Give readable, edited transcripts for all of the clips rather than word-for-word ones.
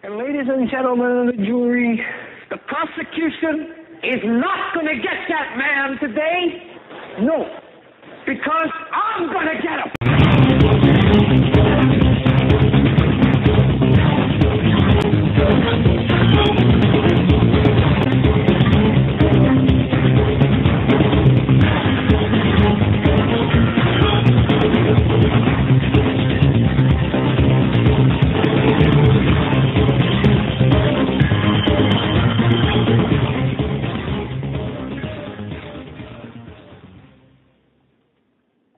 And ladies and gentlemen of the jury, the prosecution is not going to get that man today. No, because I'm going to get him.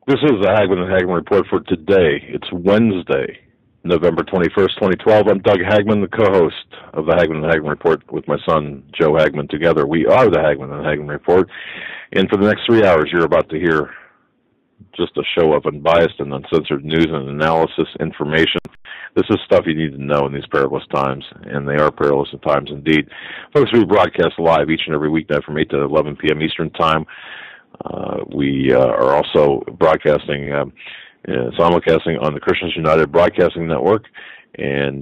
This is the Hagmann Report for today. It's Wednesday, November 21st, 2012. I'm Doug Hagmann, the co-host of the Hagmann Report with my son, Joe Hagmann. Together, we are the Hagmann Report. And for the next 3 hours, you're about to hear just a show of unbiased and uncensored news and analysis information. This is stuff you need to know in these perilous times, and they are perilous times indeed. Folks, we broadcast live each and every weeknight from 8 to 11 p.m. Eastern Time. We are also broadcasting, simulcasting on the Christians United Broadcasting Network, and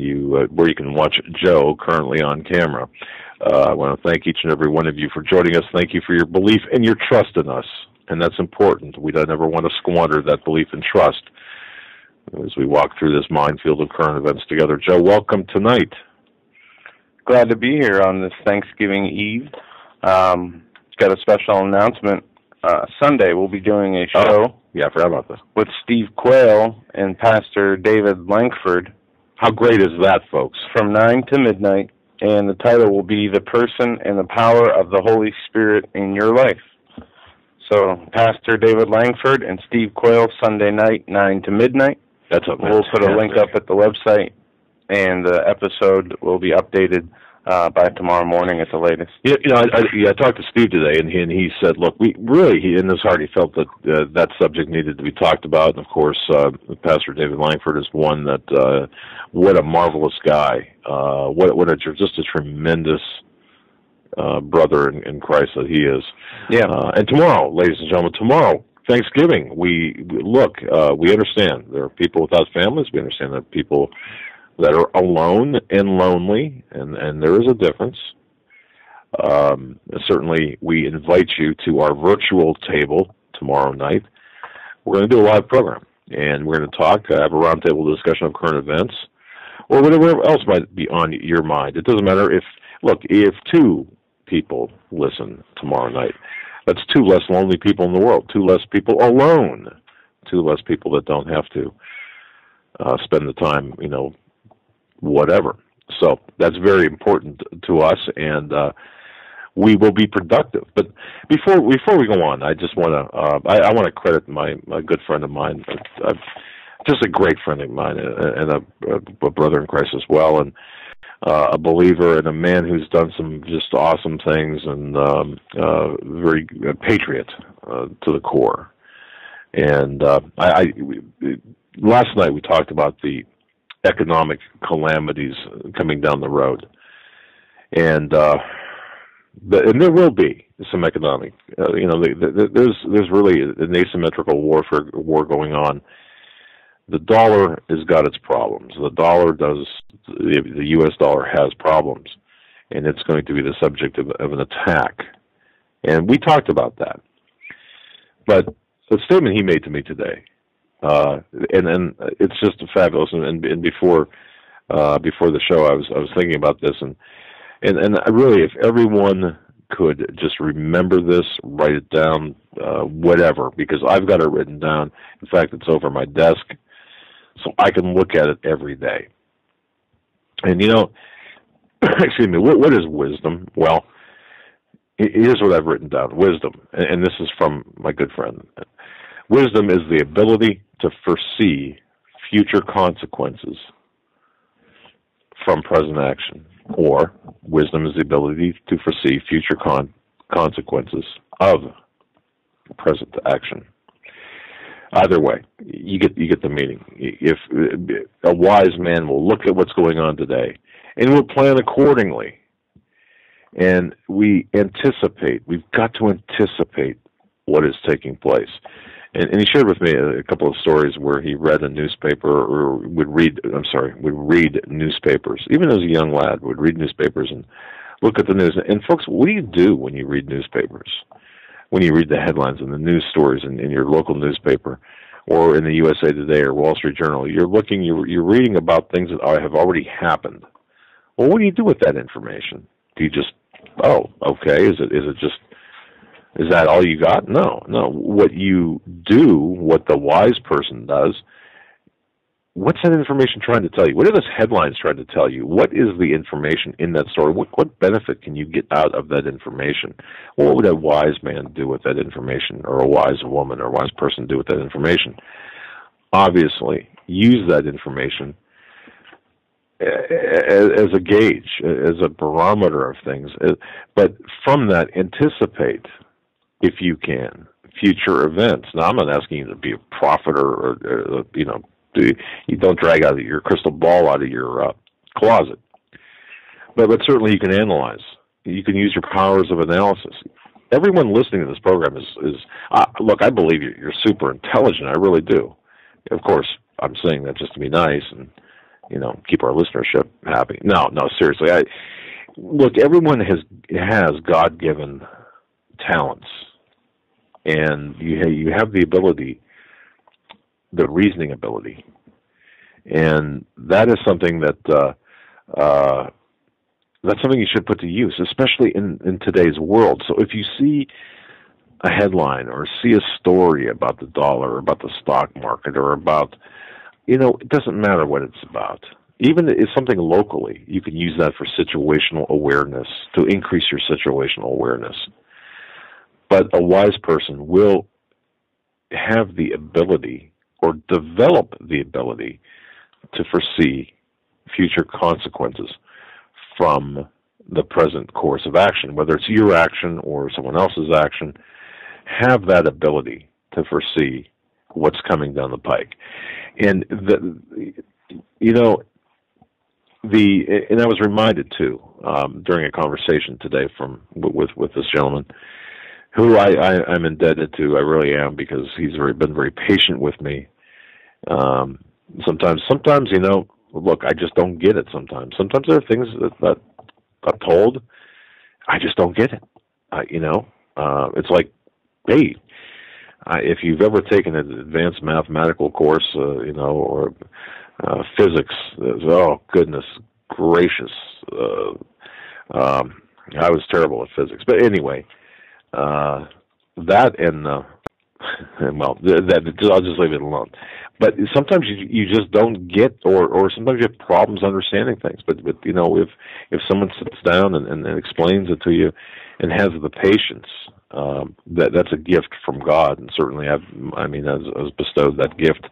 where you can watch Joe currently on camera. I want to thank each and every one of you for joining us. Thank you for your belief and your trust in us, and that's important. We don't ever want to squander that belief and trust as we walk through this minefield of current events together. Joe, welcome tonight. Glad to be here on this Thanksgiving Eve. Got a special announcement. Sunday we'll be doing a show. Yeah, I forgot about this. With Steve Quayle and Pastor David Langford. How great is that, folks? From 9 to midnight, and the title will be The Person and the Power of the Holy Spirit in Your Life. So, Pastor David Langford and Steve Quayle, Sunday night, 9 to midnight. That's a We'll put a link up at the website, and the episode will be updated by tomorrow morning at the latest. Yeah, I talked to Steve today, and he said, look, he in his heart, he felt that that subject needed to be talked about. And, of course, Pastor David Langford is one that, what a marvelous guy. Just a tremendous brother in Christ that he is. Yeah. And tomorrow, ladies and gentlemen, Thanksgiving, we understand there are people without families. We understand that people that are alone and lonely, and there is a difference. Certainly, we invite you to our virtual table tomorrow night. We're going to do a live program, and we're going to talk, have a roundtable discussion of current events, or whatever else might be on your mind. It doesn't matter if 2 people listen tomorrow night, that's 2 less lonely people in the world, 2 less people alone, 2 less people that don't have to spend the time, whatever. So that's very important to us, and we will be productive. But before we go on, I just want to I want to credit my good friend of mine, just a great friend of mine, and a brother in Christ as well, and a believer and a man who's done some just awesome things, and very patriot to the core. And last night we talked about the economic calamities coming down the road, and there will be some economic. There's really an asymmetrical war going on. The dollar has got its problems. The U.S. dollar has problems, and it's going to be the subject of an attack. And we talked about that. But the statement he made to me today, and it's just fabulous. And before the show, I was thinking about this, and really, if everyone could just remember this, write it down, whatever, because I've got it written down. In fact, it's over my desk, so I can look at it every day. And excuse me, what is wisdom? Well, here's what I've written down: wisdom, and this is from my good friend. Wisdom is the ability to foresee future consequences from present action, or wisdom is the ability to foresee future consequences of present action. Either way, you get the meaning. If a wise man will look at what's going on today and will plan accordingly, and we've got to anticipate what is taking place. And he shared with me a couple of stories where he read a newspaper, or would read newspapers. Even as a young lad, would read newspapers and look at the news. And folks, what do you do when you read newspapers? When you read the headlines and the news stories in your local newspaper, or in the USA Today or Wall Street Journal, you're reading about things that have already happened. Well, what do you do with that information? Do you just, oh, okay, is that all you got? No. What you do, what the wise person does, what's that information trying to tell you? What are those headlines trying to tell you? What is the information in that story? What benefit can you get out of that information? What would a wise man do with that information, or a wise woman or a wise person do with that information? Obviously, use that information as a gauge, as a barometer of things. But from that, anticipate, if you can, future events. Now, I'm not asking you to be a prophet or you don't drag out your crystal ball out of your closet. But certainly you can analyze. You can use your powers of analysis. Everyone listening to this program is look, I believe you're super intelligent. I really do. Of course, I'm saying that just to be nice and, keep our listenership happy. No, seriously. Look, everyone has God-given talents. And you have the ability, the reasoning ability, and that is something that's something you should put to use, especially in today's world. So if you see a headline or see a story about the dollar, or about the stock market, or about, it doesn't matter what it's about. Even if it's something locally, you can use that for situational awareness, to increase your situational awareness. But a wise person will have the ability, or develop the ability, to foresee future consequences from the present course of action, whether it's your action or someone else's action. Have that ability to foresee what's coming down the pike. And and I was reminded too during a conversation today with this gentleman, who I'm indebted to. I really am, because he's been very patient with me. Sometimes, look, I just don't get it sometimes. Sometimes there are things that I'm told, I just don't get it. It's like, hey, if you've ever taken an advanced mathematical course, or physics, oh, goodness gracious. I was terrible at physics. But anyway, that and well, I'll just leave it alone. But sometimes you just don't get, or sometimes you have problems understanding things. But if someone sits down and explains it to you, and has the patience, that's a gift from God, and certainly I was bestowed that gift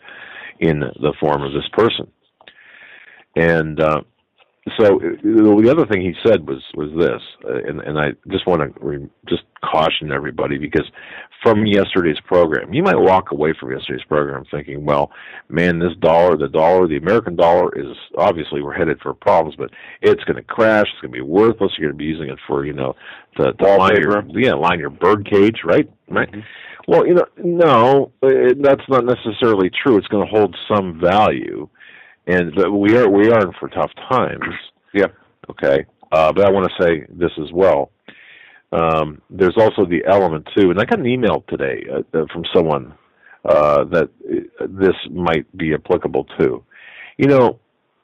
in the form of this person. And so the other thing he said was this, and I just want to just caution everybody, because from yesterday's program, you might walk away from yesterday's program thinking, well, man, the American dollar is, obviously we're headed for problems, but it's going to crash, it's going to be worthless, you're going to be using it for, to line your bird cage, right? Mm-hmm. Well, no, that's not necessarily true. It's going to hold some value. But we are in for tough times. Yeah. Okay. But I want to say this as well. There's also the element too, and I got an email today from someone that this might be applicable to.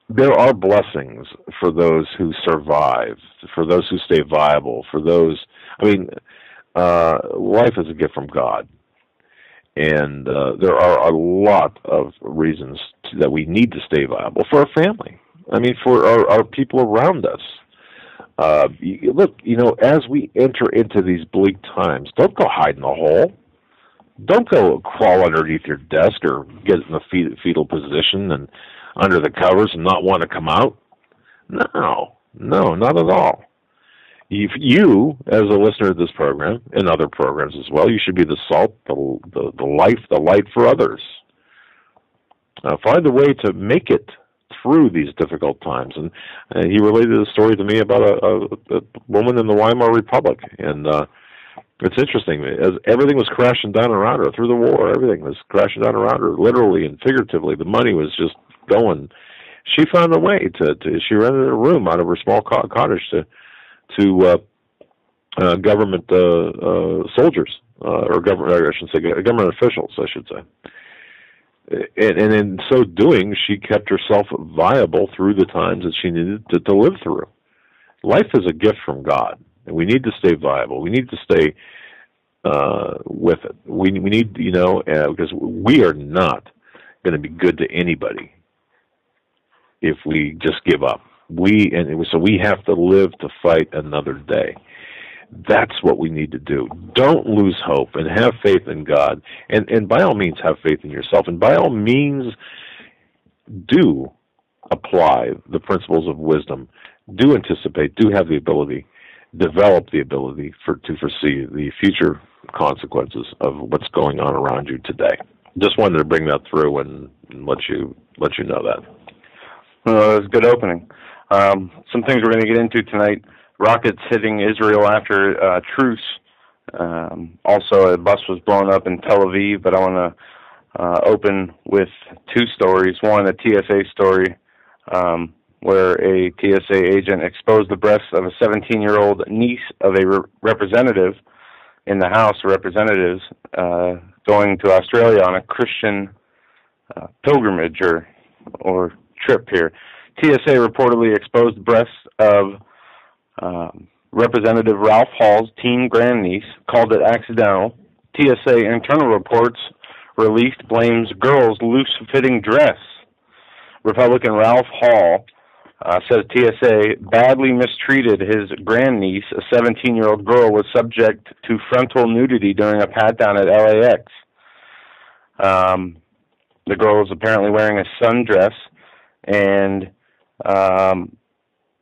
There are blessings for those who survive, for those who stay viable, for those. Life is a gift from God. And there are a lot of reasons that we need to stay viable for our family. For our people around us. Look, as we enter into these bleak times, don't go hide in a hole. Don't go crawl underneath your desk or get in the fetal position and under the covers and not want to come out. No, not at all. If you, as a listener of this program and other programs as well, you should be the salt, the light for others. Find a way to make it through these difficult times. And he related a story to me about a woman in the Weimar Republic, and It's interesting. As everything was crashing down around her through the war, everything was crashing down around her, literally and figuratively. The money was just going. She found a way to she rented a room out of her small cottage to government soldiers, or government, I shouldn't say government officials, I should say. And in so doing, she kept herself viable through the times that she needed to live through. Life is a gift from God, and we need to stay viable. We need to stay with it. We need, because we are not going to be good to anybody if we just give up. So we have to live to fight another day. That's what we need to do. Don't lose hope, and have faith in God. And by all means, have faith in yourself. And by all means, do apply the principles of wisdom. Do anticipate. Do have the ability. Develop the ability to foresee the future consequences of what's going on around you today. Just wanted to bring that through and let you know that. Well, that was a good opening. Some things we're going to get into tonight. Rockets hitting Israel after truce. Also, a bus was blown up in Tel Aviv, but I want to open with two stories. One, a TSA story where a TSA agent exposed the breasts of a 17-year-old niece of a representative in the House of Representatives going to Australia on a Christian pilgrimage or trip here. TSA reportedly exposed the breasts of Representative Ralph Hall's teen grandniece, called it accidental. TSA internal reports released blames girl's loose-fitting dress. Republican Ralph Hall says TSA badly mistreated his grandniece, a 17-year-old girl, was subject to frontal nudity during a pat-down at LAX. The girl was apparently wearing a sundress, and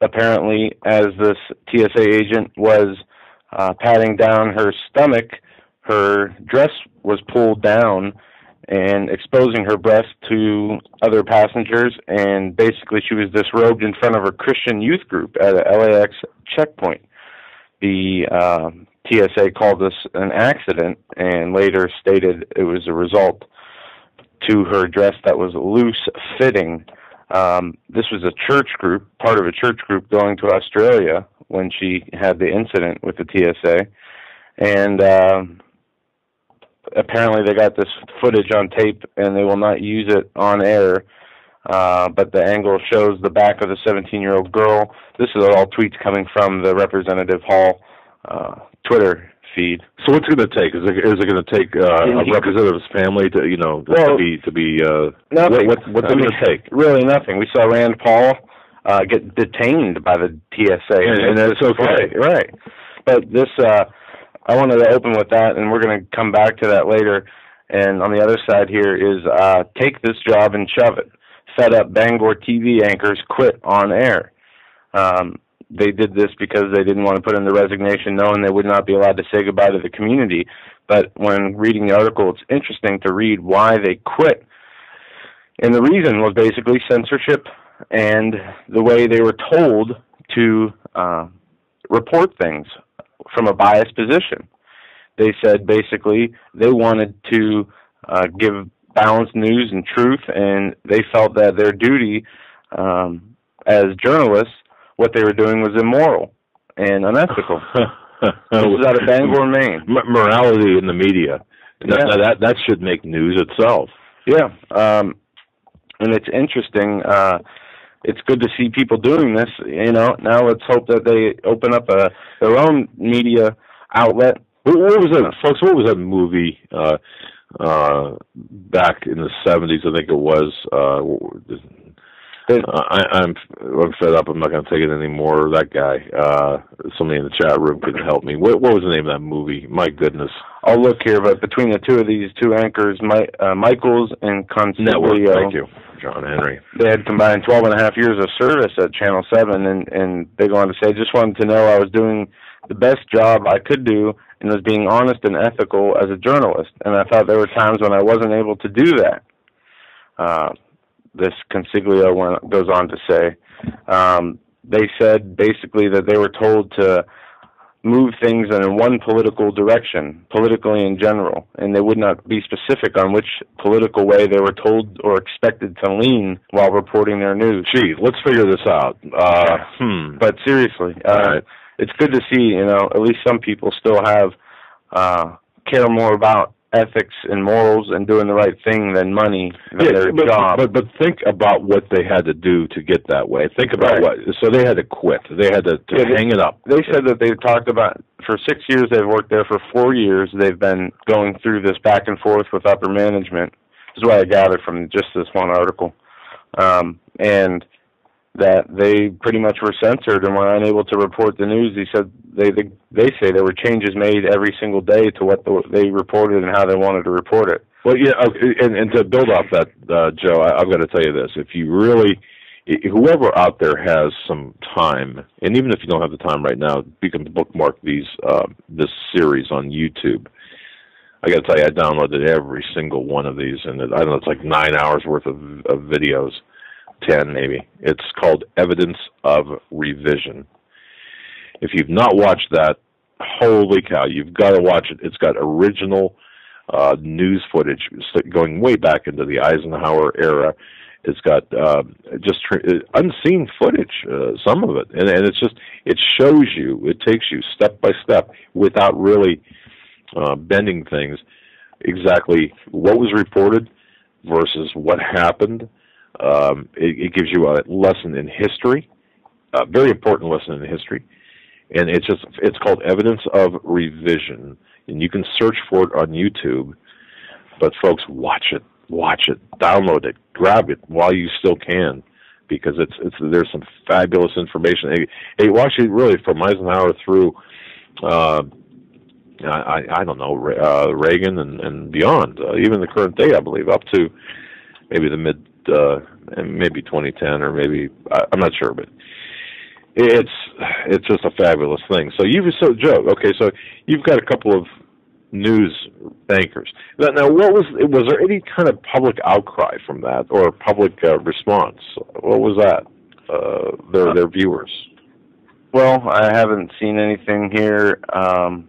apparently, as this TSA agent was patting down her stomach, her dress was pulled down and exposing her breast to other passengers, and basically she was disrobed in front of her Christian youth group at a LAX checkpoint. The TSA called this an accident and later stated it was a result to her dress that was loose-fitting. This was a church group, part of a church group going to Australia when she had the incident with the TSA. And apparently they got this footage on tape and they will not use it on air. But the angle shows the back of the 17-year-old girl. This is all tweets coming from the Representative Hall Twitter feed. So what's it going to take? Is it going to take a representative's family to be nothing? What's it going to take? Really nothing. We saw Rand Paul get detained by the TSA, and that's okay, right? But this, I wanted to open with that, and we're going to come back to that later. And on the other side here is take this job and shove it. Fed up Bangor TV anchors quit on air. They did this because they didn't want to put in the resignation knowing they would not be allowed to say goodbye to the community. But when reading the article, it's interesting to read why they quit. And the reason was basically censorship and the way they were told to report things from a biased position. They said basically they wanted to give balanced news and truth, and they felt that their duty as journalists, what they were doing was immoral and unethical. This is out of Bangor, Maine. Morality in the media. That should make news itself. Yeah, and it's interesting. It's good to see people doing this. Now let's hope that they open up their own media outlet. What was that, folks? What was that movie back in the 70s? I think it was. I'm fed up. I'm not going to take it anymore. That guy. Somebody in the chat room could help me. What was the name of that movie? My goodness. I'll look here, but between the two of these two anchors, Michaels and Consiglio, thank you, John Henry. They had combined 12 and a half years of service at Channel 7, and they go on to say, just wanted to know I was doing the best job I could do and was being honest and ethical as a journalist. And I thought there were times when I wasn't able to do that. This Consiglio goes on to say, they said basically that they were told to move things in one political direction, politically in general, and they would not be specific on which political way they were told or expected to lean while reporting their news. Gee, let's figure this out. But seriously, right. It's good to see, at least some people still have care more about ethics and morals and doing the right thing than money, than their job. But think about what they had to do to get that way. Think about so they had to quit. They had to hang it up. They said that they talked about, for 6 years they've worked there, for 4 years they've been going through this back and forth with upper management. This is what I gathered from just this one article. And that they pretty much were censored and were unable to report the news. He said they say there were changes made every single day to what they reported and how they wanted to report it. Well, yeah, and to build off that, Joe, I've got to tell you this: if you really, whoever out there has some time, and even if you don't have the time right now, you can bookmark this series on YouTube. I got to tell you, I downloaded every single one of these, and I don't know, it's like 9 hours worth of videos. 10 maybe. It's called Evidence of Revision. If you've not watched that, holy cow, you've got to watch it. It's got original news footage going way back into the Eisenhower era. It's got just unseen footage, some of it, and it's just, it shows you, it takes you step by step without really bending things, exactly what was reported versus what happened. It gives you a lesson in history, a very important lesson in history, and it's called Evidence of Revision, and you can search for it on YouTube. But folks, watch it, download it, grab it while you still can, because there's some fabulous information. Hey, watch it really from Eisenhower through I don't know, Reagan and beyond, even the current day, I believe, up to maybe the mid. Maybe 2010 or maybe I'm not sure, but it's just a fabulous thing. So Joe, okay, so you've got a couple of news anchors. Now, was there any kind of public outcry from that or public response? What was that? Their viewers. Well, I haven't seen anything here, and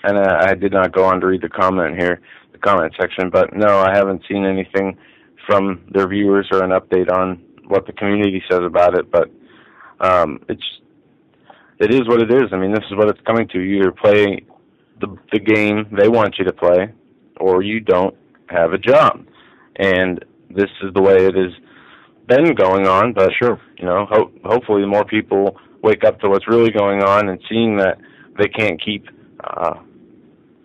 I did not go on to read the comment section, but no, I haven't seen anything from their viewers or an update on what the community says about it. But it is what it is. I mean, this is what it's coming to. You either play the game they want you to play, or you don't have a job. And this is the way it has been going on. But sure, hopefully more people wake up to what's really going on and seeing that they can't keep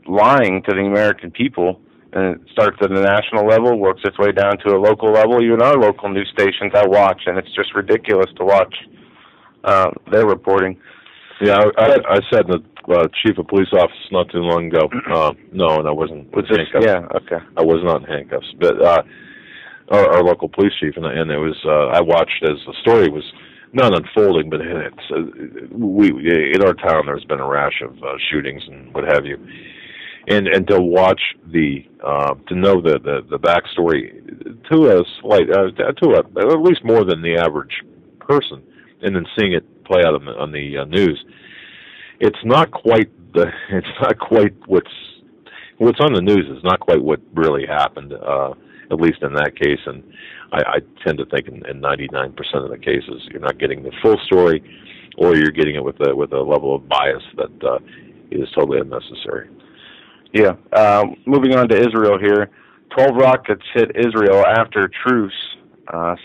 lying to the American people. And it starts at a national level, works its way down to a local level. Even our local news stations I watch, and it's just ridiculous to watch their reporting. Yeah, I sat in the chief of police office not too long ago. No, and I wasn't handcuffed. Yeah, okay. I was not in handcuffs, but our local police chief, and it was I watched as the story was not unfolding, but in our town there's been a rash of shootings and what have you. And to watch to know the backstory to us, at least more than the average person, and then seeing it play out on the news, it's not quite what's on the news is not quite what really happened, at least in that case. And I tend to think in 99% of the cases you're not getting the full story, or you're getting it with a level of bias that is totally unnecessary. Yeah. Moving on to Israel here. 12 rockets hit Israel after truce,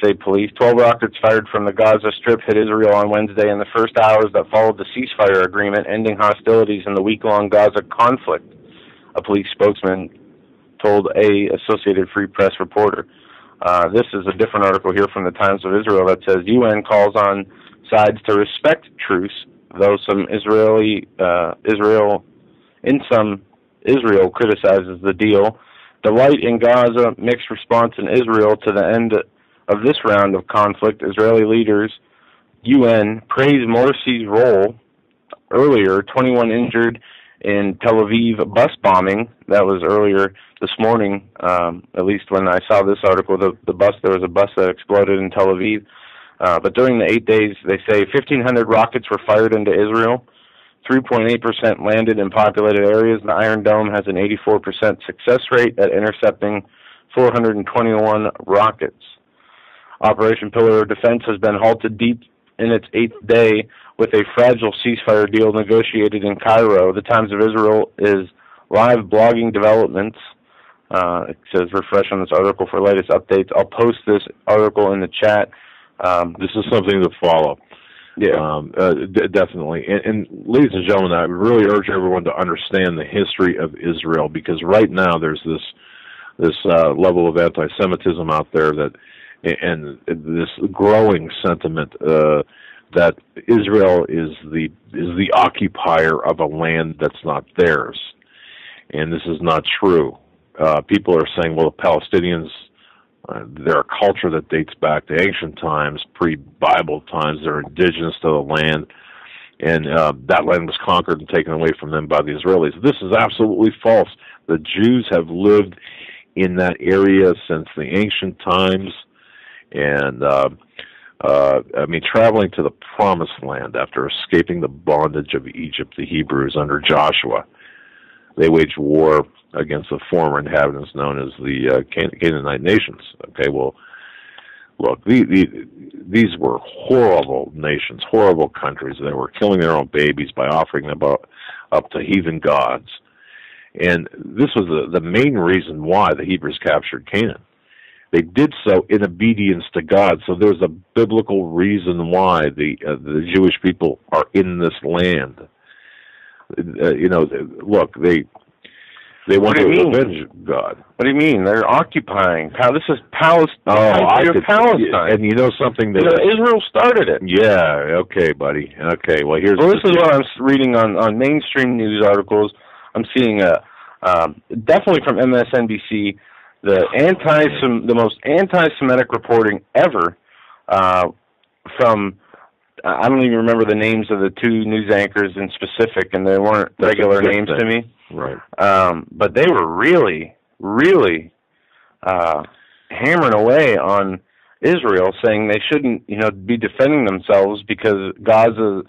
say police. 12 rockets fired from the Gaza Strip hit Israel on Wednesday in the first hours that followed the ceasefire agreement ending hostilities in the week-long Gaza conflict, a police spokesman told a Associated Free Press reporter. This is a different article here from the Times of Israel that says UN calls on sides to respect truce, though Israel criticizes the deal. Delight in Gaza, mixed response in Israel to the end of this round of conflict. Israeli leaders, UN, praise Morsi's role. Earlier, 21 injured in Tel Aviv bus bombing. That was earlier this morning, at least when I saw this article. There was a bus that exploded in Tel Aviv. But during the 8 days, they say 1,500 rockets were fired into Israel. 3.8% landed in populated areas. The Iron Dome has an 84% success rate at intercepting 421 rockets. Operation Pillar of Defense has been halted deep in its 8th day with a fragile ceasefire deal negotiated in Cairo. The Times of Israel is live blogging developments. It says refresh on this article for latest updates. I'll post this article in the chat. This is something to follow. Yeah, definitely. And ladies and gentlemen, I really urge everyone to understand the history of Israel, because right now there's this level of anti-Semitism out there and this growing sentiment that Israel is the occupier of a land that's not theirs, and this is not true. People are saying, well, the Palestinians, they're a culture that dates back to ancient times, pre-Bible times. They're indigenous to the land, and that land was conquered and taken away from them by the Israelis. This is absolutely false. The Jews have lived in that area since the ancient times, and traveling to the Promised Land after escaping the bondage of Egypt, the Hebrews under Joshua, they waged war against the former inhabitants known as the Canaanite nations. Okay, well, look, these were horrible nations, horrible countries. They were killing their own babies by offering them up to heathen gods. And this was the main reason why the Hebrews captured Canaan. They did so in obedience to God. So there's a biblical reason why the Jewish people are in this land. Look, they want to avenge God. What do you mean? They're occupying. This is Palestine. Palestine. And you know something that Israel started it. Yeah. Okay, buddy. Okay. Well, this is what I'm reading on mainstream news articles. I'm seeing definitely from MSNBC the most anti-Semitic reporting ever from. I don't even remember the names of the two news anchors in specific, and they weren't regular names to me. Right. But they were really, really hammering away on Israel, saying they shouldn't, be defending themselves because Gaza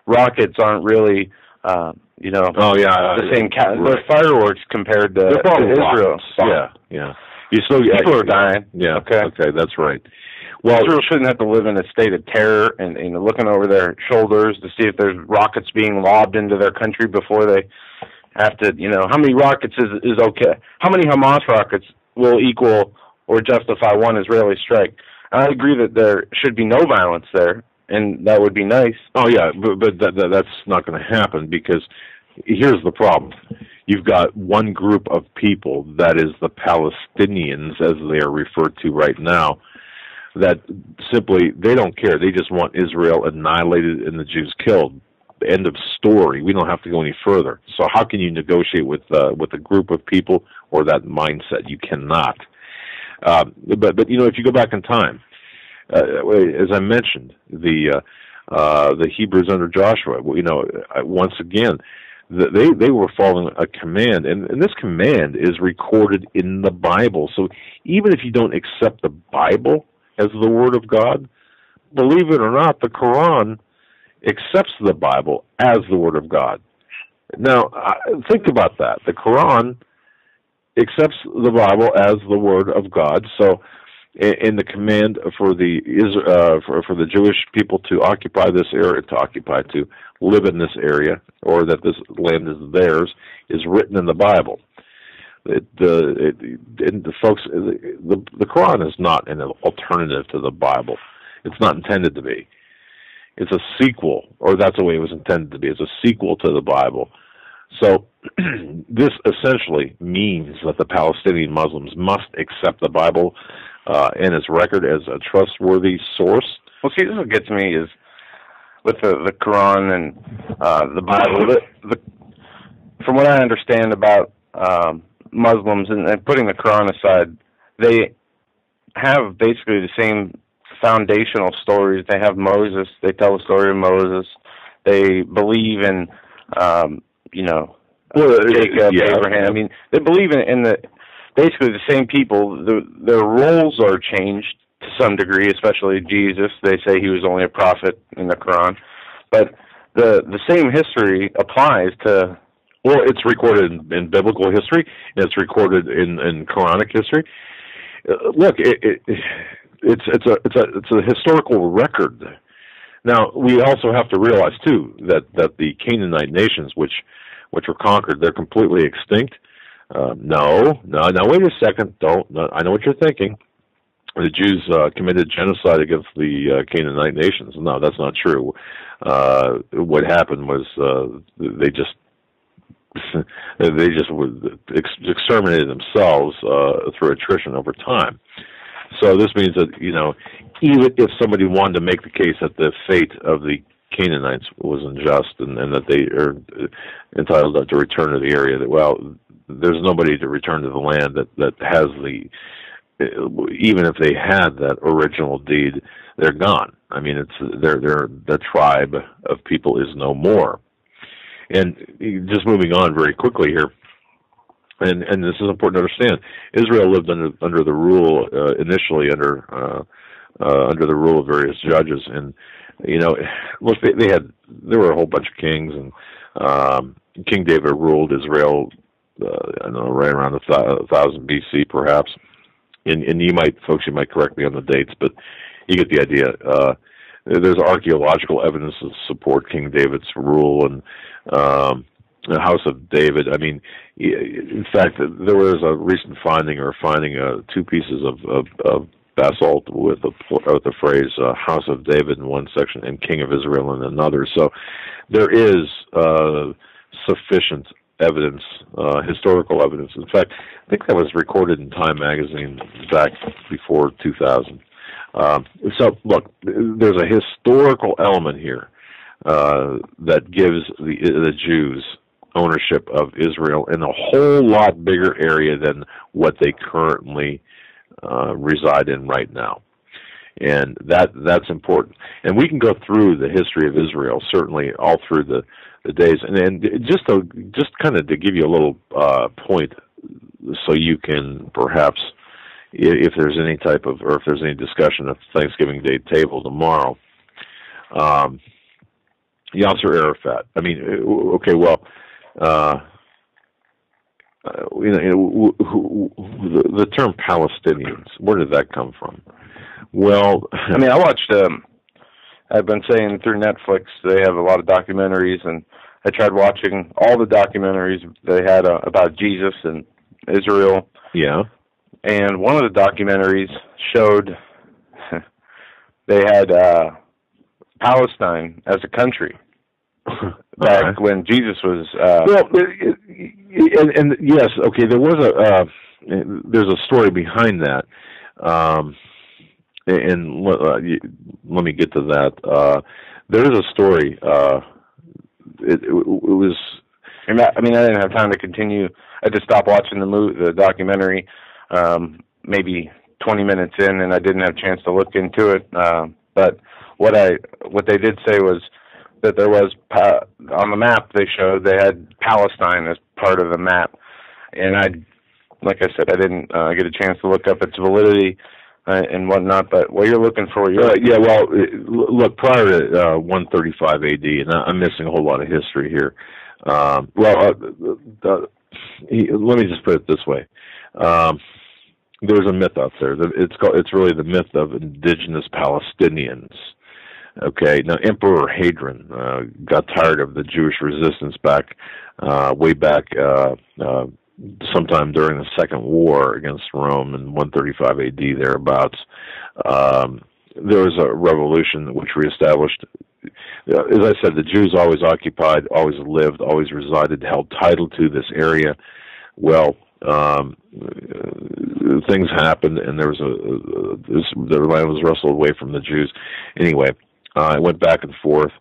rockets aren't really, the same. They're fireworks compared to Israel. Yeah. People are dying. Yeah. Okay, that's right. Well, Israel shouldn't have to live in a state of terror and looking over their shoulders to see if there's rockets being lobbed into their country before they have to, how many rockets is okay? How many Hamas rockets will equal or justify one Israeli strike? I agree that there should be no violence there, and that would be nice. Oh, yeah, but that's not going to happen, because here's the problem. You've got one group of people, that is the Palestinians, as they are referred to right now, that simply, they don't care. They just want Israel annihilated and the Jews killed. End of story. We don't have to go any further. So how can you negotiate with a group of people or that mindset? You cannot. But if you go back in time, as I mentioned, the Hebrews under Joshua, once again, they were following a command, and this command is recorded in the Bible. So even if you don't accept the Bible as the Word of God, believe it or not, the Quran accepts the Bible as the Word of God. Now, think about that. The Quran accepts the Bible as the Word of God. So, in the command for the Jewish people to occupy this area, to live in this area, or that this land is theirs, is written in the Bible. The Quran is not an alternative to the Bible. It's not intended to be. It's a sequel, or that's the way it was intended to be. It's a sequel to the Bible. So this essentially means that the Palestinian Muslims must accept the Bible and its record as a trustworthy source. Well, see, this is what gets me is with the Quran and the Bible. From what I understand about Muslims, and putting the Quran aside, they have basically the same foundational stories. They have Moses. They tell the story of Moses. They believe in, Jacob, Abraham. I mean, they believe in basically the same people. Their roles are changed to some degree, especially Jesus. They say he was only a prophet in the Quran. But the same history applies to... Well, it's recorded in biblical history, and it's recorded in Quranic history. Look, it's a historical record. Now, we also have to realize too that the Canaanite nations, which were conquered, they're completely extinct. No. Wait a second. I know what you're thinking. The Jews committed genocide against the Canaanite nations. No, that's not true. What happened was they just exterminated themselves through attrition over time. So this means that, even if somebody wanted to make the case that the fate of the Canaanites was unjust and that they are entitled to return to the area, there's nobody to return to the land that has even if they had that original deed, they're gone. I mean, the tribe of people is no more. And just moving on very quickly here, and this is important to understand. Israel lived under the rule initially under the rule of various judges, and look, there were a whole bunch of kings, and King David ruled Israel. I don't know, right around 1000 BC, perhaps. And you might correct me on the dates, but you get the idea. There's archaeological evidence to support King David's rule and the House of David. I mean, in fact, there was a recent finding 2 pieces of basalt with the phrase House of David in one section and King of Israel in another. So there is sufficient evidence, historical evidence. In fact, I think that was recorded in Time magazine back before 2000. So, look, there's a historical element here that gives the Jews ownership of Israel in a whole lot bigger area than what they currently reside in right now. And that's important. And we can go through the history of Israel, certainly all through the days. And just kind of to give you a little point, so you can perhaps, if there's any discussion of Thanksgiving Day table tomorrow, Yasser Arafat. I mean, okay, well, the term Palestinians, where did that come from? Well, I mean, I watched. I've been saying through Netflix they have a lot of documentaries, and I tried watching all the documentaries they had about Jesus and Israel. Yeah. And one of the documentaries showed they had Palestine as a country back when Jesus was. And yes, okay. There's a story behind that, and let me get to that. There is a story. It was. I mean, I didn't have time to continue. I just stopped watching the documentary, maybe 20 minutes in, and I didn't have a chance to look into it. But what they did say was that there was on the map they showed they had Palestine as part of the map, and like I said, I didn't get a chance to look up its validity and whatnot. But what you're looking for, yeah. Well, look, prior to 135 AD, and I'm missing a whole lot of history here. Let me just put it this way. There's a myth out there. It's really the myth of indigenous Palestinians. Okay, now Emperor Hadrian got tired of the Jewish resistance way back sometime during the Second War against Rome in 135 AD thereabouts. There was a revolution which reestablished. As I said, the Jews always occupied, always lived, always resided, held title to this area. Well, things happened, and there was the land was wrestled away from the Jews. Anyway, it went back and forth,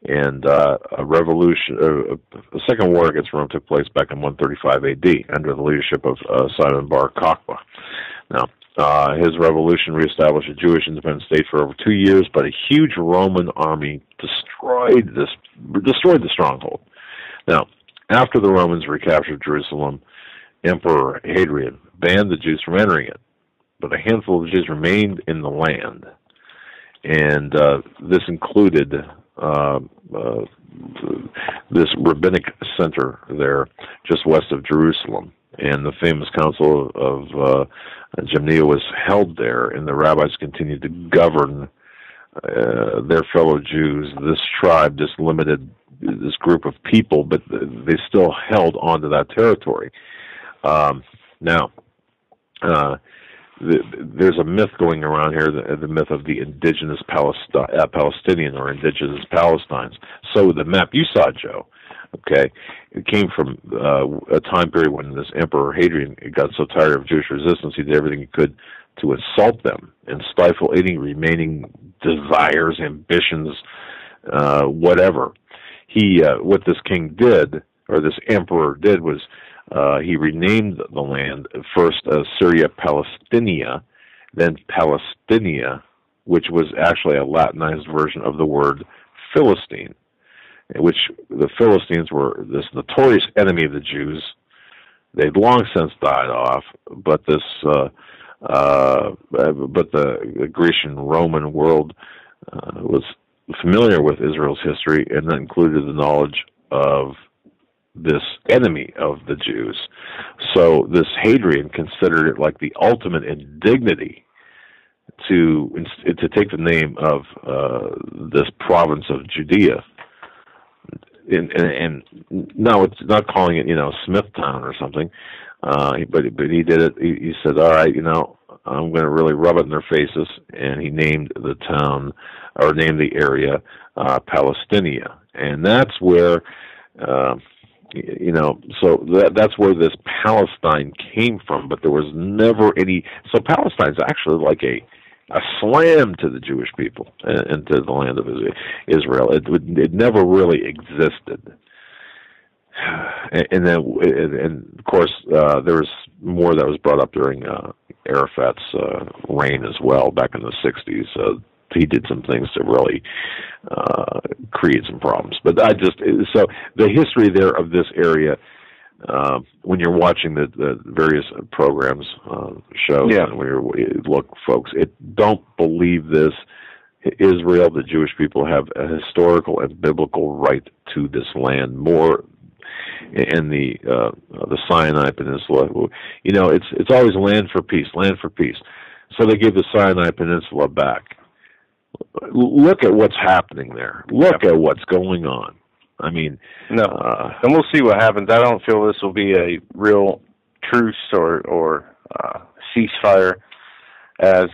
and a second war against Rome took place back in 135 AD under the leadership of Simon Bar Kokhba. Now, his revolution reestablished a Jewish independent state for over 2 years, but a huge Roman army destroyed the stronghold. Now, after the Romans recaptured Jerusalem, Emperor Hadrian banned the Jews from entering it. but a handful of Jews remained in the land. And this included this rabbinic center there just west of Jerusalem. And the famous Council of Jamnia was held there, and the rabbis continued to govern their fellow Jews, this tribe, this group of people, but they still held onto that territory. Now, there's a myth going around here, the myth of the indigenous Palestinian or indigenous Palestines. So the map you saw, Joe, okay, it came from a time period when this Emperor Hadrian got so tired of Jewish resistance, he did everything he could to insult them and stifle any remaining desires, ambitions, whatever. What this king did, or this emperor did, was he renamed the land first Syria Palestinia, then Palestinia, which was actually a Latinized version of the word Philistine, which the Philistines were this notorious enemy of the Jews. They'd long since died off, but the Grecian Roman world was familiar with Israel's history, and that included the knowledge of this enemy of the Jews. So this Hadrian considered it like the ultimate indignity to take the name of this province of Judea. And no, it's not calling it, Smithtown or something. But he did it. He said, "All right, I'm going to really rub it in their faces," and he named the town, or named the area, Palestinia, and that's where, so that's where this Palestine came from. But there was never any. So Palestine's actually like a slam to the Jewish people and to the land of Israel. It never really existed. And then, and of course, there was more that was brought up during Arafat's reign as well, back in the 60s. He did some things to really create some problems. But so the history there of this area, when you're watching the various programs, shows, and when look, folks, don't believe this. Israel, the Jewish people, have a historical and biblical right to this land more. In the Sinai Peninsula, it's always land for peace. So they gave the Sinai Peninsula back. Look at what's happening there. Look at what's going on. I mean, and we'll see what happens. I don't feel this will be a real truce or ceasefire as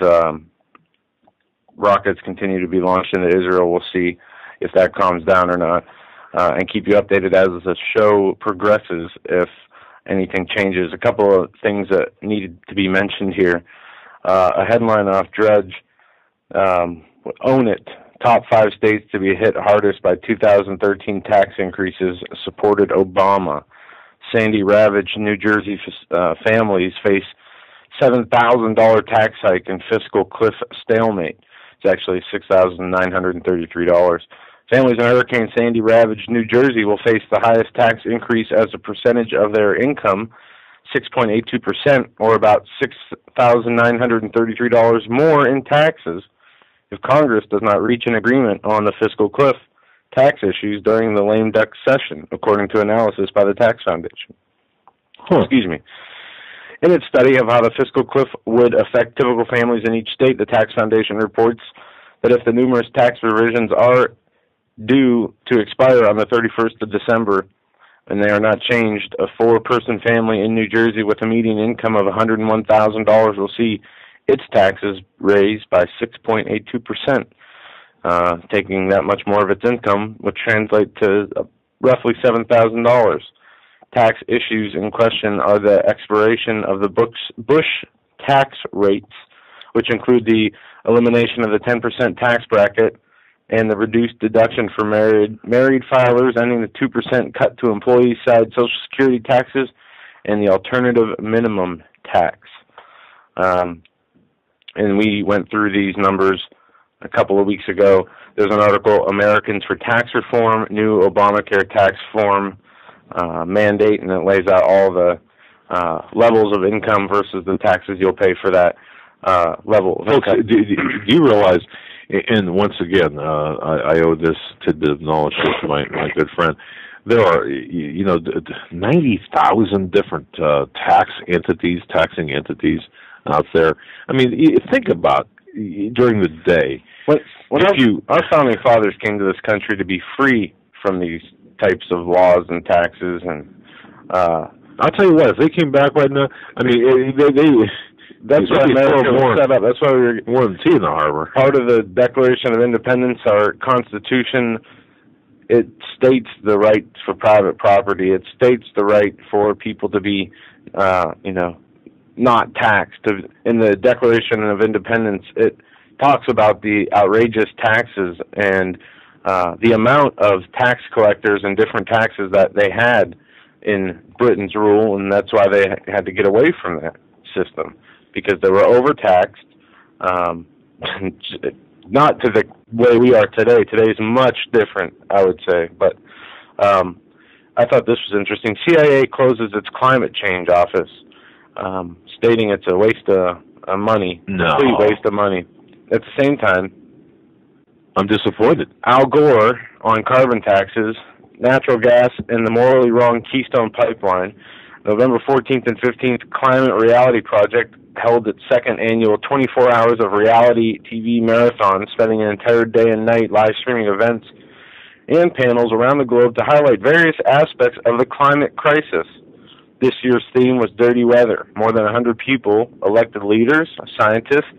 rockets continue to be launched into Israel. We'll see if that calms down or not. And keep you updated as the show progresses if anything changes. A couple of things that needed to be mentioned here. A headline off Drudge, Own It. Top 5 states to be hit hardest by 2013 tax increases supported Obama. Sandy-ravaged New Jersey families face $7,000 tax hike and fiscal cliff stalemate. It's actually $6,933. Families in Hurricane Sandy ravaged New Jersey will face the highest tax increase as a percentage of their income, 6.82%, or about $6,933 more in taxes, if Congress does not reach an agreement on the fiscal cliff tax issues during the lame duck session, according to analysis by the Tax Foundation. Excuse me. In its study of how the fiscal cliff would affect typical families in each state, the Tax Foundation reports that if the numerous tax revisions are due to expire on the 31st of December, and they are not changed, a 4-person family in New Jersey with a median income of $101,000 will see its taxes raised by 6.82%, taking that much more of its income would translate to roughly $7,000. Tax issues in question are the expiration of the Bush tax rates, which include the elimination of the 10% tax bracket and the reduced deduction for married filers, ending the 2% cut to employee side Social Security taxes, and the alternative minimum tax. And we went through these numbers a couple of weeks ago. There's an article, Americans for Tax Reform, New Obamacare Tax Reform Mandate, and it lays out all the levels of income versus the taxes you'll pay for that. level of Folks, income. do you realize, and once again, I owe this tidbit of knowledge to my good friend, there are, 90,000 different taxing entities out there. I mean, think about during the day. When our founding fathers came to this country to be free from these types of laws and taxes, and I'll tell you what, if they came back right now, I mean, that's why America was set up. That's why we were more than tea in the harbor. Part of the Declaration of Independence, our Constitution, it states the right for private property. It states the right for people to be, not taxed. In the Declaration of Independence, it talks about the outrageous taxes and the amount of tax collectors and different taxes that they had in Britain's rule, and that's why they had to get away from that system, because they were overtaxed, not to the way we are today. Today's much different, I would say, but I thought this was interesting. CIA closes its climate change office, stating it's a waste of money, complete waste of money. At the same time, I'm disappointed. Al Gore on carbon taxes, natural gas, and the morally wrong Keystone Pipeline. November 14th and 15th, Climate Reality Project held its second annual 24 hours of reality TV marathon, spending an entire day and night live streaming events and panels around the globe to highlight various aspects of the climate crisis. This year's theme was dirty weather. More than 100 people, elected leaders, scientists,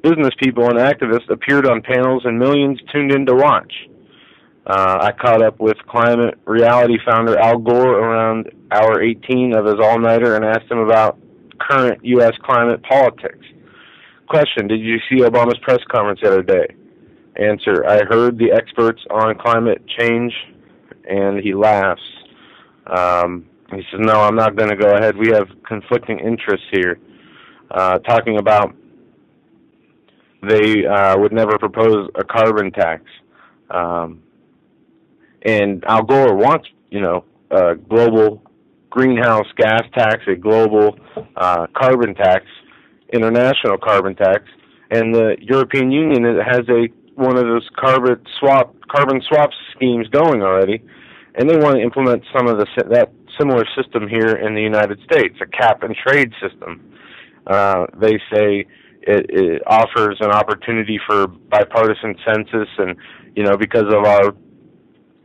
business people, and activists appeared on panels, and millions tuned in to watch. I caught up with Climate Reality founder Al Gore around hour 18 of his all-nighter and asked him about current U.S. climate politics. Question, did you see Obama's press conference the other day? Answer, I heard the experts on climate change, and he laughs. He says, no, I'm not going to go ahead. We have conflicting interests here. Talking about they would never propose a carbon tax. And Al Gore wants, a global greenhouse gas tax, a global carbon tax, international carbon tax, and the European Union has one of those carbon swap schemes going already, and they want to implement some of that similar system here in the United States, a cap and trade system. They say it offers an opportunity for bipartisan census, and because of our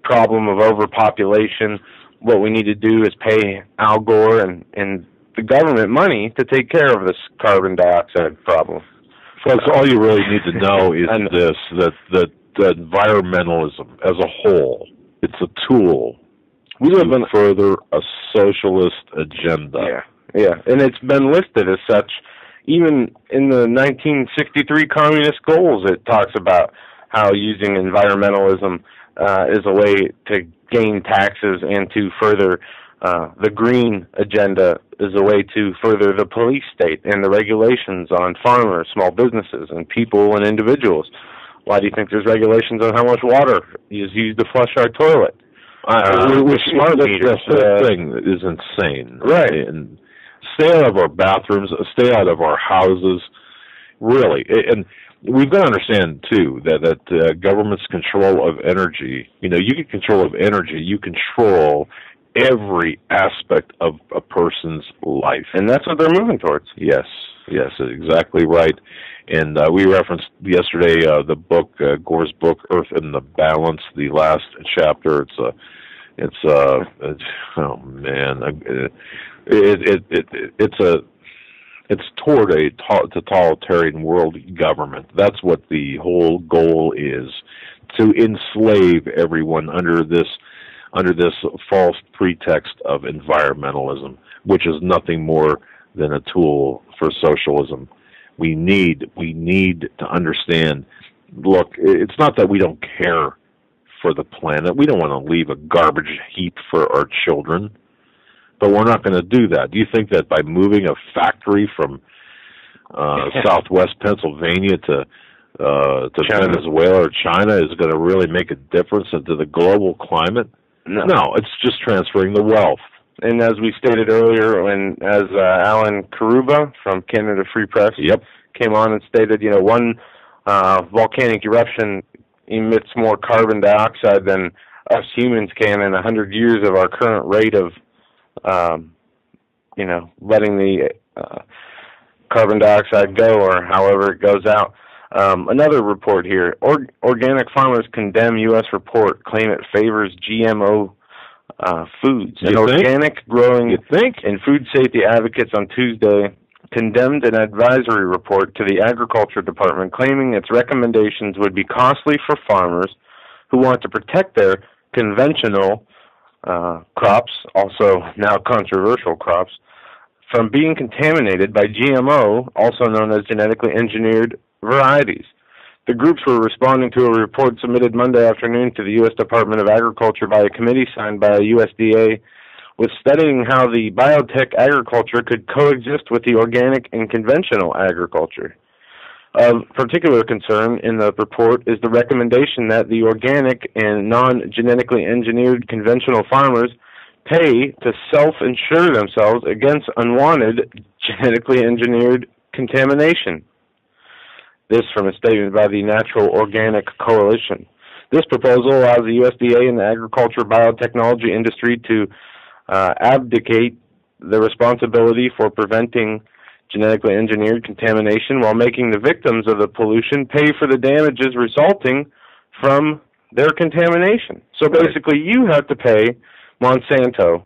problem of overpopulation, what we need to do is pay Al Gore and the government money to take care of this carbon dioxide problem. Folks, all you really need to know is that environmentalism as a whole, it's a tool to further a socialist agenda. Yeah, and it's been listed as such. Even in the 1963 Communist Goals, it talks about how using environmentalism is a way to gain taxes and to further the green agenda is a way to further the police state and the regulations on farmers, small businesses, and people and individuals. Why do you think there's regulations on how much water is used to flush our toilet? With smart meters, the whole thing is insane. Right. And stay out of our bathrooms, stay out of our houses, really. And we've got to understand, too, that government's control of energy, you get control of energy, you control every aspect of a person's life. And that's what they're moving towards. Yes, exactly right. And we referenced yesterday the book, Gore's book, Earth in the Balance, the last chapter. It's oh man, it's toward a totalitarian world government. That's what the whole goal is, to enslave everyone under this false pretext of environmentalism, which is nothing more than a tool for socialism. We need to understand, look, it's not that we don't care for the planet. We don't want to leave a garbage heap for our children, but we're not going to do that. Do you think that by moving a factory from southwest Pennsylvania to Venezuela or China is going to really make a difference into the global climate? No, it's just transferring the wealth. and as we stated earlier, as Alan Karuba from Canada Free Press came on and stated, one volcanic eruption emits more carbon dioxide than us humans can in 100 years of our current rate of, letting the carbon dioxide go, or however it goes out. Another report here. Organic farmers condemn U.S. report, claim it favors GMO foods. Organic growing and food safety advocates on Tuesday condemned an advisory report to the Agriculture Department, claiming its recommendations would be costly for farmers who want to protect their conventional crops, also now controversial crops, from being contaminated by GMO, also known as genetically engineered varieties. The groups were responding to a report submitted Monday afternoon to the U.S. Department of Agriculture by a committee signed by USDA, with studying how the biotech agriculture could coexist with the organic and conventional agriculture. Of particular concern in the report is the recommendation that the organic and non-genetically engineered conventional farmers pay to self-insure themselves against unwanted genetically engineered contamination. This from a statement by the Natural Organic Coalition. This proposal allows the USDA and the agriculture biotechnology industry to abdicate the responsibility for preventing genetically engineered contamination while making the victims of the pollution pay for the damages resulting from their contamination. So basically, you have to pay Monsanto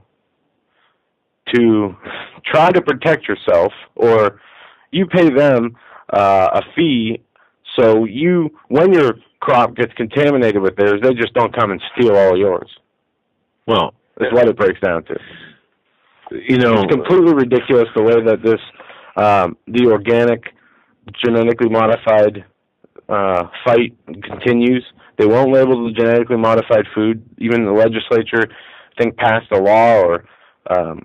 to try to protect yourself, or you pay them a fee, so when your crop gets contaminated with theirs, they just don't come and steal all yours. Well, that's what it breaks down to. It's completely ridiculous the way that this the organic, genetically modified fight continues. They won't label the genetically modified food. Even the legislature, I think, passed a law, or that's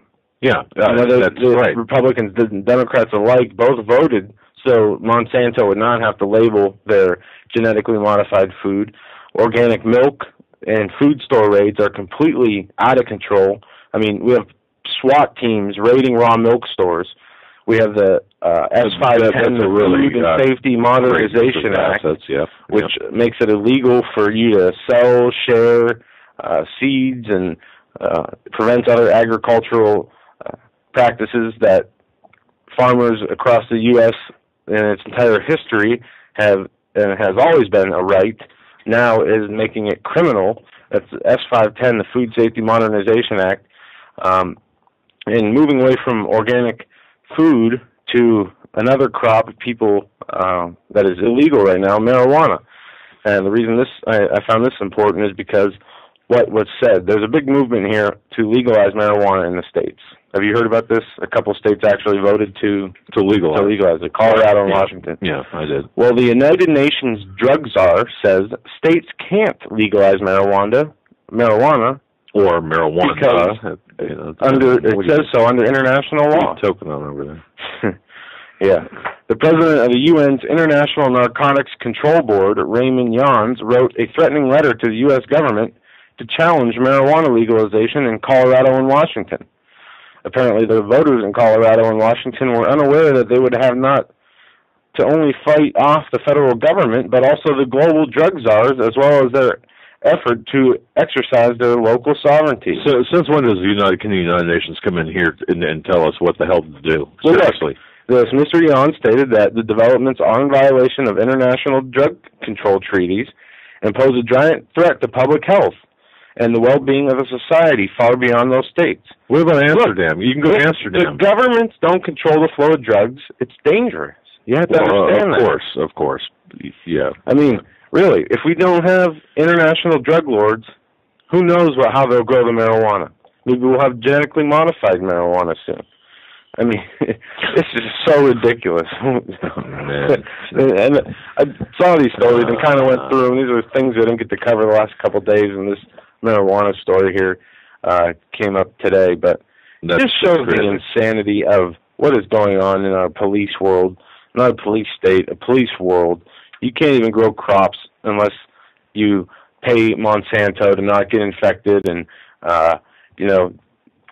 right. Republicans and Democrats alike both voted so Monsanto would not have to label their genetically modified food. Organic milk and food store raids are completely out of control. I mean, we have SWAT teams raiding raw milk stores. We have the S510, the Food and Safety Modernization Act, which makes it illegal for you to sell, share seeds, and prevents other agricultural practices that farmers across the U.S. in its entire history have, and has always been a right, now is making it criminal. That's S510, the Food Safety Modernization Act, and moving away from organic food to another crop of people that is illegal right now, marijuana. And the reason I found this important is because what was said, there's a big movement here to legalize marijuana in the states. Have you heard about this? A couple states actually voted to legalize it, Colorado and Washington. Yeah, I did. Well, the United Nations drug czar says states can't legalize marijuana or marijuana because it says so under international law. Token on over there. Yeah. The president of the UN's International Narcotics Control Board, Raymond Yons, wrote a threatening letter to the U.S. government to challenge marijuana legalization in Colorado and Washington. Apparently, the voters in Colorado and Washington were unaware that they would have not to only fight off the federal government, but also the global drug czars, as well as their effort to exercise their local sovereignty. So, since when does the United Nations come in here and tell us what the hell to do? Seriously. This Mr. Yon stated that the developments are in violation of international drug control treaties and pose a giant threat to public health and the well-being of a society far beyond those states. What about Amsterdam? You can go to Amsterdam. The governments don't control the flow of drugs. It's dangerous. You have to understand that. Of course. Yeah. I mean, really, if we don't have international drug lords, who knows how they'll grow the marijuana? Maybe we'll have genetically modified marijuana soon. I mean, this is so ridiculous. Oh, man. And I saw these stories and kind of went through them. These are things I didn't get to cover the last couple of days, and this marijuana story here came up today. But it just shows the insanity of what is going on in our police world. Not a police state, a police world. You can't even grow crops unless you pay Monsanto to not get infected and,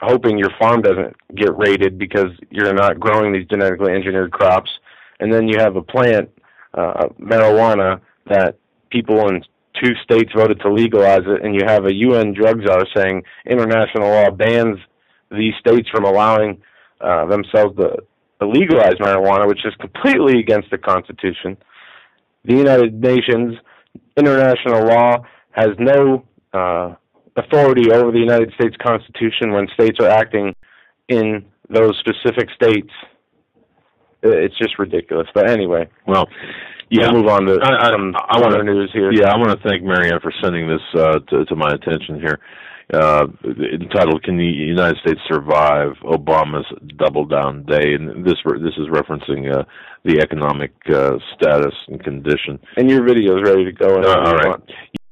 hoping your farm doesn't get raided because you're not growing these genetically engineered crops. And then you have a plant, marijuana, that people in 2 states voted to legalize it, and you have a UN drug czar saying international law bans these states from allowing themselves to legalize marijuana, which is completely against the Constitution. The United Nations, international law, has no authority over the United States Constitution when states are acting in those specific states. It's just ridiculous. But anyway, well, yeah, we'll move on to some other news here. Yeah, I want to thank Marianne for sending this to my attention here. Entitled, "Can the United States Survive Obama's Double Down Day?" And this is referencing the economic status and condition. And your video is ready to go. All right.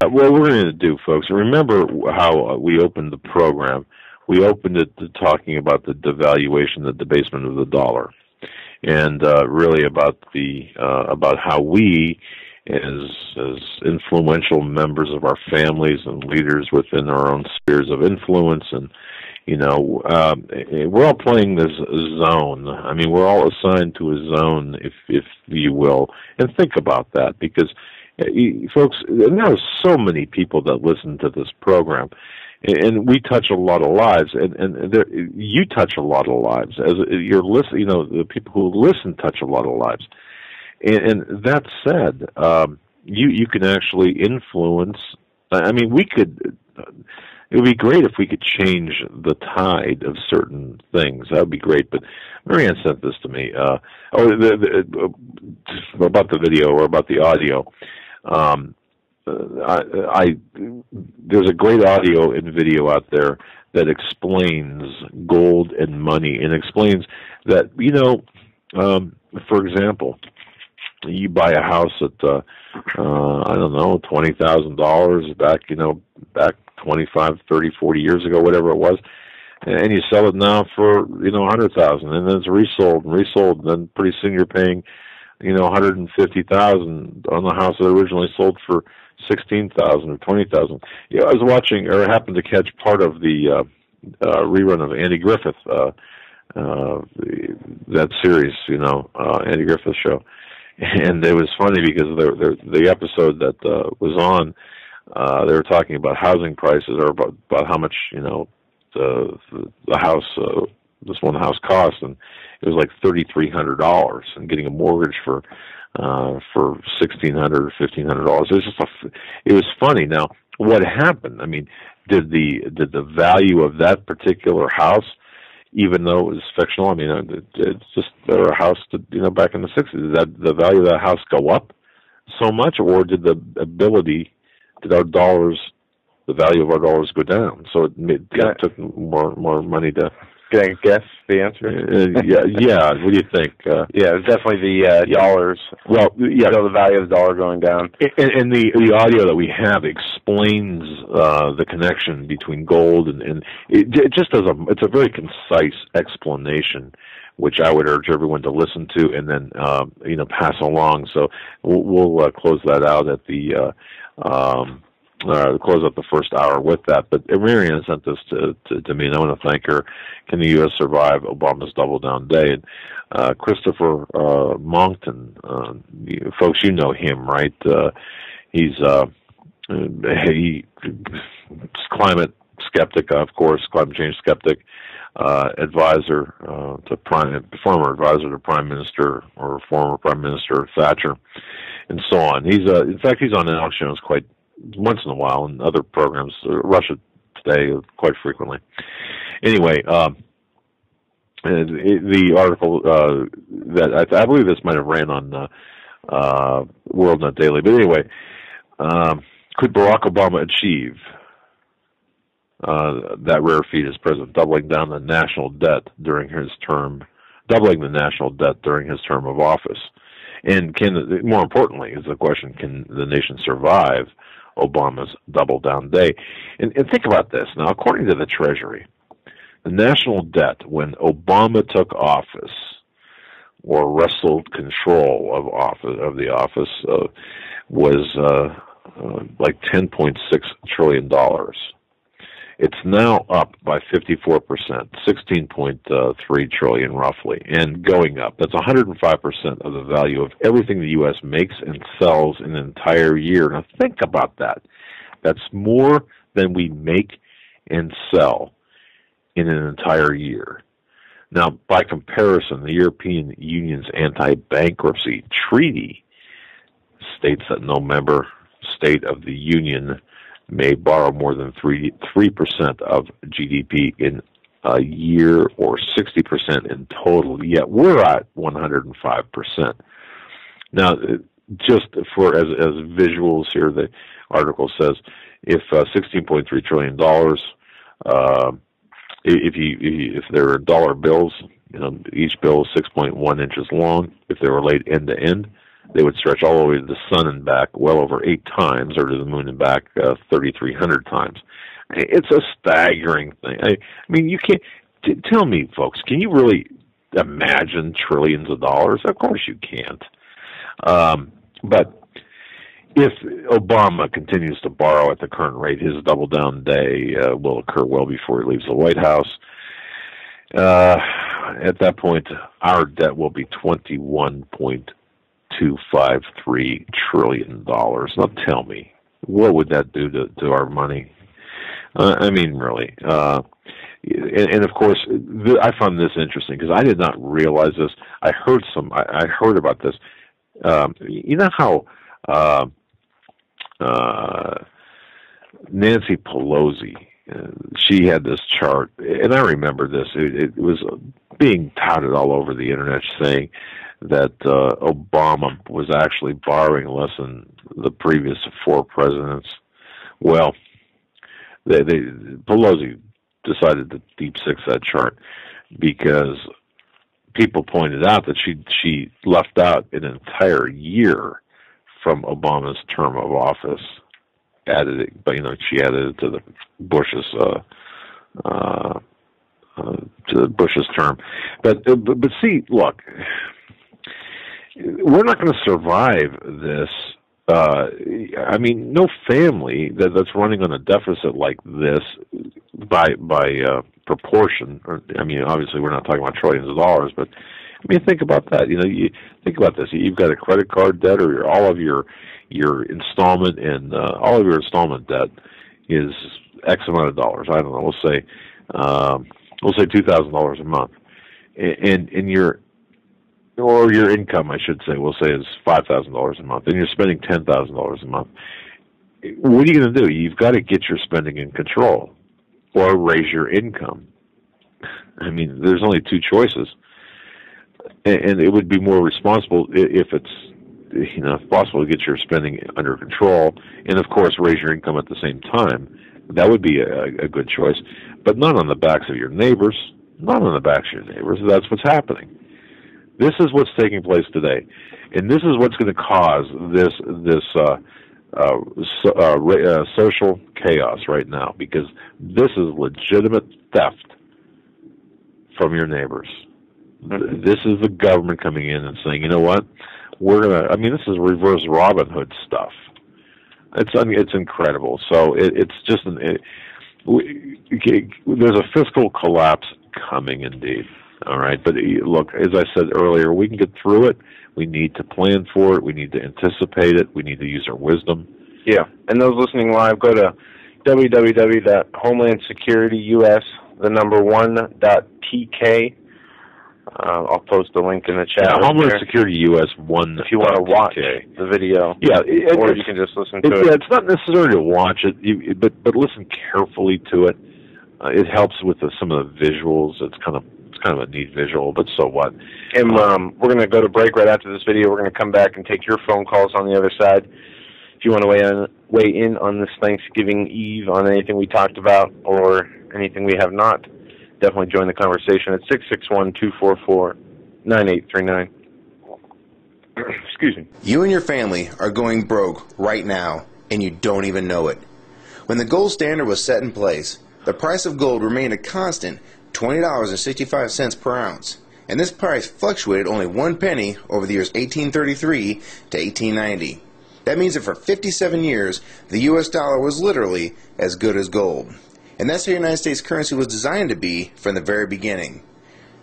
Yeah, what we're going to do, folks, remember how we opened the program. We opened it to talking about the devaluation, the debasement of the dollar, and really about how we, as influential members of our families and leaders within our own spheres of influence, and we're all playing this zone. I mean, we're all assigned to a zone, if you will, and think about that, because folks, and there are so many people that listen to this program, and we touch a lot of lives, and you touch a lot of lives as you're listening. The people who listen touch a lot of lives. And that said, you can actually influence. I mean, we could. It would be great if we could change the tide of certain things. That would be great. But Marianne sent this to me. About the video or about the audio. There's a great audio and video out there that explains gold and money, and explains that for example, you buy a house at I don't know, $20,000 back 25, 30, 40 years ago, whatever it was, and you sell it now for $100,000, and then it's resold, and then pretty soon you're paying $150,000 on the house that originally sold for $16,000 or $20,000. I was watching, or happened to catch part of the rerun of Andy Griffith, that series, Andy Griffith show, and it was funny because the episode that was on, they were talking about housing prices, or about how much the house, this one house cost, and it was like $3,300, and getting a mortgage for $1,600 or $1,500. It was funny. Now, what happened? I mean, did the value of that particular house, even though it was fictional, I mean, it's just a house back in the 60s, did the value of that house go up so much, or did the value of our dollars go down? So it took more money to. Can I guess the answer? Yeah. What do you think? Yeah, it's definitely the dollars. Well, yeah. So the value of the dollar going down. And the audio that we have explains the connection between gold and it just it's a very concise explanation, which I would urge everyone to listen to and then pass along. So we'll close that out at the. Close up the first hour with that. But Marianne sent this to me, and I want to thank her. Can the U.S. survive Obama's Double Down Day? And Christopher Monckton, folks, you know him, right? He's climate skeptic, of course, climate change skeptic, advisor former advisor to Prime Minister or former Prime Minister Thatcher, and so on. In fact, he's on Alex Jones quite once in a while, and other programs, Russia Today, quite frequently. Anyway, the article that I believe this might have ran on WorldNet Daily, but anyway, could Barack Obama achieve that rare feat as president, doubling the national debt during his term of office? And more importantly, is the question: can the nation survive Obama's Double Down Day? And think about this. Now, according to the Treasury, the national debt when Obama took office or wrestled control of the office was like $10.6 trillion. It's now up by 54%, 16.3 trillion roughly, and going up. That's 105% of the value of everything the U.S. makes and sells in an entire year. Now think about that. That's more than we make and sell in an entire year. Now, by comparison, the European Union's anti-bankruptcy treaty states that no member state of the Union may borrow more than 3% of GDP in a year, or 60% in total, yet we're at 105%. Now, just for as visuals here, the article says if $16.3 trillion, if there are dollar bills, each bill is 6.1 inches long. If they were laid end to end, they would stretch all the way to the sun and back well over 8 times, or to the moon and back 3,300 times. It's a staggering thing. I mean, you can't tell me, folks. Can you really imagine trillions of dollars? Of course you can't. But if Obama continues to borrow at the current rate, his double down day will occur well before he leaves the White House. At that point, our debt will be $21.253 trillion. Now tell me, what would that do to our money? I mean, really. And of course, I found this interesting because I did not realize this. I heard about this. You know how Nancy Pelosi, she had this chart, and I remember this. It was being touted all over the internet, saying that Obama was actually borrowing less than the previous 4 presidents. Well, Pelosi decided to deep six that chart because people pointed out that she left out an entire year from Obama's term of office. She added it to the Bush's term. But see, look, we're not going to survive this. I mean, no family that's running on a deficit like this by proportion. I mean, obviously, we're not talking about trillions of dollars, but I mean, think about that. You think about this. You've got a credit card debt, or all of your installment, and all of your installment debt is X amount of dollars. I don't know. We'll say $2,000 a month, and your income, I should say, we'll say is $5,000 a month, and you're spending $10,000 a month. What are you going to do? You've got to get your spending in control, or raise your income. I mean, there's only 2 choices, and it would be more responsible if it's if possible to get your spending under control, and of course raise your income at the same time. That would be a good choice, but not on the backs of your neighbors. Not on the backs of your neighbors. That's what's happening. This is what's taking place today, and this is what's going to cause this social chaos right now, because this is legitimate theft from your neighbors. This is the government coming in and saying, you know what, we're gonna. I mean, this is reverse Robin Hood stuff. It's incredible. So it's just there's a fiscal collapse coming, indeed. All right, but look, as I said earlier, we can get through it. We need to plan for it. We need to anticipate it. We need to use our wisdom. Yeah, and those listening live, go to www.homelandsecurity.us1.tk. I'll post the link in the chat. Yeah, Homeland Security US 1. If you want to watch the video, or you can just listen to it. Yeah, it's not necessary to watch it, but listen carefully to it. It helps with some of the visuals. It's kind of a neat visual, but so what? And we're going to go to break right after this video. We're going to come back and take your phone calls on the other side. If you want to weigh in on this Thanksgiving Eve on anything we talked about or anything we have not, definitely join the conversation at 661-244-9839. Excuse me. You and your family are going broke right now, and you don't even know it. When the gold standard was set in place, the price of gold remained a constant $20.65 per ounce, and this price fluctuated only 1 penny over the years 1833 to 1890. That means that for 57 years, the U.S. dollar was literally as good as gold. And that's how the United States currency was designed to be from the very beginning.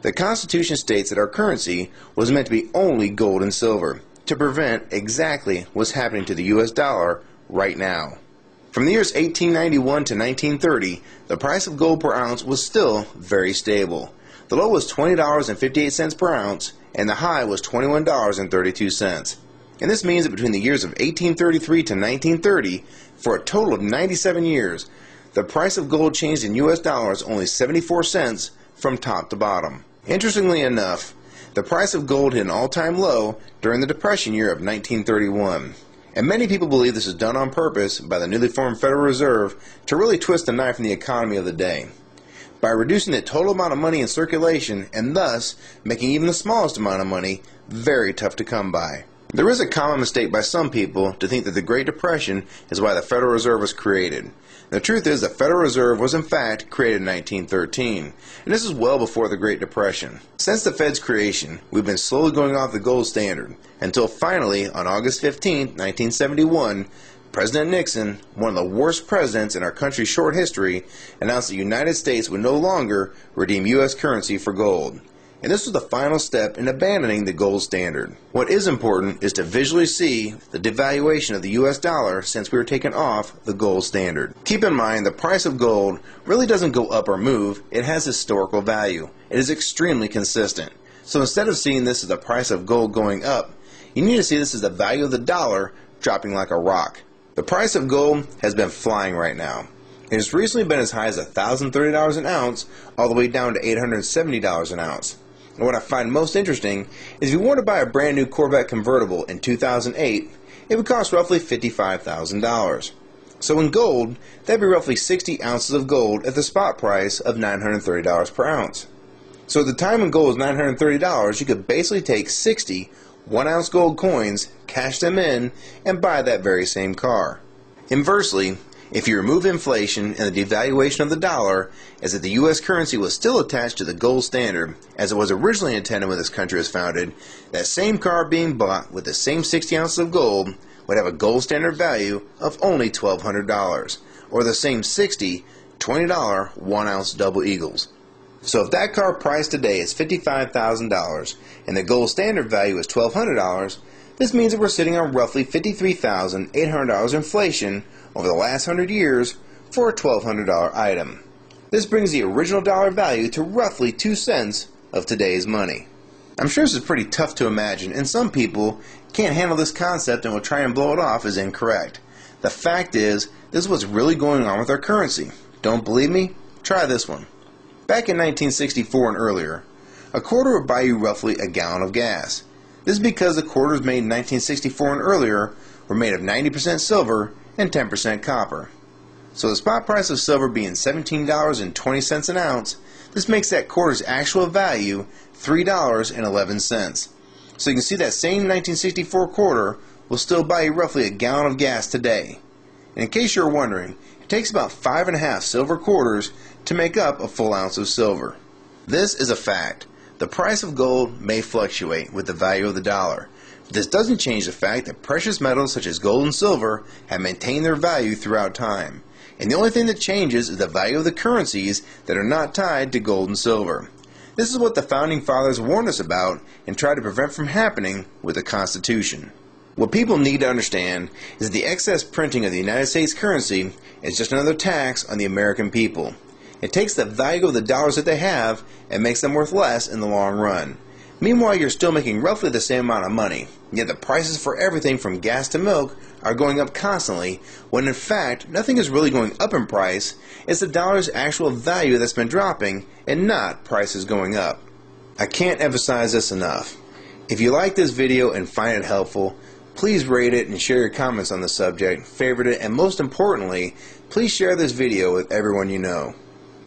The Constitution states that our currency was meant to be only gold and silver, to prevent exactly what's happening to the U.S. dollar right now. From the years 1891 to 1930, the price of gold per ounce was still very stable. The low was $20.58 per ounce, and the high was $21.32. And this means that between the years of 1833 to 1930, for a total of 97 years, the price of gold changed in U.S. dollars only 74 cents from top to bottom. Interestingly enough, the price of gold hit an all-time low during the Depression year of 1931. And many people believe this is done on purpose by the newly formed Federal Reserve to really twist the knife in the economy of the day, by reducing the total amount of money in circulation and thus making even the smallest amount of money very tough to come by. There is a common mistake by some people to think that the Great Depression is why the Federal Reserve was created. The truth is the Federal Reserve was in fact created in 1913, and this is well before the Great Depression. Since the Fed's creation, we've been slowly going off the gold standard, until finally, on August 15, 1971, President Nixon, one of the worst presidents in our country's short history, announced the United States would no longer redeem U.S. currency for gold. And this was the final step in abandoning the gold standard. What is important is to visually see the devaluation of the U.S. dollar since we were taken off the gold standard. Keep in mind the price of gold really doesn't go up or move, it has historical value. It is extremely consistent. So instead of seeing this as the price of gold going up, you need to see this as the value of the dollar dropping like a rock. The price of gold has been flying right now. It has recently been as high as $1,030 an ounce all the way down to $870 an ounce. And what I find most interesting is if you want to buy a brand new Corvette convertible in 2008, it would cost roughly $55,000. So in gold, that'd be roughly 60 ounces of gold at the spot price of $930 per ounce. So at the time when gold was $930, you could basically take 60 1-ounce gold coins, cash them in, and buy that very same car. Inversely, if you remove inflation and the devaluation of the dollar, as if the U.S. currency was still attached to the gold standard, as it was originally intended when this country was founded, that same car being bought with the same 60 ounces of gold would have a gold standard value of only $1,200, or the same 60 $20 1-ounce double eagles. So if that car price today is $55,000 and the gold standard value is $1,200, this means that we're sitting on roughly $53,800 inflation over the last 100 years for a $1,200 item. This brings the original dollar value to roughly 2 cents of today's money. I'm sure this is pretty tough to imagine, and some people can't handle this concept and will try and blow it off as incorrect. The fact is, this is what's really going on with our currency. Don't believe me? Try this one. Back in 1964 and earlier, a quarter would buy you roughly a gallon of gas. This is because the quarters made in 1964 and earlier were made of 90% silver and 10% copper. So the spot price of silver being $17.20 an ounce, this makes that quarter's actual value $3.11. So you can see that same 1964 quarter will still buy you roughly a gallon of gas today. And in case you're wondering, it takes about 5.5 silver quarters to make up a full ounce of silver. This is a fact. The price of gold may fluctuate with the value of the dollar. But this doesn't change the fact that precious metals such as gold and silver have maintained their value throughout time. And the only thing that changes is the value of the currencies that are not tied to gold and silver. This is what the Founding Fathers warned us about and tried to prevent from happening with the Constitution. What people need to understand is that the excess printing of the United States currency is just another tax on the American people. It takes the value of the dollars that they have and makes them worth less in the long run. Meanwhile, you're still making roughly the same amount of money, yet the prices for everything from gas to milk are going up constantly, when in fact, nothing is really going up in price. It's the dollar's actual value that's been dropping and not prices going up. I can't emphasize this enough. If you like this video and find it helpful, please rate it and share your comments on the subject, favorite it, and most importantly, please share this video with everyone you know.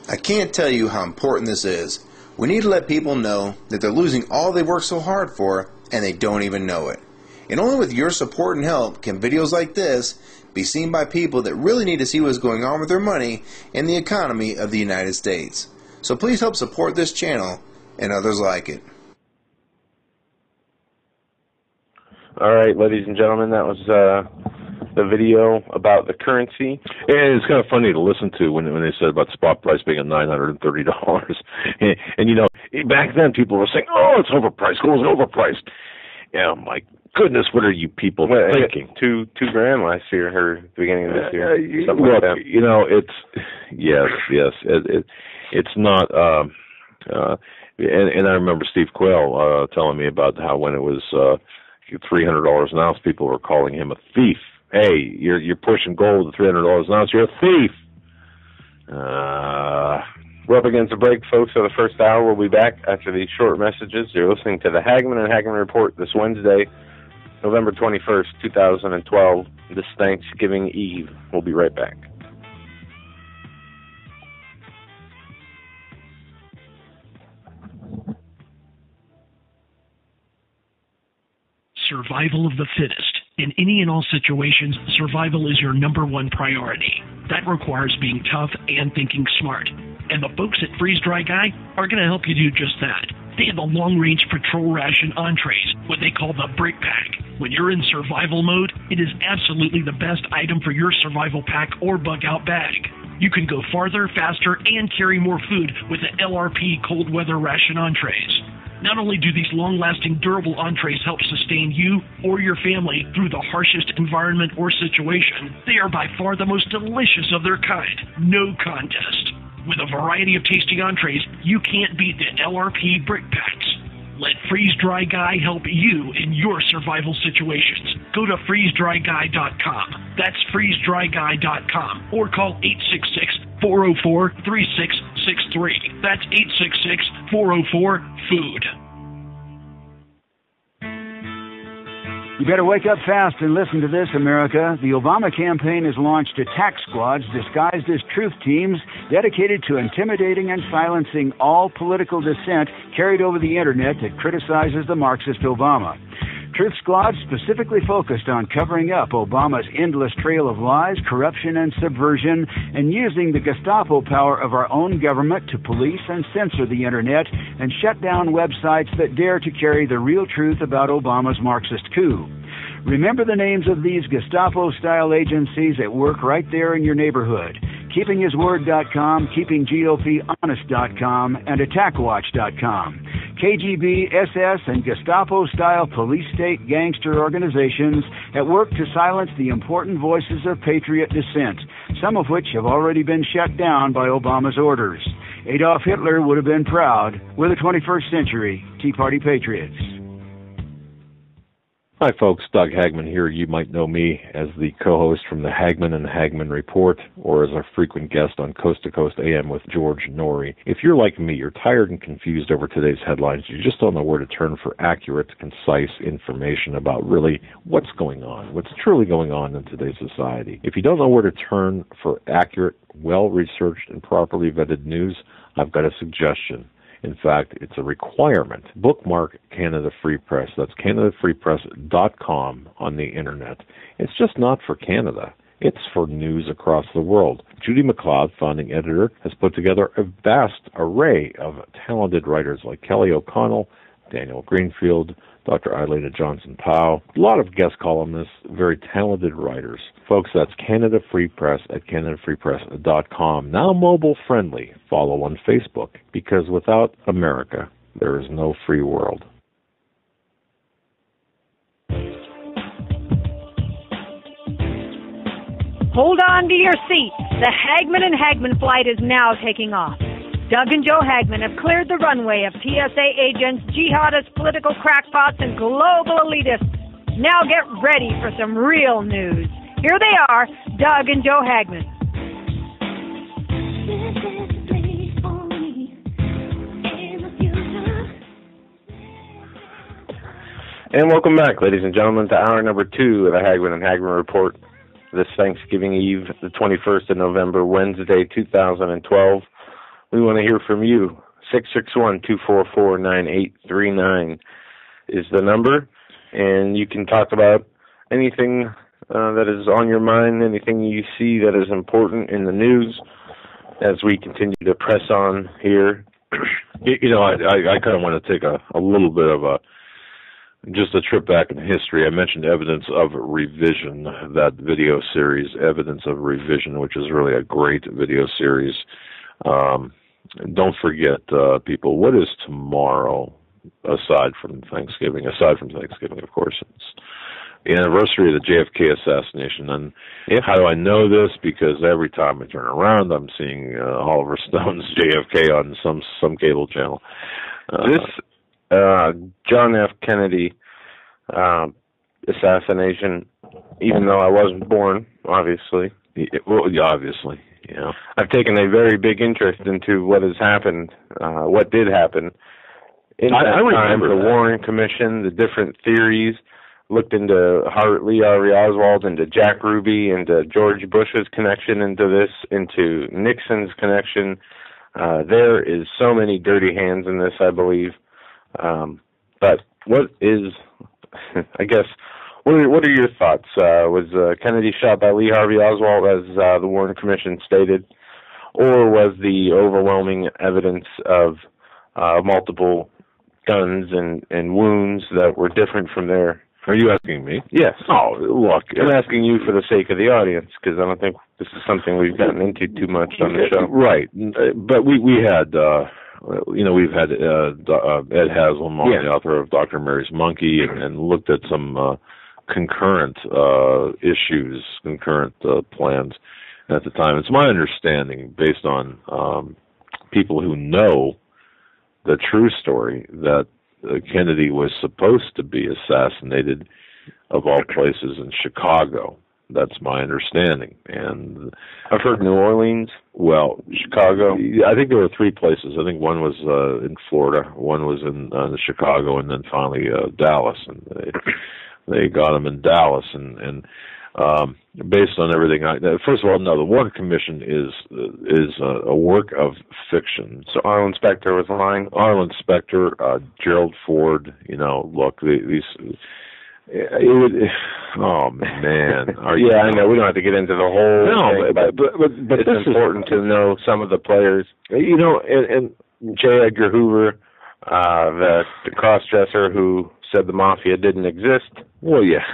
I can't tell you how important this is. We need to let people know that they're losing all they worked so hard for and they don't even know it. And only with your support and help can videos like this be seen by people that really need to see what's going on with their money and the economy of the United States. So please help support this channel and others like it. All right, ladies and gentlemen, that was the video about the currency. And it's kind of funny to listen to when they said about spot price being at $930. And you know, back then people were saying, "Oh, it's overpriced. Gold's overpriced." Yeah, my goodness, what are you people thinking? $2,000 last year, or the beginning of this year. Look, like that. You know, it's yes. It's not. And I remember Steve Quayle telling me about how when it was $300 an ounce, people were calling him a thief. Hey, you're pushing gold to $300 an ounce. You're a thief. We're up against the break, folks. So the first hour, we'll be back after these short messages. You're listening to the Hagmann and Hagmann Report this Wednesday, November 21st, 2012, this Thanksgiving Eve. We'll be right back. Survival of the fittest. In any and all situations, survival is your number one priority. That requires being tough and thinking smart. And the folks at Freeze Dry Guy are going to help you do just that. They have the long-range patrol ration entrees, what they call the Brick Pack. When you're in survival mode, it is absolutely the best item for your survival pack or bug-out bag. You can go farther, faster, and carry more food with the LRP cold weather ration entrees. Not only do these long-lasting, durable entrees help sustain you or your family through the harshest environment or situation, they are by far the most delicious of their kind. No contest. With a variety of tasty entrees, you can't beat the LRP Brick Packs. Let Freeze Dry Guy help you in your survival situations. Go to freezedryguy.com. That's freezedryguy.com. Or call 866-404-3663. That's 866-404-FOOD. You better wake up fast and listen to this, America. The Obama campaign has launched attack squads disguised as truth teams dedicated to intimidating and silencing all political dissent carried over the internet that criticizes the Marxist Obama. Truth squads specifically focused on covering up Obama's endless trail of lies, corruption, and subversion, and using the Gestapo power of our own government to police and censor the internet and shut down websites that dare to carry the real truth about Obama's Marxist coup. Remember the names of these Gestapo-style agencies at work right there in your neighborhood. KeepingHisWord.com, KeepingGOPHonest.com, and AttackWatch.com. KGB, SS, and Gestapo-style police-state gangster organizations at work to silence the important voices of patriot dissent, some of which have already been shut down by Obama's orders. Adolf Hitler would have been proud. We're the 21st century Tea Party patriots. Hi, folks. Doug Hagmann here. You might know me as the co-host from the Hagmann and Hagmann Report, or as a frequent guest on Coast to Coast AM with George Norrie. If you're like me, you're tired and confused over today's headlines. You just don't know where to turn for accurate, concise information about really what's going on, what's truly going on in today's society. If you don't know where to turn for accurate, well-researched, and properly vetted news, I've got a suggestion. In fact, it's a requirement. Bookmark Canada Free Press. That's CanadaFreePress.com on the internet. It's just not for Canada. It's for news across the world. Judy McLeod, founding editor, has put together a vast array of talented writers like Kelly O'Connell, Daniel Greenfield, Dr. Eileen Johnson-Powell, a lot of guest columnists, very talented writers. Folks, that's Canada Free Press at CanadaFreePress.com. Now mobile friendly. Follow on Facebook, because without America, there is no free world. Hold on to your seat. The Hagmann and Hagmann flight is now taking off. Doug and Joe Hagmann have cleared the runway of TSA agents, jihadists, political crackpots, and global elitists. Now get ready for some real news. Here they are, Doug and Joe Hagmann. And welcome back, ladies and gentlemen, to hour number 2 of the Hagmann and Hagmann Report this Thanksgiving Eve, the 21st of November, Wednesday, 2012. We want to hear from you. 661-244-9839 is the number, and you can talk about anything that is on your mind, anything you see that is important in the news as we continue to press on here. You know, I kind of want to take a little bit of a just a trip back in history, I mentioned Evidence of Revision, that video series, Evidence of Revision, which is really a great video series. Don't forget, people, what is tomorrow aside from Thanksgiving? Aside from Thanksgiving, of course, it's the anniversary of the JFK assassination. And how do I know this? Because every time I turn around, I'm seeing Oliver Stone's JFK on some cable channel. John F. Kennedy assassination, even though I wasn't born, obviously. Obviously, yeah. I've taken a very big interest into what has happened, what did happen. I remember the Warren Commission, the different theories, looked into Lee Harvey Oswald, into Jack Ruby, into George Bush's connection into this, into Nixon's connection. There is so many dirty hands in this, I believe. But what is, I guess, what are your thoughts? Was Kennedy shot by Lee Harvey Oswald, as the Warren Commission stated, or was the overwhelming evidence of multiple guns and wounds that were different from there? Are you asking me? Yes. Oh, look. I'm asking you for the sake of the audience, because I don't think this is something we've gotten into too much on the show. Right. But we had, we've had Ed Haslam, the author of Dr. Mary's Monkey, and looked at some concurrent issues, concurrent plans at the time. It's my understanding, based on people who know the true story, that Kennedy was supposed to be assassinated, of all places, in Chicago. That's my understanding. And I've heard New Orleans. Well, Chicago. I think there were three places. I think one was in Florida, one was in Chicago, and then finally Dallas. And they got him in Dallas. And based on everything, first of all, no, the Warren Commission is a work of fiction. So Arlen Specter was lying. Arlen Specter, Gerald Ford. Look, these. Oh man! I know we don't have to get into the whole. No, but it's important to know some of the players. And J. Edgar Hoover, the cross-dresser who said the mafia didn't exist. Well, yeah.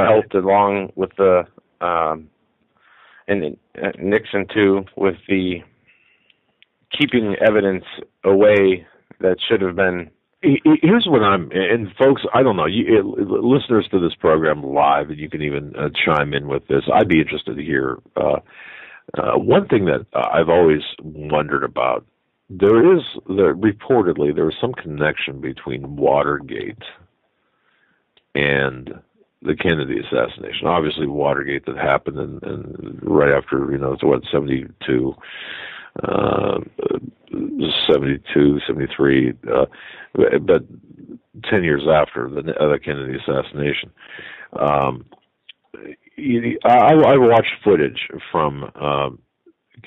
Helped along with the and Nixon too, with the keeping evidence away that should have been. Here's what and folks, I don't know, listeners to this program live, and you can even chime in with this. I'd be interested to hear. One thing that I've always wondered about, reportedly there was some connection between Watergate and the Kennedy assassination. Obviously, Watergate that happened and right after, 72, 72, 73, but 10 years after the Kennedy assassination. I watched footage from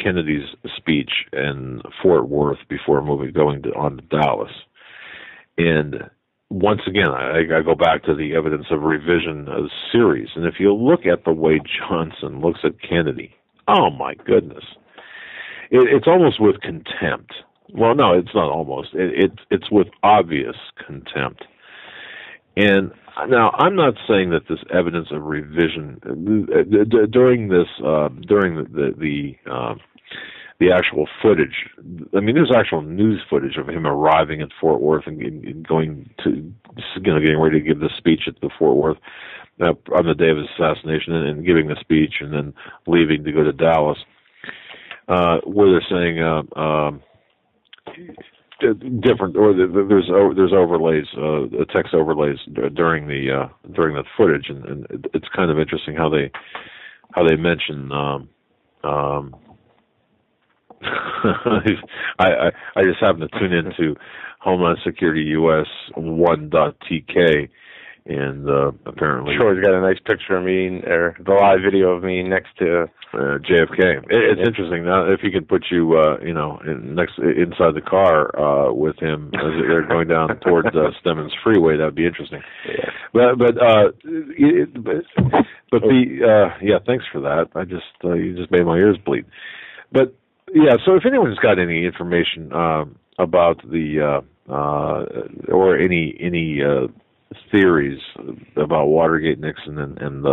Kennedy's speech in Fort Worth before going on to Dallas. And once again, I go back to the Evidence of Revision series. And if you look at the way Johnson looks at Kennedy, oh my goodness. It's almost with contempt. Well, no, it's not almost. It's with obvious contempt. And now, I'm not saying that this Evidence of Revision during the actual footage. I mean, there's actual news footage of him arriving at Fort Worth and going to, getting ready to give the speech at the Fort Worth on the day of his assassination, and giving the speech, and then leaving to go to Dallas. Where they're saying different, or there's overlays, text overlays during the footage, and it's kind of interesting how they mention. I just happened to tune into Homeland Security US 1.tk. And apparently, Troy's got a nice picture of me, or the live video of me next to JFK. It's interesting. Now, if he could put you, inside the car with him as they're going down towards Stemmons Freeway, that'd be interesting. Yeah. Thanks for that. You just made my ears bleed. But yeah, so if anyone's got any information about the or any theories about Watergate, Nixon, and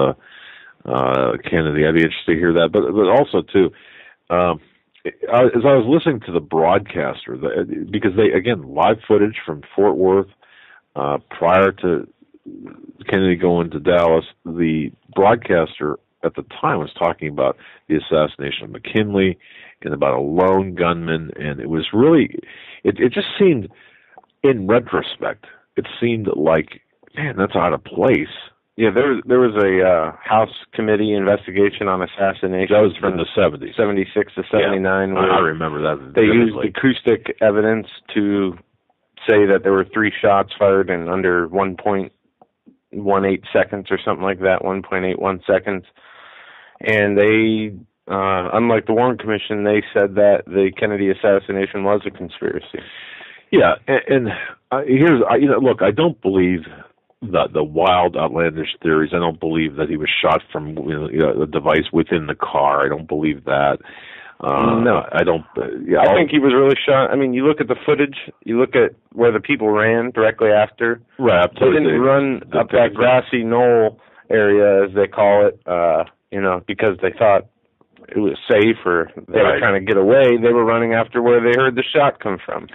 Kennedy. I'd be interested to hear that. But also too, as I was listening to the broadcaster, because they, again, live footage from Fort Worth prior to Kennedy going to Dallas, the broadcaster at the time was talking about the assassination of McKinley and about a lone gunman, and it was really, it just seemed, in retrospect, it seemed like, man, that's out of place. Yeah, there was a House committee investigation on assassination. That was from the 70s. 76 to 79. Yeah, I remember that. They used acoustic evidence to say that there were 3 shots fired in under 1.18 seconds or something like that, 1.81 seconds. And they, unlike the Warren Commission, they said that the Kennedy assassination was a conspiracy. Yeah, and here's, look, I don't believe the wild, outlandish theories. I don't believe that he was shot from a device within the car. I don't believe that. No, I don't. I think he was really shot. I mean, you look at the footage. You look at where the people ran directly after. Right. They didn't run up that grassy knoll area, as they call it. Because they thought it was safe, or they were trying to get away. They were running after where they heard the shot come from.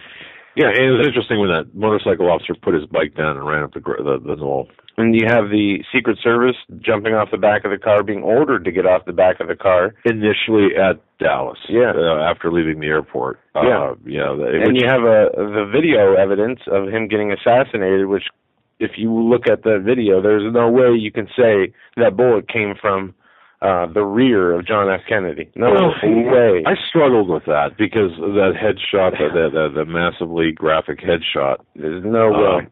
Yeah, and it was interesting when that motorcycle officer put his bike down and ran up the knoll. And you have the Secret Service jumping off the back of the car, being ordered to get off the back of the car. Initially at Dallas. Yeah. After leaving the airport. And you have the video evidence of him getting assassinated, which, if you look at the video, there's no way you can say that bullet came from the rear of John F. Kennedy. No way. I struggled with that because of that headshot, the massively graphic headshot. There's no way.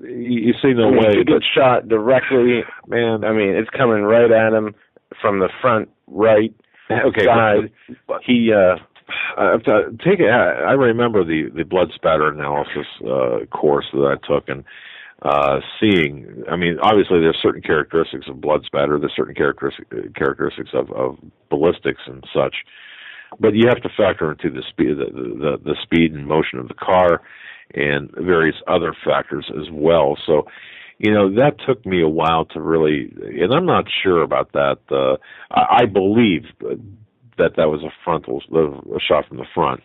You see no way. He gets shot directly, man. I mean, it's coming right at him from the front right side. He I remember the blood spatter analysis course that I took, and seeing, I mean, obviously there's certain characteristics of blood spatter, there's certain characteristics of ballistics and such, but you have to factor into the speed, the speed and motion of the car, and various other factors as well. So, that took me a while to really, and I'm not sure about that. I believe that was a shot from the front,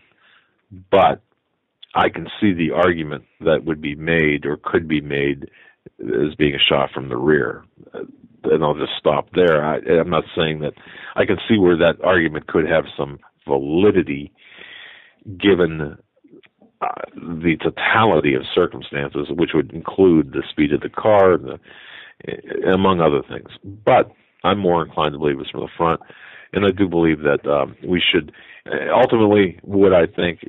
but I can see the argument that would be made or could be made as being a shot from the rear. And I'll just stop there. I'm not saying that. I can see where that argument could have some validity given the totality of circumstances, which would include the speed of the car, among other things. But I'm more inclined to believe it's from the front. And I do believe that we should, ultimately, what I think,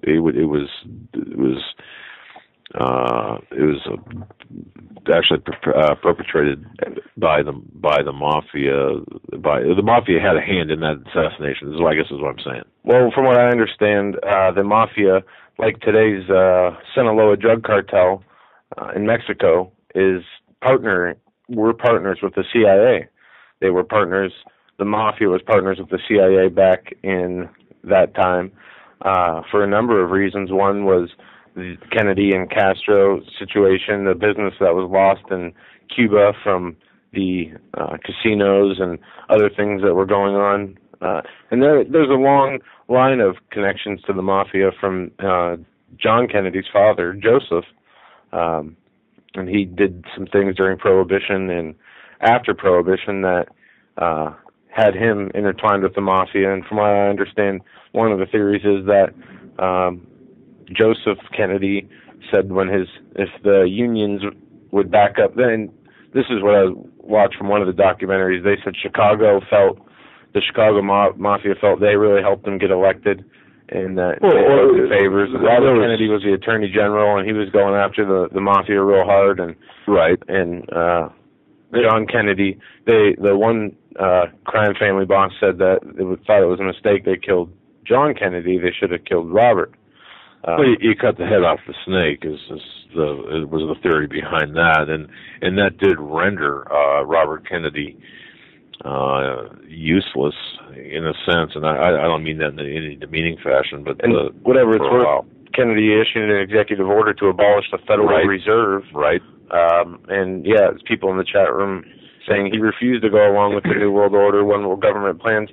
it was actually perpetrated by the mafia. The mafia had a hand in that assassination. I guess is what I'm saying. Well, from what I understand, the mafia, like today's Sinaloa drug cartel in Mexico, were partners with the CIA. They were partners. The mafia was partners with the CIA back in that time. For a number of reasons. One was the Kennedy and Castro situation, the business that was lost in Cuba from the casinos and other things that were going on. And there's a long line of connections to the mafia from John Kennedy's father, Joseph. And he did some things during Prohibition and after Prohibition that had him intertwined with the mafia. And from what I understand, one of the theories is that Joseph Kennedy said if the unions would back up, then this is what I watched from one of the documentaries. They said the Chicago mafia felt they really helped him get elected, and that they voted in favors. Robert Kennedy was the attorney general, and he was going after the mafia real hard. And John Kennedy, the one crime family boss said that they thought it was a mistake they killed John Kennedy. They should have killed Robert. Well, you cut the head off the snake it was the theory behind that, and that did render Robert Kennedy useless in a sense, and I don't mean that in any demeaning fashion, but whatever it's worth, Kennedy issued an executive order to abolish the Federal Reserve. Right. And yeah, there's people in the chat room saying he refused to go along with the New World Order, One World Government plans.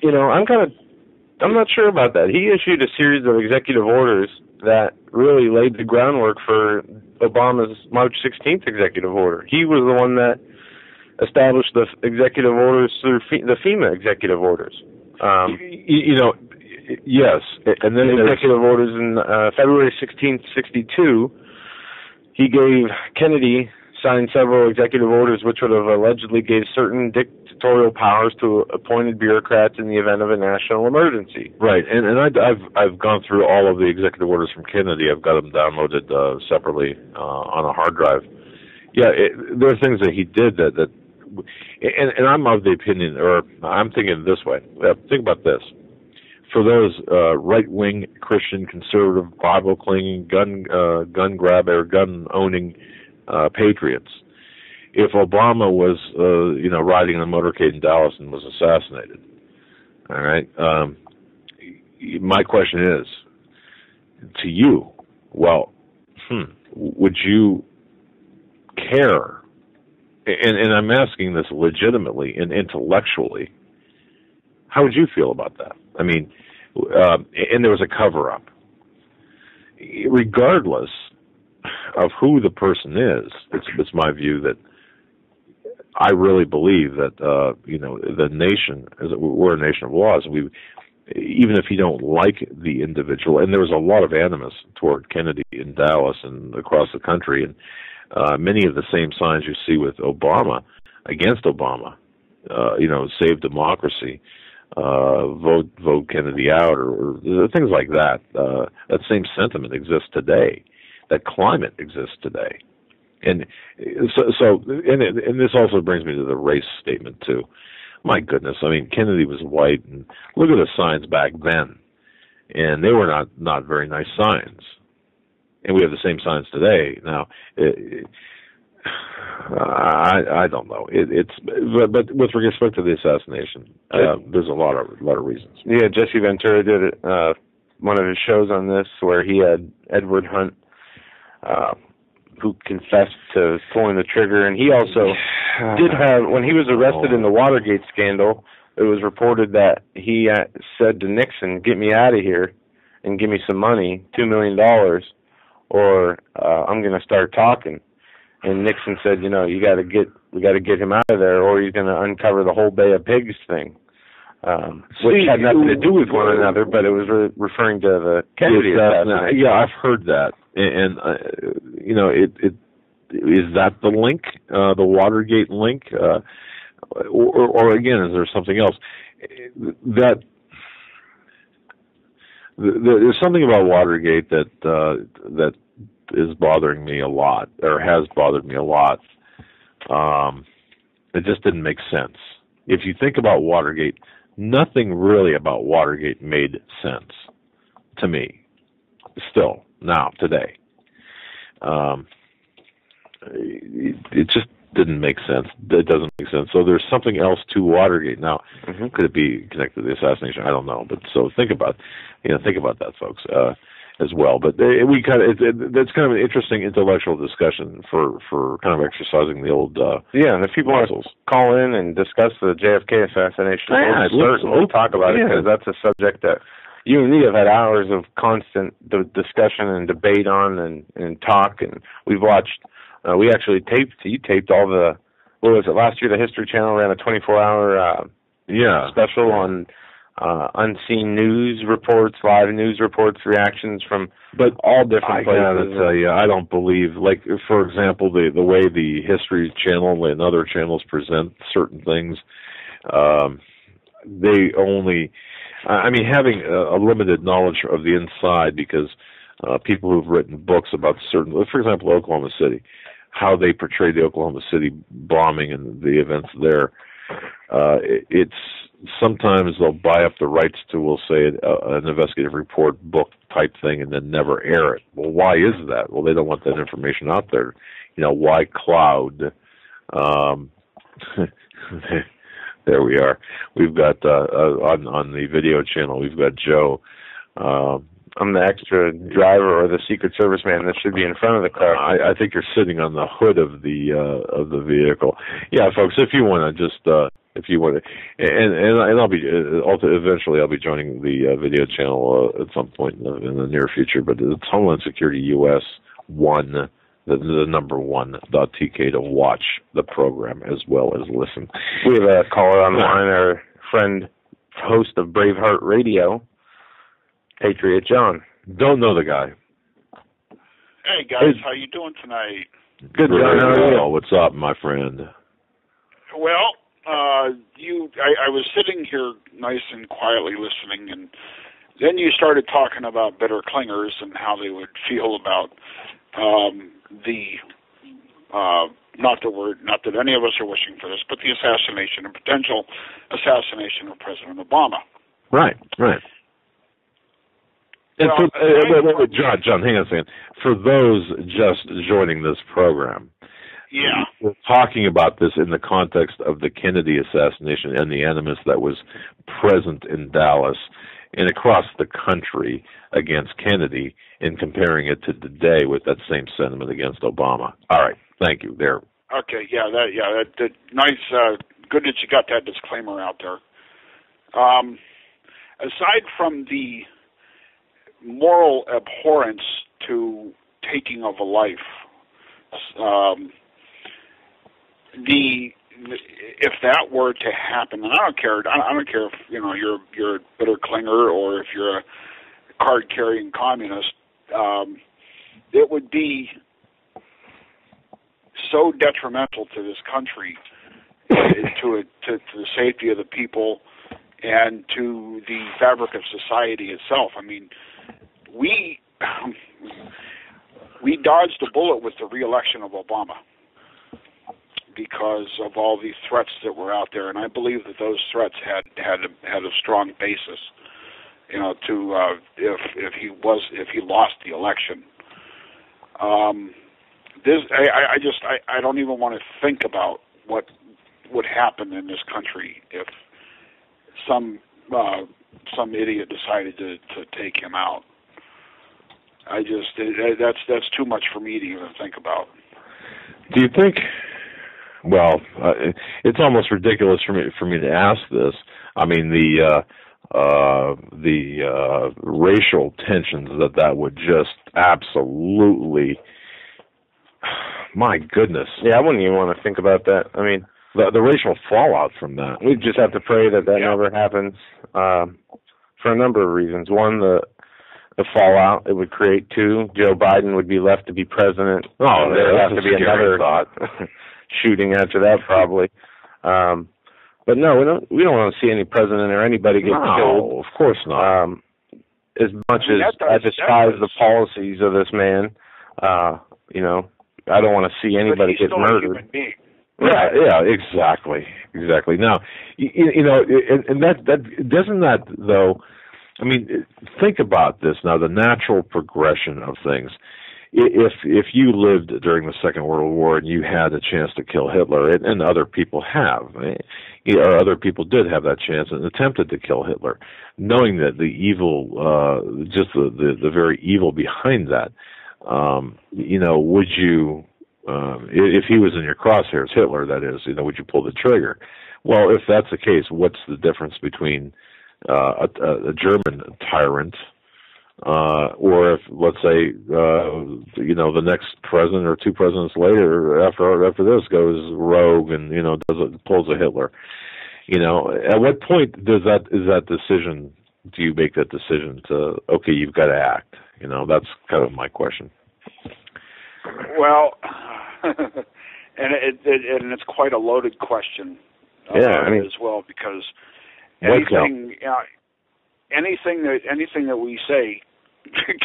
You know, I'm not sure about that. He issued a series of executive orders that really laid the groundwork for Obama's March 16th executive order. He was the one that established the executive orders through the FEMA executive orders. You know, yes. And then the executive orders in February 16th, 1962, he gave Kennedy signed several executive orders which would have allegedly gave certain dictatorial powers to appointed bureaucrats in the event of a national emergency. Right, and I've gone through all of the executive orders from Kennedy. I've got them downloaded separately on a hard drive. Yeah, there are things that he did that and I'm of the opinion, or I'm thinking this way. Think about this. For those right-wing Christian conservative Bible-clinging gun grabber, gun-owning patriots, if Obama was riding on a motorcade in Dallas and was assassinated, all right, my question is to you, well, would you care? And I'm asking this legitimately and intellectually, how would you feel about that? I mean, and there was a cover-up. Regardless of who the person is, it's my view that I really believe that the nation, we're a nation of laws. Even if you don't like the individual, and there was a lot of animus toward Kennedy in Dallas and across the country, and many of the same signs you see with Obama against Obama, save democracy, vote Kennedy out, or things like that. That same sentiment exists today. That climate exists today. And so this also brings me to the race statement too. My goodness, I mean, Kennedy was white, and look at the signs back then, and they were not very nice signs. And we have the same signs today. Now, I don't know. But with respect to the assassination, there's a lot of reasons. Yeah, Jesse Ventura did one of his shows on this where he had Edward Hunt, who confessed to pulling the trigger, and he also did have, when he was arrested in the Watergate scandal, it was reported that he said to Nixon, "Get me out of here and give me some money, $2 million, or I'm going to start talking." And Nixon said, we got to get him out of there, or he's going to uncover the whole Bay of Pigs thing, which had nothing to do with one another, but it was referring to the Kennedy assassination. Yeah, I've heard that, and is that the link, the Watergate link, or again, is there something else that? There's something about Watergate that is bothering me a lot, or has bothered me a lot. It just didn't make sense. If you think about Watergate, nothing really about Watergate made sense to me. Still, now, today, it just didn't make sense. It doesn't make sense. So there's something else to Watergate. Now, could it be connected to the assassination? I don't know. But so think about that, folks, as well. But that's kind of an interesting intellectual discussion for kind of exercising the old and if people want to call in and discuss the JFK assassination, we'll talk about it, because that's a subject that you and me have had hours of constant discussion and debate on and talk, and we've watched. We actually taped all the, what was it, last year the History Channel ran a 24-hour special on unseen news reports, live news reports, reactions from all different places. I gotta tell you, I don't believe, like, for example, the way the History Channel and other channels present certain things, they only, having a limited knowledge of the inside, because people who've written books about certain, for example, Oklahoma City, how they portray the Oklahoma City bombing and the events there, it's sometimes they'll buy up the rights to, we'll say, an investigative report book type thing and then never air it. Well, why is that? Well, they don't want that information out there. Why cloud? There we are. We've got on the video channel, we've got Joe I'm the extra driver or the Secret Service man that should be in front of the car. I think you're sitting on the hood of the vehicle. Yeah, folks, if you want to just if you want to, and I'll be eventually I'll be joining the video channel at some point in the near future. But it's Homeland Security US 1. The number 1.tk to watch the program as well as listen. We have a caller online, our friend, host of Braveheart Radio, Patriot John. Don't know the guy. Hey guys, how you doing tonight? Good, John. How are you? What's up, my friend? Well, I was sitting here nice and quietly listening, and then you started talking about bitter clingers and how they would feel about not that any of us are wishing for this, but the assassination and potential assassination of President Obama. Right. And well, John, hang on a second. For those just joining this program, we're talking about this in the context of the Kennedy assassination and the animus that was present in Dallas and across the country against Kennedy, and comparing it to today with that same sentiment against Obama. All right, thank you. There. Okay, that nice. Good that you got that disclaimer out there. Aside from the moral abhorrence to taking of a life, if that were to happen, and I don't care if you're a bitter clinger or if you're a card-carrying communist, it would be so detrimental to this country, to the safety of the people, and to the fabric of society itself. I mean, we dodged a bullet with the re-election of Obama because of all these threats that were out there, and I believe that those threats had a strong basis. If he lost the election, I don't even want to think about what would happen in this country if some idiot decided to take him out. That's too much for me to even think about. Do you think? Well, it's almost ridiculous for me to ask this. I mean, the racial tensions that would just absolutely, my goodness. Yeah, I wouldn't even want to think about that. I mean, the racial fallout from that. We just have to pray that never happens for a number of reasons. One, the fallout it would create. Two, Joe Biden would be left to be president. Oh, there would have to be another thought. shooting after that, probably. But no, we don't want to see any president or anybody get killed. Of course not. As much as I despise the policies of this man, I don't want to see anybody get murdered. Yeah, exactly. Now, and that doesn't that though. I mean, think about this now. The natural progression of things. If you lived during the Second World War and you had a chance to kill Hitler, and other people have, or other people did have that chance and attempted to kill Hitler, knowing that the evil, just the very evil behind that, would you, if he was in your crosshairs, Hitler, that is, would you pull the trigger? Well, if that's the case, what's the difference between a German tyrant? Or if, let's say, the next president or two presidents later, after this, goes rogue and pulls a Hitler. At what point is that decision? Do you make that decision to you've got to act? That's kind of my question. Well, and it's quite a loaded question. As well, because anything that we say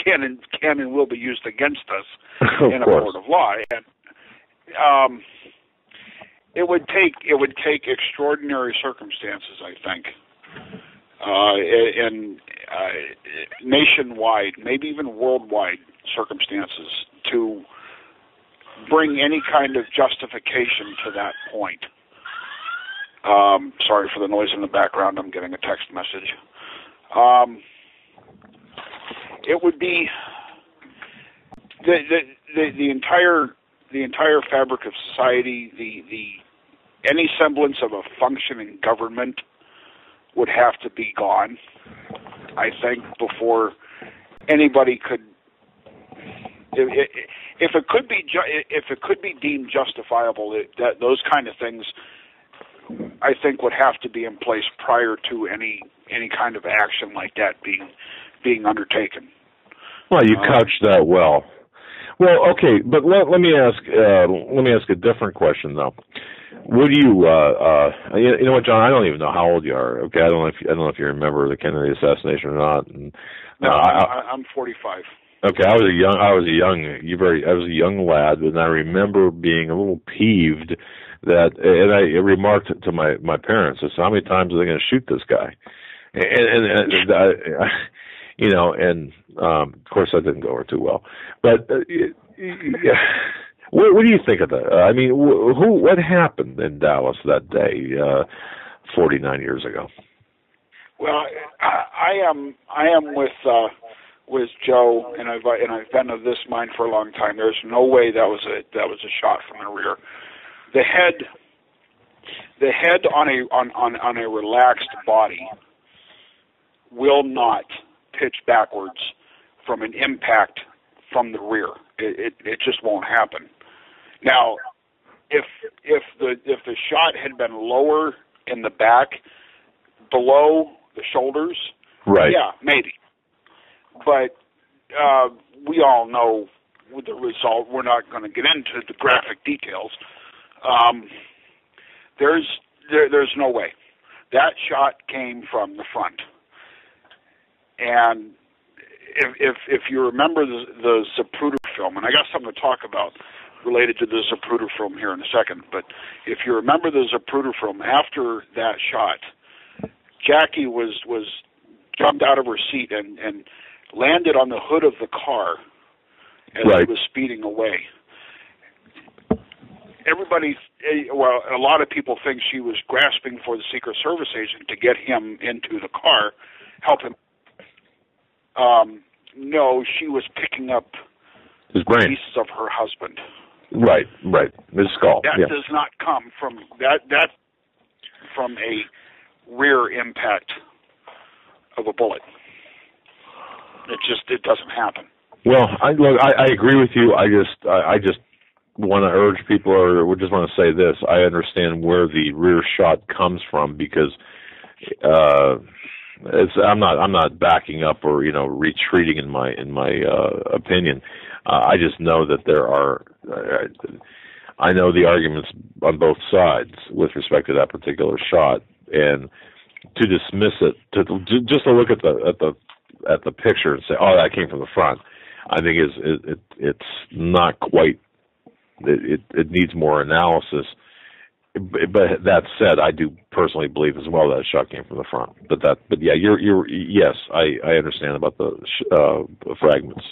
can and will be used against us in a court of law, and it would take extraordinary circumstances, I think, and nationwide, maybe even worldwide circumstances to bring any kind of justification to that point. Sorry for the noise in the background. I'm getting a text message. it would be the entire fabric of society, any semblance of a functioning government would have to be gone, I think, before anybody could. If it could be deemed justifiable, that those kind of things, I think, would have to be in place prior to any kind of action like that being undertaken. Well, you couched that well. Well, okay, but let me ask a different question though. Would you you know what, John? I don't even know how old you are. Okay, I don't know if you remember the Kennedy assassination or not. And, no, I'm 45. Okay, I was a young lad, and I remember being a little peeved that, and I remarked to my parents, I said, how many times are they going to shoot this guy? And you know, and of course that didn't go over too well. But what do you think of that? I mean, what happened in Dallas that day, 49 years ago? Well, I am with Joe, and I've been of this mind for a long time. There's no way that was a shot from the rear. The head on a relaxed body will not pitch backwards from an impact from the rear. It just won't happen. Now, if the shot had been lower in the back, below the shoulders, right? Yeah, maybe. But we all know the result. We're not going to get into the graphic details. There's no way. That shot came from the front. And if you remember the Zapruder film, and I got something to talk about related to the Zapruder film here in a second, but if you remember the Zapruder film, after that shot, Jackie was jumped out of her seat and landed on the hood of the car as right. He was speeding away. A lot of people think she was grasping for the Secret Service agent to get him into the car, help him. No, she was picking up his brain, pieces of her husband. Right, his skull. That does not come from that from a rear impact of a bullet. It doesn't happen. Well, I agree with you. I just want to urge people, or we just want to say this. I understand where the rear shot comes from because I'm not backing up or retreating in my opinion. I just know that there are. I know the arguments on both sides with respect to that particular shot, and to dismiss it, just to look at the picture and say, "Oh, that came from the front," I think it's not quite. It needs more analysis. But that said, I do personally believe as well that shot came from the front. But yeah, yes, I understand about the fragments,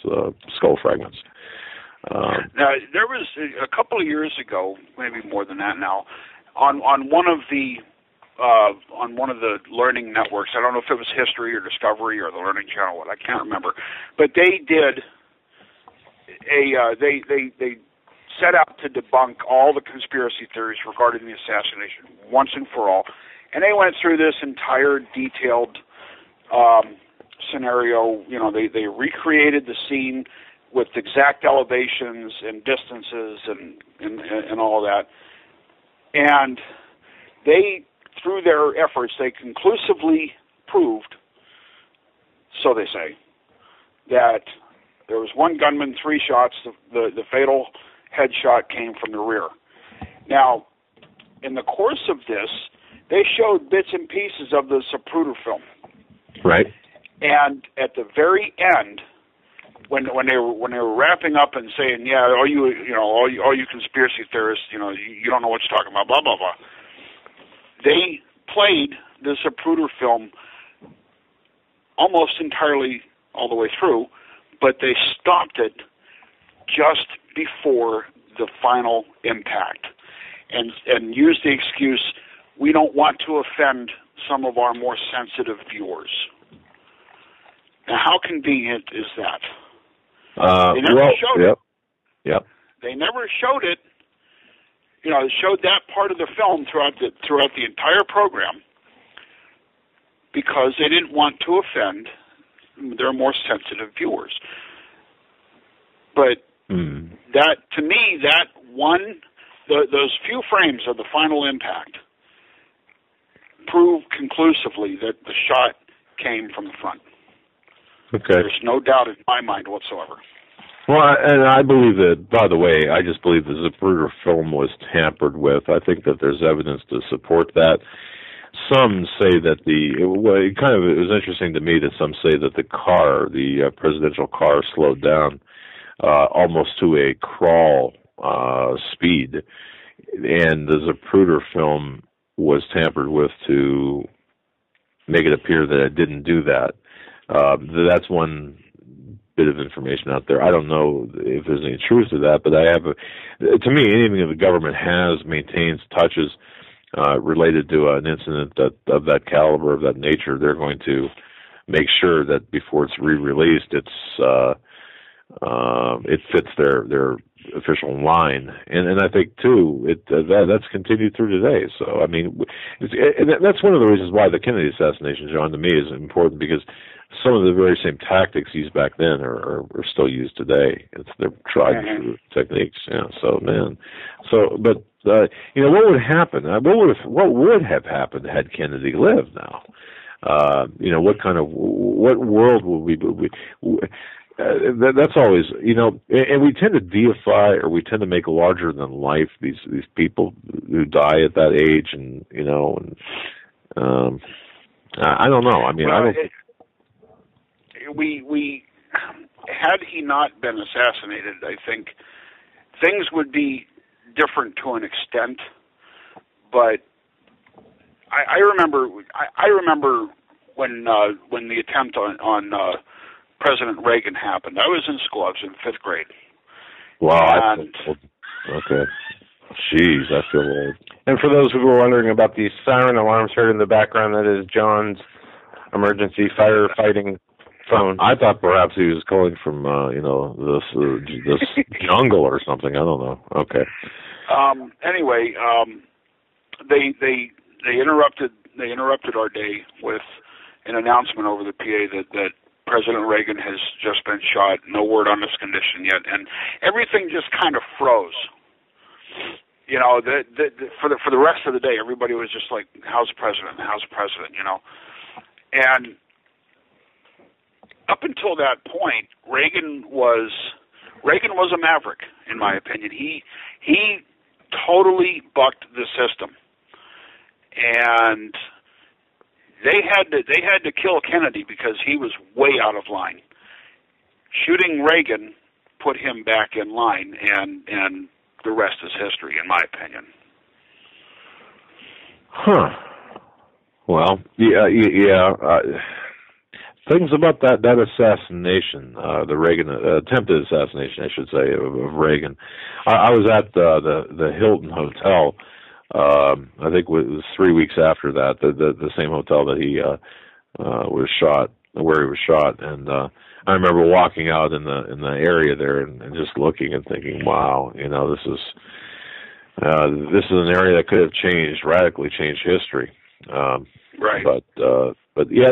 skull fragments. Now there was a couple of years ago, maybe more than that now, on one of the learning networks. I don't know if it was History or Discovery or the Learning Channel. I can't remember. But they did they set out to debunk all the conspiracy theories regarding the assassination once and for all. And they went through this entire detailed scenario. They recreated the scene with exact elevations and distances and all that. And they, through their efforts, they conclusively proved, so they say, that there was one gunman, 3 shots. The fatal headshot came from the rear. Now, in the course of this, they showed bits and pieces of the Zapruder film. Right. And at the very end, when they were wrapping up and saying, "Yeah, all you conspiracy theorists, you don't know what you're talking about, blah blah blah," they played the Zapruder film almost entirely all the way through, but they stopped it just before the final impact, and used the excuse, "We don't want to offend some of our more sensitive viewers." Now, how convenient is that? They never showed it. Yep. They never showed it. You know, they showed that part of the film throughout the entire program because they didn't want to offend their more sensitive viewers. But that, to me, those few frames of the final impact prove conclusively that the shot came from the front. Okay. There's no doubt in my mind whatsoever. Well, and I believe that, by the way, I just believe the Zapruder film was tampered with. I think that there's evidence to support that. Some say that it was interesting to me that some say that the presidential car slowed down almost to a crawl speed, and the Zapruder film was tampered with to make it appear that it didn't do that. That's one bit of information out there. I don't know if there's any truth to that, but to me, anything that the government maintains touches related to an incident of that caliber, of that nature, they're going to make sure that before it's re-released, it fits their official line, and I think too that's continued through today. So I mean, that's one of the reasons why the Kennedy assassination, John, to me is important, because some of the very same tactics used back then are still used today. They're tried and true techniques. Yeah. So but what would happen? What would have happened had Kennedy lived now? What world would we that's always, and we tend to deify, or we tend to make larger than life these people who die at that age, and I don't know. I mean, we had he not been assassinated, I think things would be different to an extent. But I remember when the attempt on President Reagan happened. I was in school. I was in 5th grade. Wow. Okay. Jeez, I feel old. And for those who were wondering about the siren alarms heard in the background, that is John's emergency firefighting phone. I thought perhaps he was calling from this jungle or something. I don't know. Okay. Anyway, they interrupted our day with an announcement over the PA that President Reagan has just been shot. No word on his condition yet, and everything just kind of froze. For the rest of the day, everybody was just like, "How's the president? How's the president?" And up until that point, Reagan was a maverick, in my opinion. He totally bucked the system, and they had to kill Kennedy because he was way out of line. Shooting Reagan put him back in line, and the rest is history, in my opinion. Huh. Well, yeah. Things about that assassination, the Reagan attempted assassination, I should say, of Reagan. I was at the Hilton Hotel. I think it was 3 weeks after that, the same hotel that he was shot, where he was shot, and I remember walking out in the area there and just looking and thinking, wow, this is an area that could have radically changed history. Right. But yeah,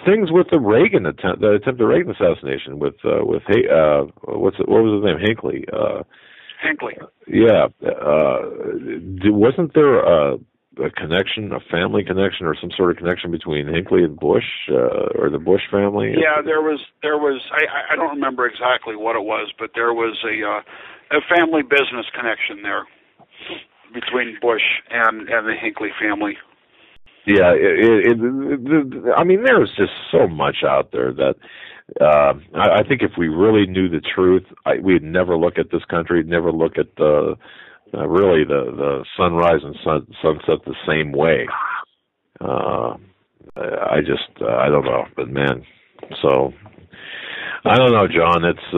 things with the attempted Reagan assassination with what was his name, Hinckley. Hinckley. Yeah. Wasn't there a connection, a family connection, or some sort of connection between Hinckley and Bush, or the Bush family? Yeah, there was. I don't remember exactly what it was, but there was a family business connection there between Bush and the Hinckley family. Yeah, I mean, there's just so much out there that I think if we really knew the truth, we'd never look at this country, never look at the sunrise and sunset the same way. I don't know, but man, so I don't know, John. It's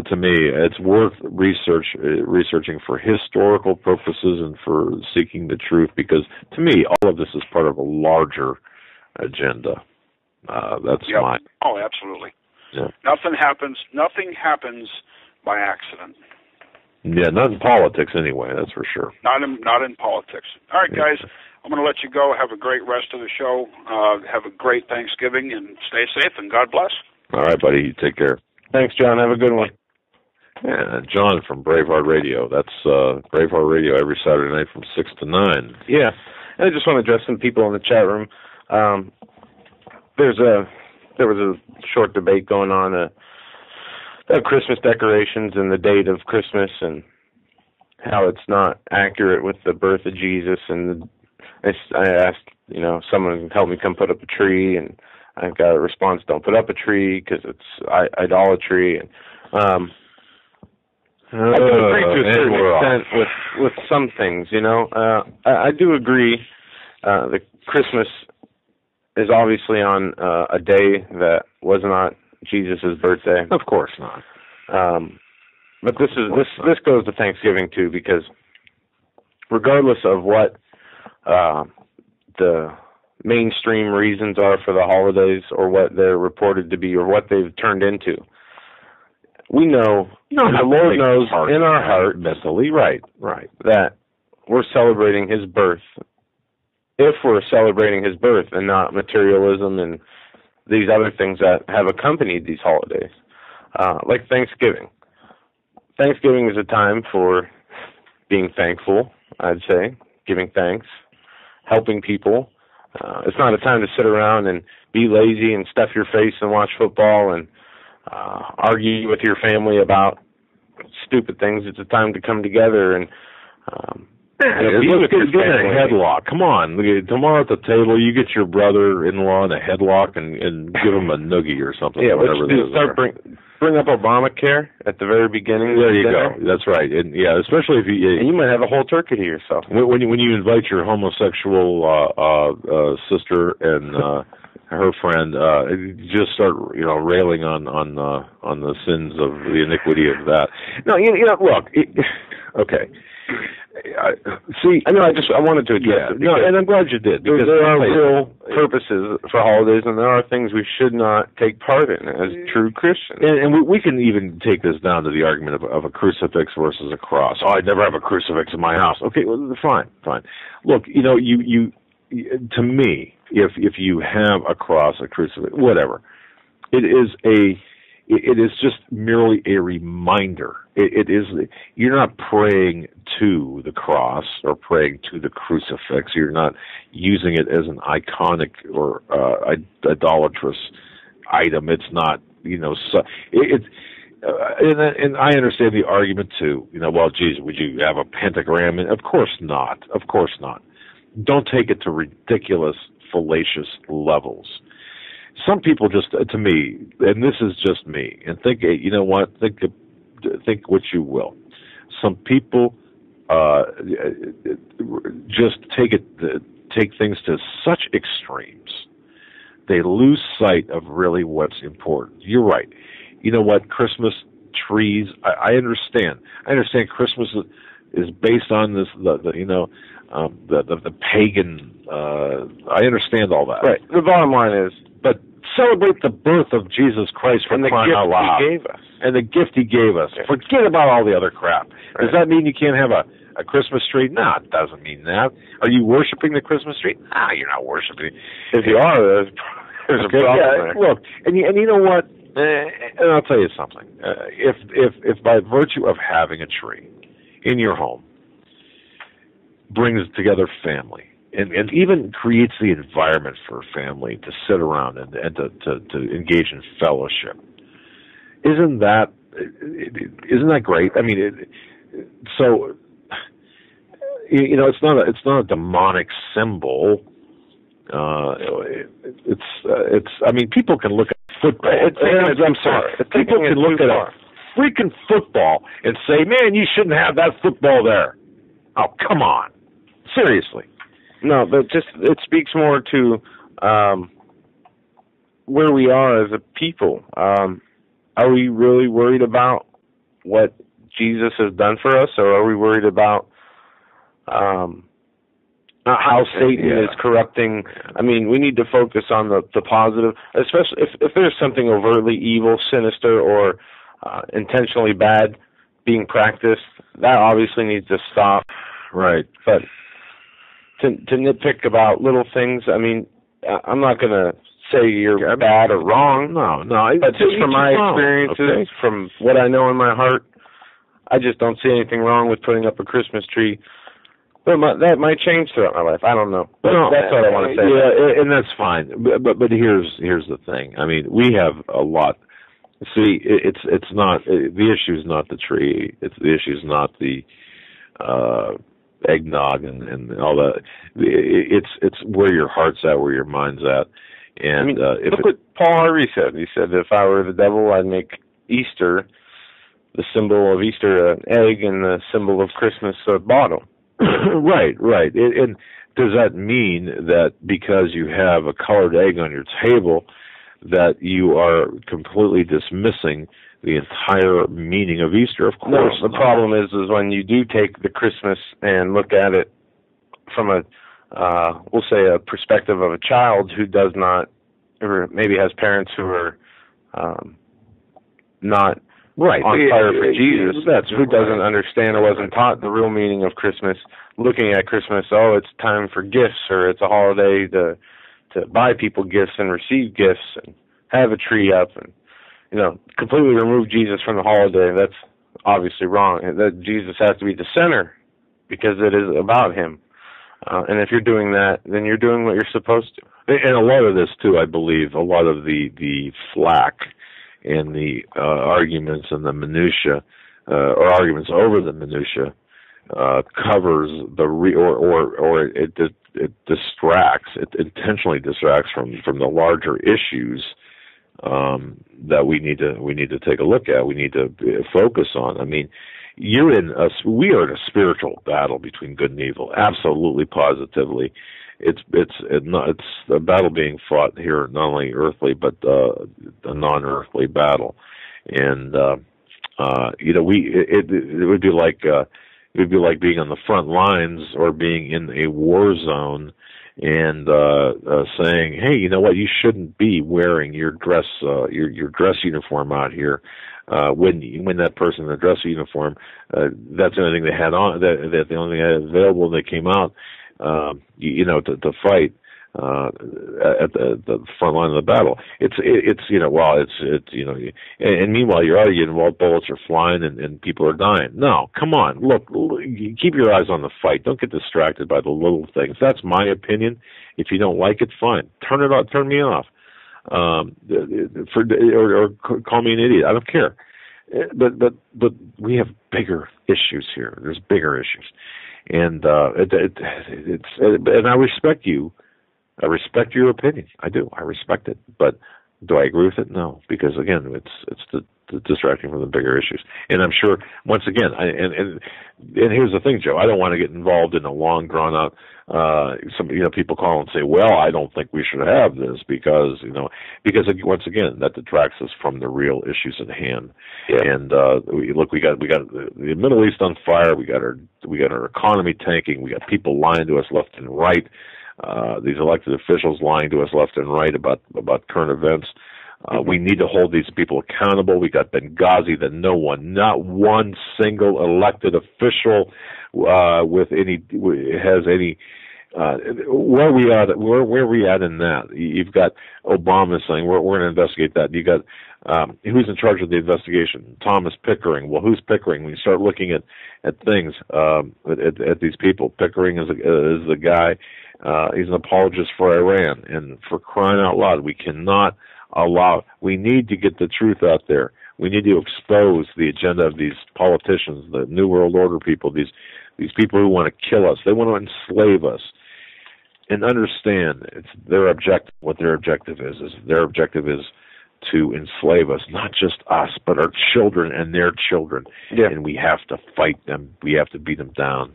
to me, it's worth researching for historical purposes and for seeking the truth, because to me, all of this is part of a larger agenda. That's mine. Oh, absolutely. Yeah. Nothing happens by accident. Yeah, not in politics anyway, that's for sure. Not in politics. All right, guys, I'm going to let you go. Have a great rest of the show. Have a great Thanksgiving, and stay safe, and God bless. All right, buddy. You take care. Thanks, John. Have a good one. Yeah, John from Braveheart Radio. That's Braveheart Radio every Saturday night from 6 to 9. Yeah, and I just want to address some people in the chat room. There was a short debate going on about Christmas decorations and the date of Christmas and how it's not accurate with the birth of Jesus. And I asked, someone help me come put up a tree, and I got a response: don't put up a tree because it's idolatry. And I do agree to a certain extent with some things. I do agree that Christmas is obviously on a day that was not Jesus' birthday. Of course not. But this goes to Thanksgiving too, because regardless of what the mainstream reasons are for the holidays, or what they're reported to be, or what they've turned into, we know, and the Lord knows in our heart, mentally, right, that we're celebrating His birth. If we're celebrating His birth and not materialism and these other things that have accompanied these holidays, like Thanksgiving. Thanksgiving is a time for being thankful, I'd say, giving thanks, helping people. It's not a time to sit around and be lazy and stuff your face and watch football and argue with your family about stupid things. It's a time to come together and let's get in a headlock. Come on. Tomorrow at the table, you get your brother-in-law in a headlock and give him a noogie or something. Yeah, whatever bring up Obamacare at the very beginning. There you go. That's right. And especially if you... And you might have a whole turkey to yourself. When you invite your homosexual sister and her friend, just start railing on the sins of the iniquity of that. No, look. Okay. I wanted to address it. No, and I'm glad you did, because there are real purposes for holidays, and there are things we should not take part in as true Christians. And we can even take this down to the argument of a crucifix versus a cross. Oh, I'd never have a crucifix in my house. Okay, well, fine. Look, you to me, if you have a cross, a crucifix, whatever, it is just merely a reminder. It is. You're not praying to the cross or praying to the crucifix. You're not using it as an iconic or idolatrous item. It's not. And I understand the argument too. Well, geez, would you have a pentagram? Of course not. Of course not. Don't take it to ridiculous, fallacious levels. Some people just, to me, and this is just me, and think, you know what? Think what you will. Some people just take things to such extremes. They lose sight of really what's important. You're right. You know what? Christmas trees. I understand. Christmas is based on this. The pagan. I understand all that. Right. The bottom line is, but celebrate the birth of Jesus Christ for crying out loud. And the gift He gave us. And the gift He gave us. Yeah. Forget about all the other crap. Right. Does that mean you can't have a Christmas tree? No, it doesn't mean that. Are you worshiping the Christmas tree? No, you're not worshiping it. If you are, there's a problem there. Look, and you know what? And I'll tell you something. If by virtue of having a tree in your home brings together family, and even creates the environment for family to sit around and to engage in fellowship, isn't that great? I mean, it's not a demonic symbol. I mean, people can look at football. People can look at a freaking football and say, "Man, you shouldn't have that football there." Oh, come on, seriously. No, but it speaks more to where we are as a people. Are we really worried about what Jesus has done for us, or are we worried about how Satan is corrupting. I mean, we need to focus on the positive, especially if there's something overtly evil, sinister, or intentionally bad being practiced. That obviously needs to stop. Right. But to nitpick about little things, I mean, I'm not going to say you're bad or wrong. No. But just from my experiences, from what I know in my heart, I just don't see anything wrong with putting up a Christmas tree. But that might change throughout my life. I don't know. But that's what I want to say. Yeah, and that's fine. But here's the thing. I mean, we have a lot. See, it's not the issue is not the tree. The issue is not the eggnog and all that. It's where your heart's at, where your mind's at. And I mean, look what Paul Harvey said. He said, if I were the devil, I'd make Easter, the symbol of Easter, an egg, and the symbol of Christmas, a bottle. Right. And does that mean that because you have a colored egg on your table that you are completely dismissing the entire meaning of Easter? Of course. No, the problem is when you do take the Christmas and look at it from we'll say a perspective of a child who does not, or maybe has parents who are not on fire for Jesus, who doesn't understand or wasn't taught the real meaning of Christmas, looking at Christmas, it's time for gifts, or it's a holiday to buy people gifts and receive gifts and have a tree up, and completely remove Jesus from the holiday. That's obviously wrong. That Jesus has to be the center because it is about him. And if you're doing that, then you're doing what you're supposed to. And a lot of this too, I believe, a lot of the flack and the arguments and the minutia, or arguments over the minutia, covers it distracts. It intentionally distracts from the larger issues that we need to take a look at. We need to focus on. I mean, we are in a spiritual battle between good and evil. Absolutely, positively. It's a battle being fought here, not only earthly but a non-earthly battle, and it would be like being on the front lines or being in a war zone and saying, hey, you know what, you shouldn't be wearing your dress uniform out here. When that person in the dress uniform, that's the only thing they had on, that the only thing they had available when they came out, to fight at the front line of the battle. And meanwhile you're arguing while bullets are flying and people are dying. No, come on, look, keep your eyes on the fight. Don't get distracted by the little things. That's my opinion. If you don't like it, fine. Turn it off. Turn me off. Or call me an idiot. I don't care. But we have bigger issues here. There's bigger issues, and and I respect you. I respect your opinion. I do. I respect it. But do I agree with it? No, because again, it's the distracting from the bigger issues. And I'm sure, once again, and here's the thing, Joe. I don't want to get involved in a long, drawn out. People call and say, "Well, I don't think we should have this because once again, that detracts us from the real issues at hand." Yeah. And we got the Middle East on fire. We got our economy tanking. We got people lying to us left and right. These elected officials lying to us left and right about current events. We need to hold these people accountable. We got Benghazi that not one single elected official has any. Where are we at in that? You've got Obama saying we're going to investigate that. You got who's in charge of the investigation? Thomas Pickering. Well, who's Pickering? When you start looking at things, at these people, Pickering is the guy. He's an apologist for Iran, and for crying out loud, we cannot allow. We need to get the truth out there. We need to expose the agenda of these politicians, the New World Order people, these people who want to kill us. They want to enslave us. And understand, it's their objective. What their objective is their objective is to enslave us, not just us, but our children and their children. Yeah. And we have to fight them. We have to beat them down.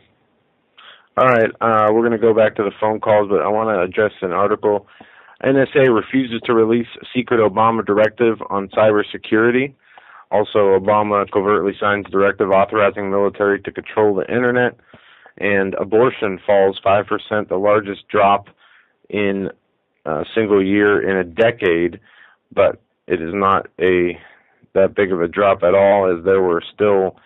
All right, we're going to go back to the phone calls, but I want to address an article. NSA refuses to release secret Obama directive on cybersecurity. Also, Obama covertly signs directive authorizing military to control the Internet. and abortion falls 5%, the largest drop in a single year in a decade, but it is not that big of a drop at all, as there were still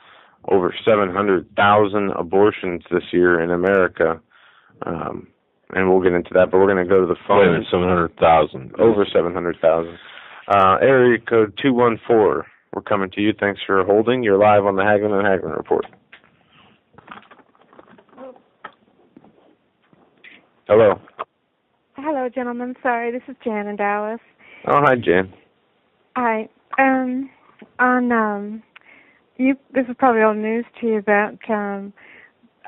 over 700,000 abortions this year in America. And we'll get into that, but we're going to go to the phone. Wait a minute, 700,000. Over 700,000. Area code 214. We're coming to you. Thanks for holding. You're live on the Hagmann and Hagmann Report. Hello. Hello, gentlemen. Sorry, this is Jan in Dallas. Oh, hi, Jan. Hi. This is probably old news to you, but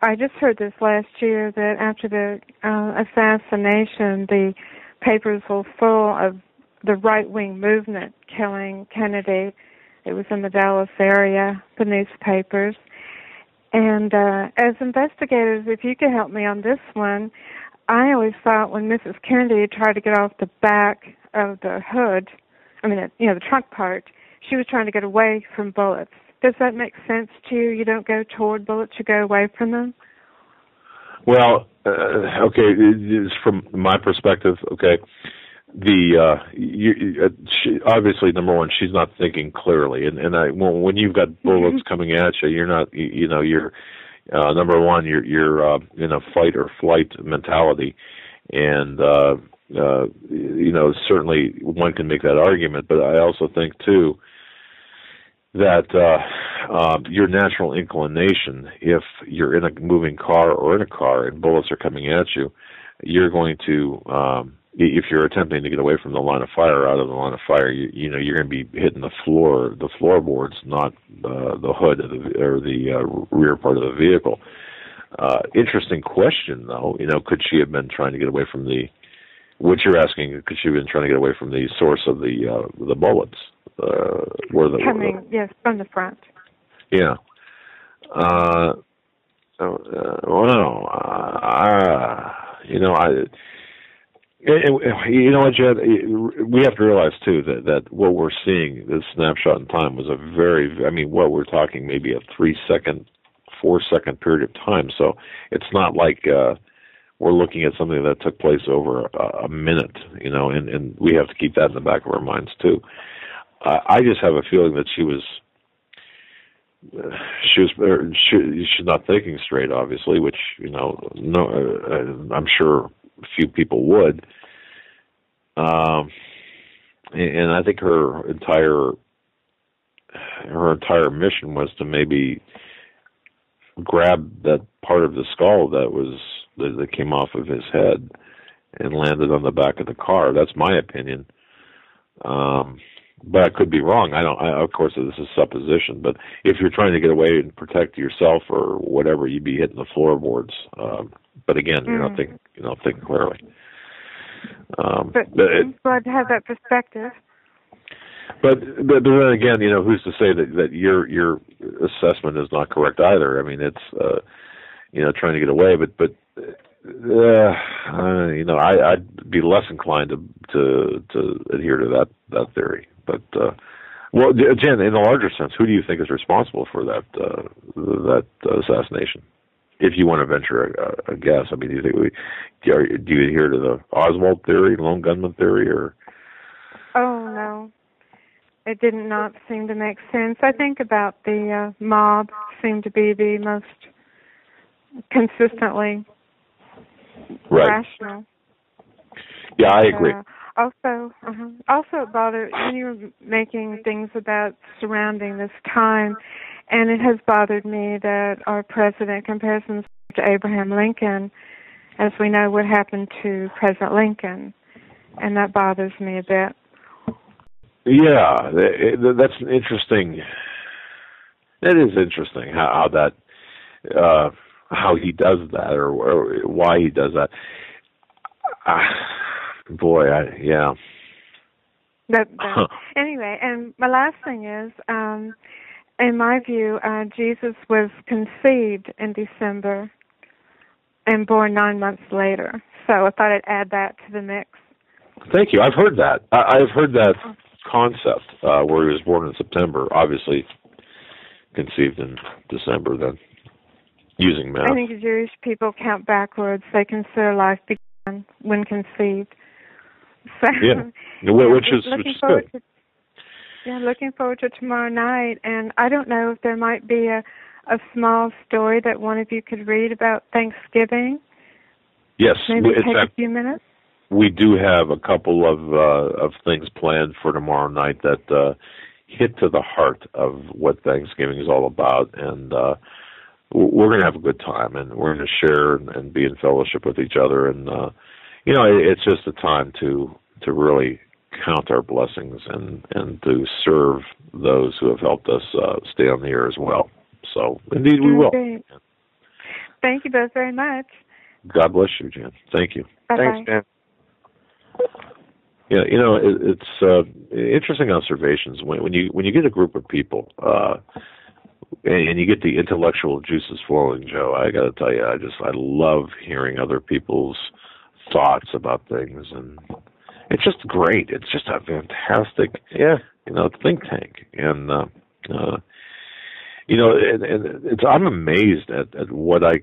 I just heard this last year that after the assassination, the papers were full of the right-wing movement killing Kennedy. It was in the Dallas area, the newspapers. And as investigators, if you could help me on this one, I always thought when Mrs. Kennedy tried to get off the back of the hood, the trunk part, she was trying to get away from bullets. Does that make sense to you? You don't go toward bullets, you go away from them? Well, okay, from my perspective, okay, obviously, number one, she's not thinking clearly, and when you've got bullets coming at you, you're not, you're number one, you're in a fight or flight mentality, and certainly one can make that argument, but I also think too that your natural inclination, if you're in a moving car or in a car and bullets are coming at you, you're going to, if you're attempting to get away from the line of fire, out of the line of fire, you're going to be hitting the floorboards, not the hood or the rear part of the vehicle. Interesting question, though. Could she have been trying to get away from what you're asking? Could she have been trying to get away from the source of the bullets? Yes, from the front. Yeah. Well, no. What, Jed? We have to realize too that what we're seeing, this snapshot in time, was what we're talking, maybe a 3-second, 4-second period of time. So it's not like we're looking at something that took place over a minute, and we have to keep that in the back of our minds too. I just have a feeling that she's not thinking straight, obviously, which I'm sure few people would. And I think her entire mission was to maybe grab that part of the skull that came off of his head and landed on the back of the car. That's my opinion. But I could be wrong. Of course, this is supposition. But if you're trying to get away and protect yourself or whatever, you'd be hitting the floorboards. But again, you're not thinking clearly. But glad to have that perspective. But then again, who's to say that your assessment is not correct either? I mean, it's trying to get away, but I'd be less inclined to adhere to that theory. But well, Jen, in a larger sense, who do you think is responsible for that assassination? If you want to venture a guess, I mean, do you adhere to the Oswald theory, lone gunman theory, or? Oh no, it did not seem to make sense. I think about the mob seemed to be the most consistently rational. Yeah, I agree. Also, it bothered when you were making things about surrounding this time, and it has bothered me that our president compares himself to Abraham Lincoln, as we know what happened to President Lincoln, and that bothers me a bit. Yeah, that's interesting. It is interesting how he does that, or why he does that. Yeah. Anyway, and my last thing is, in my view, Jesus was conceived in December and born 9 months later. So I thought I'd add that to the mix. Thank you. I've heard that. I've heard that concept where he was born in September, obviously conceived in December then. using math. I think the Jewish people count backwards. They consider life began when conceived. So, which is good. Looking forward to tomorrow night. And I don't know if there might be a small story that one of you could read about Thanksgiving. Yes, maybe take a few minutes. We do have a couple of things planned for tomorrow night that hit to the heart of what Thanksgiving is all about, and we're going to have a good time, and we're going to share and be in fellowship with each other, and it's just a time to really count our blessings and to serve those who have helped us stay on the air as well. So, indeed, we will. Thank you both very much. God bless you, Jan. Thank you. Bye-bye. Thanks, Jan. Yeah, it's interesting observations when you get a group of people and you get the intellectual juices flowing, Joe. I got to tell you, I love hearing other people's thoughts about things, and it's just great. It's just a fantastic, think tank, and I'm amazed at what I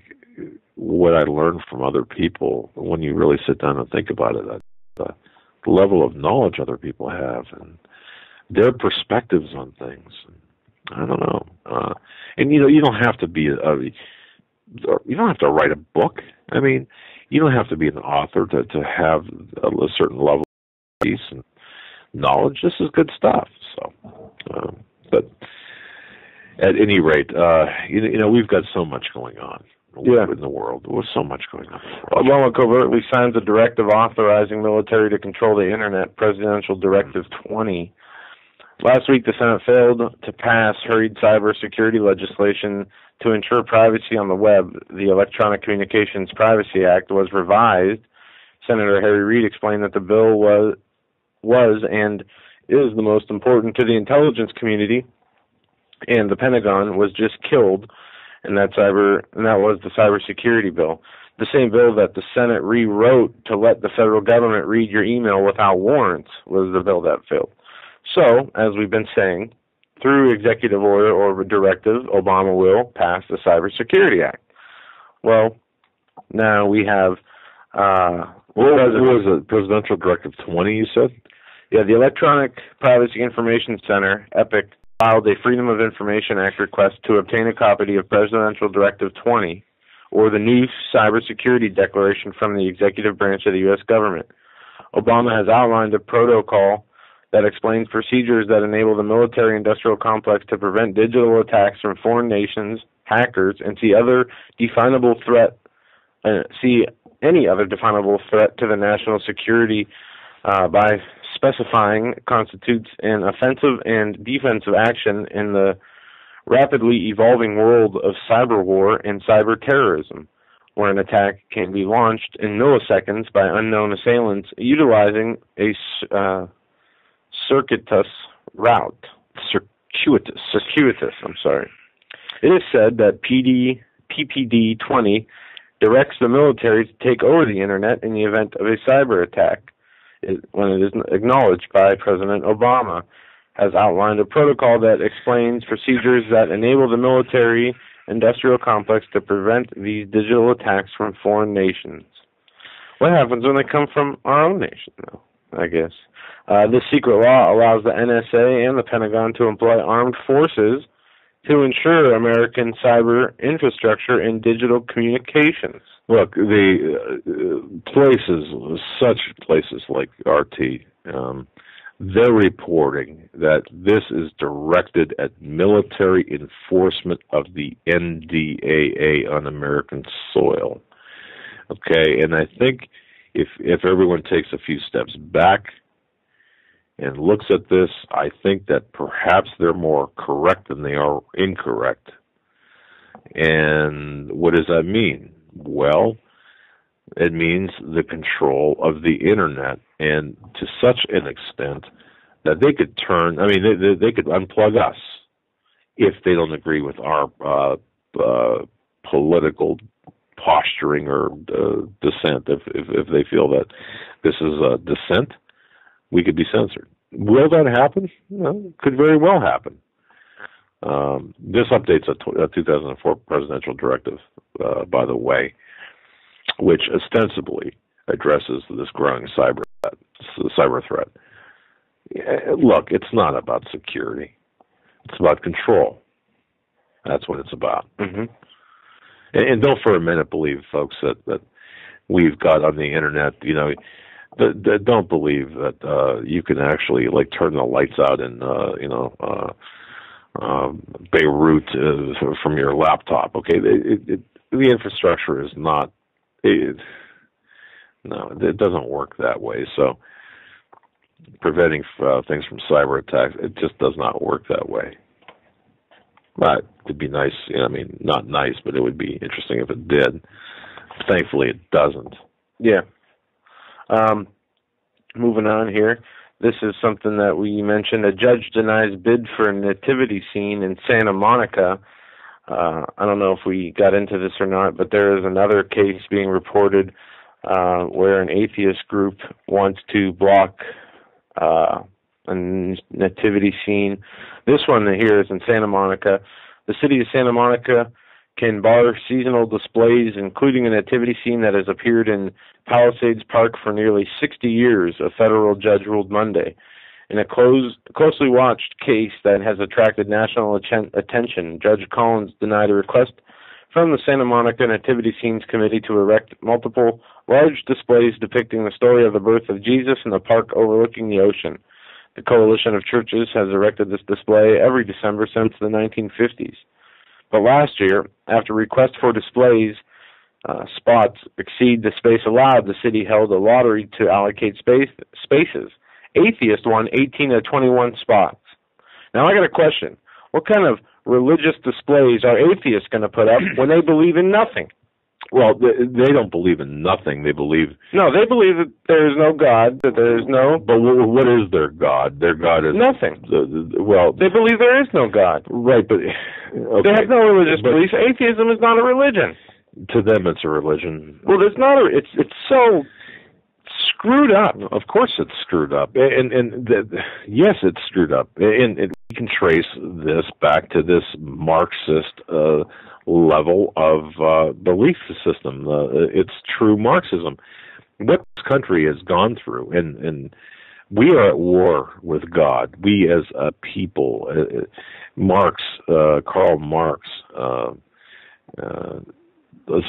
learn from other people when you really sit down and think about it. The level of knowledge other people have and their perspectives on things. I don't know. And you don't have to be you don't have to write a book. I mean, you don't have to be an author to have a certain level of peace and knowledge. This is good stuff. So, but at any rate, we've got so much going on. In the world. There was so much going on. Obama covertly signs a directive authorizing military to control the Internet, Presidential Directive 20. Last week, the Senate failed to pass hurried cybersecurity legislation to ensure privacy on the web. The Electronic Communications Privacy Act was revised. Senator Harry Reid explained that the bill was and is the most important to the intelligence community, and the Pentagon was just killed. And that was the cybersecurity bill. The same bill that the Senate rewrote to let the federal government read your email without warrants was the bill that failed. So, as we've been saying, through executive order or directive, Obama will pass the Cybersecurity Act. Well, now we have... what was it? Presidential Directive 20, you said? Yeah, the Electronic Privacy Information Center, EPIC, filed a Freedom of Information Act request to obtain a copy of Presidential Directive 20, or the new cybersecurity declaration from the executive branch of the U.S. government. Obama has outlined a protocol that explains procedures that enable the military-industrial complex to prevent digital attacks from foreign nations, hackers, and see any other definable threat to the national security by specifying constitutes an offensive and defensive action in the rapidly evolving world of cyber war and cyber terrorism, where an attack can be launched in milliseconds by unknown assailants utilizing a circuitous route. Circuitous, I'm sorry. It is said that PPD 20 directs the military to take over the Internet in the event of a cyber attack, when it is acknowledged by President Obama, has outlined a protocol that explains procedures that enable the military-industrial complex to prevent these digital attacks from foreign nations. What happens when they come from our own nation, though, I guess? This secret law allows the NSA and the Pentagon to employ armed forces to ensure American cyber infrastructure and digital communications. Look, the such places like RT, they're reporting that this is directed at military enforcement of the NDAA on American soil. Okay, and I think if everyone takes a few steps back and looks at this, I think that perhaps they're more correct than they are incorrect. And what does that mean? Well, it means the control of the Internet, and to such an extent that they could they could unplug us if they don't agree with our political posturing or dissent. If they feel that this is a dissent, we could be censored. Will that happen? Well, could very well happen. This updates a 2004 presidential directive by the way, which ostensibly addresses this growing cyber threat. Look, it's not about security. It's about control. That's what it's about. Mm-hmm. And don't for a minute believe, folks, that we've got on the internet, don't believe that you can actually turn the lights out in Beirut from your laptop. Okay, the infrastructure is not. No, it doesn't work that way. So preventing things from cyber attacks, it just does not work that way. But it would be nice. Not nice, but it would be interesting if it did. Thankfully, it doesn't. Yeah. Moving on here. This is something that we mentioned. A judge denies bid for a nativity scene in Santa Monica. I don't know if we got into this or not, but there is another case being reported where an atheist group wants to block a nativity scene. This one here is in Santa Monica. The city of Santa Monica can bar seasonal displays, including a nativity scene that has appeared in Palisades Park for nearly 60 years, a federal judge ruled Monday. In a closely watched case that has attracted national attention, Judge Collins denied a request from the Santa Monica Nativity Scenes Committee to erect multiple large displays depicting the story of the birth of Jesus in the park overlooking the ocean. The Coalition of Churches has erected this display every December since the 1950s. But last year, after requests for displays spots exceed the space allowed, the city held a lottery to allocate spaces. Atheists won 18 of 21 spots. Now I got a question. What kind of religious displays are atheists going to put up when they believe in nothing? Well, they don't believe in nothing. They believe... No, they believe that there is no God, that there is no... But what is their God? Their God is... Nothing. They believe there is no God. Right, but... Okay. They have no religious beliefs. Atheism is not a religion. To them, it's a religion. Well, it's not a... It's so screwed up. Of course it's screwed up. Yes, it's screwed up. And we can trace this back to this Marxist level of belief system. It's true Marxism. What this country has gone through, and we are at war with God. We as a people, Karl Marx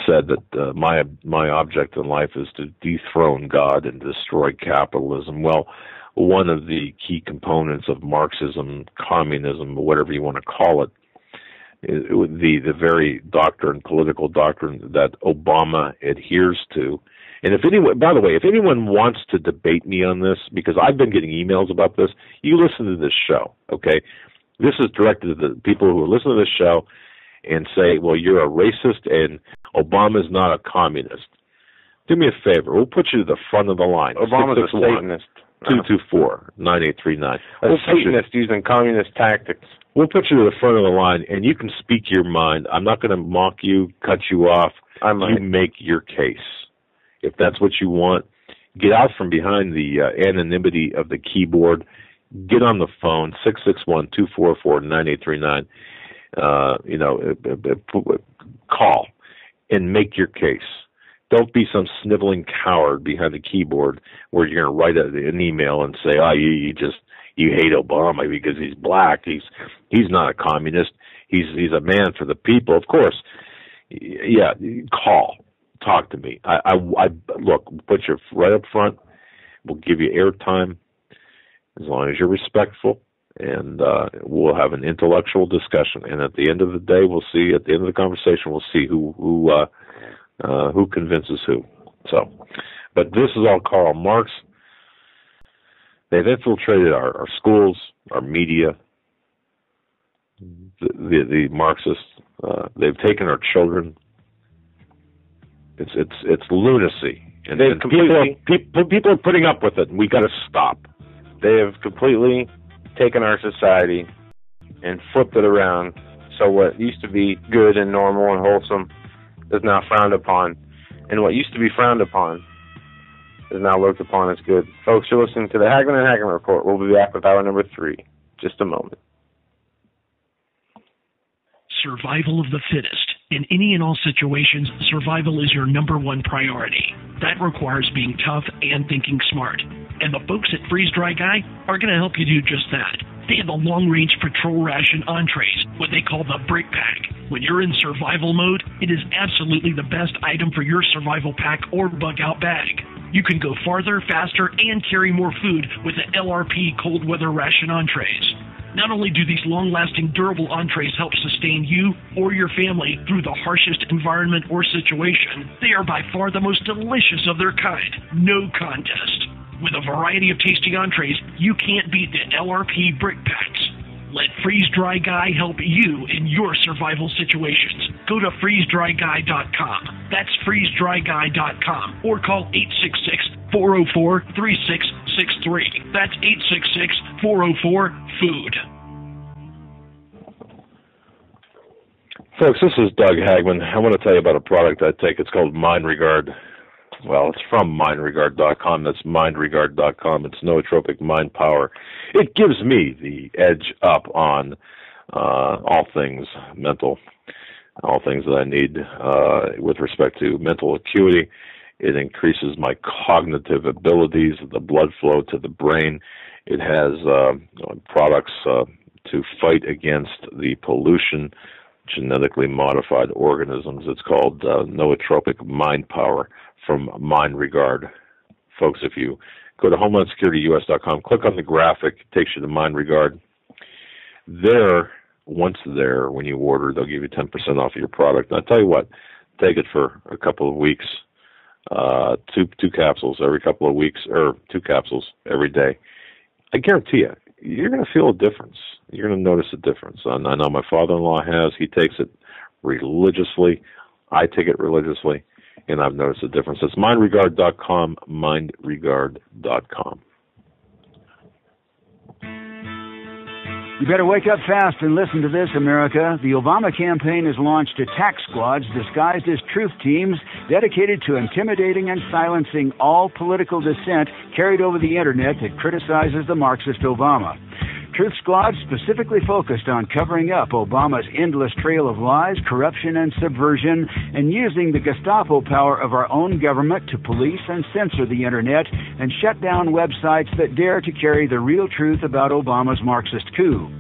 said that my object in life is to dethrone God and destroy capitalism. Well, one of the key components of Marxism, communism, whatever you want to call it, the very political doctrine that Obama adheres to. And if anyone, by the way, if anyone wants to debate me on this, because I've been getting emails about this, you listen to this show, okay? This is directed to the people who listen to this show and say, well, you're a racist and Obama's not a communist. Do me a favor. We'll put you to the front of the line. Obama's a Satanist. 224-9839. A Satanist using communist tactics. We'll put you to the front of the line, and you can speak your mind. I'm not going to mock you, cut you off. You make your case. If that's what you want, get out from behind the anonymity of the keyboard. Get on the phone, 661-244-9839. Call and make your case. Don't be some sniveling coward behind the keyboard where you're going to write an email and say, you hate Obama because he's black. He's not a communist. He's a man for the people. Of course. Yeah, call. Talk to me. I look, put you right up front. We'll give you airtime as long as you're respectful, and we'll have an intellectual discussion. And at the end of the day, we'll see. At the end of the conversation, we'll see who convinces who. So, but this is all Karl Marx. They've infiltrated our schools, our media. The Marxists. They've taken our children. It's lunacy, and people are putting up with it. And we got to stop. They have completely taken our society and flipped it around. So what used to be good and normal and wholesome is now frowned upon, and what used to be frowned upon is now looked upon as good. Folks, you're listening to the Hagmann and Hagmann Report. We'll be back with hour number 3. Just a moment. Survival of the fittest In any and all situations, survival is your number one priority. That requires being tough and thinking smart. And the folks at Freeze Dry Guy are going to help you do just that. They have the long-range patrol ration entrees, what they call the Brick Pack. When you're in survival mode, it is absolutely the best item for your survival pack or bug-out bag. You can go farther, faster, and carry more food with the LRP cold weather ration entrees. Not only do these long-lasting, durable entrees help sustain you or your family through the harshest environment or situation, they are by far the most delicious of their kind. No contest. With a variety of tasty entrees, you can't beat the LRP Brick Packs. Let Freeze Dry Guy help you in your survival situations. Go to freezedryguy.com. That's freezedryguy.com. Or call 866-404-3663. That's 866-404-FOOD. Folks, this is Doug Hagmann. I want to tell you about a product I take. It's called MindRegard. Well, it's from mindregard.com. That's mindregard.com. It's nootropic mind power. It gives me the edge up on all things mental, all things that I need with respect to mental acuity. It increases my cognitive abilities, the blood flow to the brain. It has products to fight against the pollution, genetically modified organisms. It's called nootropic mind power from MindRegard. Folks, if you go to HomelandSecurityUS.com, click on the graphic, it takes you to MindRegard. There, once there, when you order, they'll give you 10% off of your product. And I tell you what, take it for a couple of weeks, two capsules every couple of weeks, or 2 capsules every day. I guarantee you, you're going to feel a difference. You're going to notice a difference. I know my father-in-law has. He takes it religiously. I take it religiously. And I've noticed a difference. It's mindregard.com, mindregard.com. You better wake up fast and listen to this, America. The Obama campaign has launched attack squads disguised as truth teams dedicated to intimidating and silencing all political dissent carried over the internet that criticizes the Marxist Obama. Truth squads specifically focused on covering up Obama's endless trail of lies, corruption, and subversion, and using the Gestapo power of our own government to police and censor the internet and shut down websites that dare to carry the real truth about Obama's Marxist coup.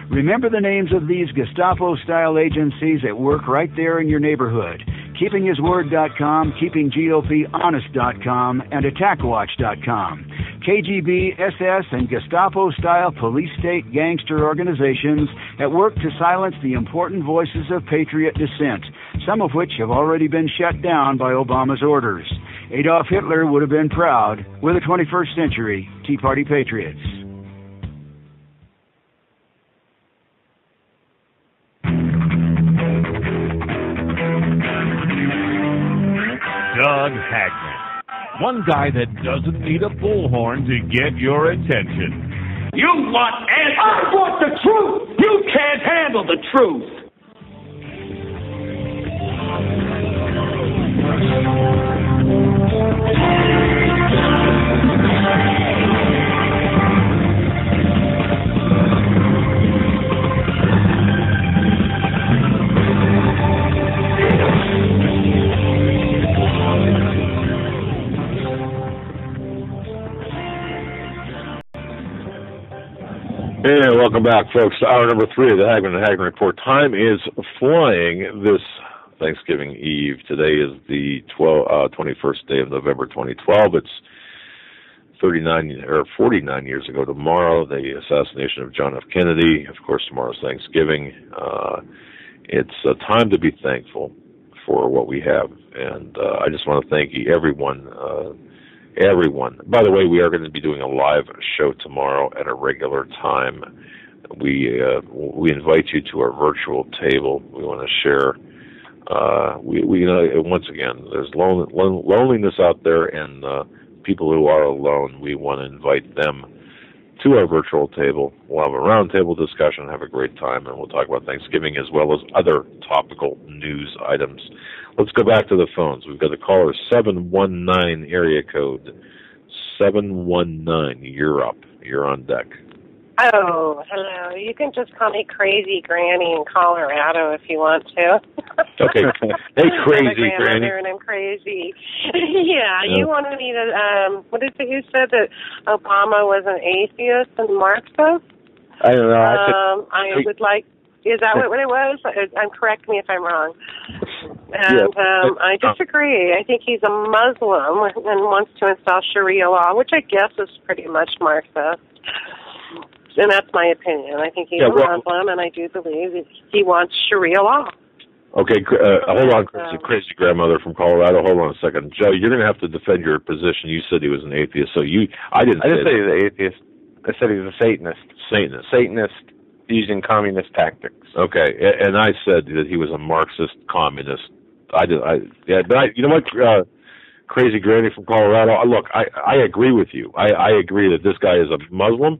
Remember the names of these Gestapo-style agencies at work right there in your neighborhood. KeepingHisWord.com, KeepingGOPHonest.com, and AttackWatch.com. KGB, SS, and Gestapo-style police-state gangster organizations at work to silence the important voices of patriot dissent, some of which have already been shut down by Obama's orders. Adolf Hitler would have been proud. We're the 21st century Tea Party patriots. Doug Hagmann. One guy that doesn't need a bullhorn to get your attention. You want answers? I want the truth! You can't handle the truth! Hey, welcome back, folks, to hour number 3 of the Hagmann and Hagmann Report. Time is flying this Thanksgiving Eve. Today is the 21st day of November 2012. It's 49 years ago tomorrow, the assassination of John F. Kennedy. Of course, tomorrow's Thanksgiving. It's a time to be thankful for what we have. And I just want to thank everyone. By the way, we are going to be doing a live show tomorrow at a regular time. We invite you to our virtual table. We want to share. Once again, there's loneliness out there, and people who are alone, we want to invite them to our virtual table. We'll have a roundtable discussion, have a great time, and we'll talk about Thanksgiving as well as other topical news items. Let's go back to the phones. We've got a caller, 719 area code. 719, you're up. You're on deck. Oh, hello. You can just call me Crazy Granny in Colorado if you want to. Okay. Hey, Crazy I'm Granny. and I'm crazy. Yeah, you wanted me to, what is it you said, that Obama was an atheist and Marxist? I don't know. I would like, is that what it was? Correct me if I'm wrong. And I disagree. I think he's a Muslim and wants to install Sharia law, which I guess is pretty much Marxist. And that's my opinion. I think he's a Muslim, and I do believe he wants Sharia law. Okay, hold on, crazy grandmother from Colorado. Hold on a second. Joe, you're going to have to defend your position. You said he was an atheist, so I didn't say he was an atheist. I said he was a Satanist. Satanist using communist tactics. Okay, and I said that he was a Marxist communist. But you know what, crazy granny from Colorado? Look, I agree with you. I agree that this guy is a Muslim.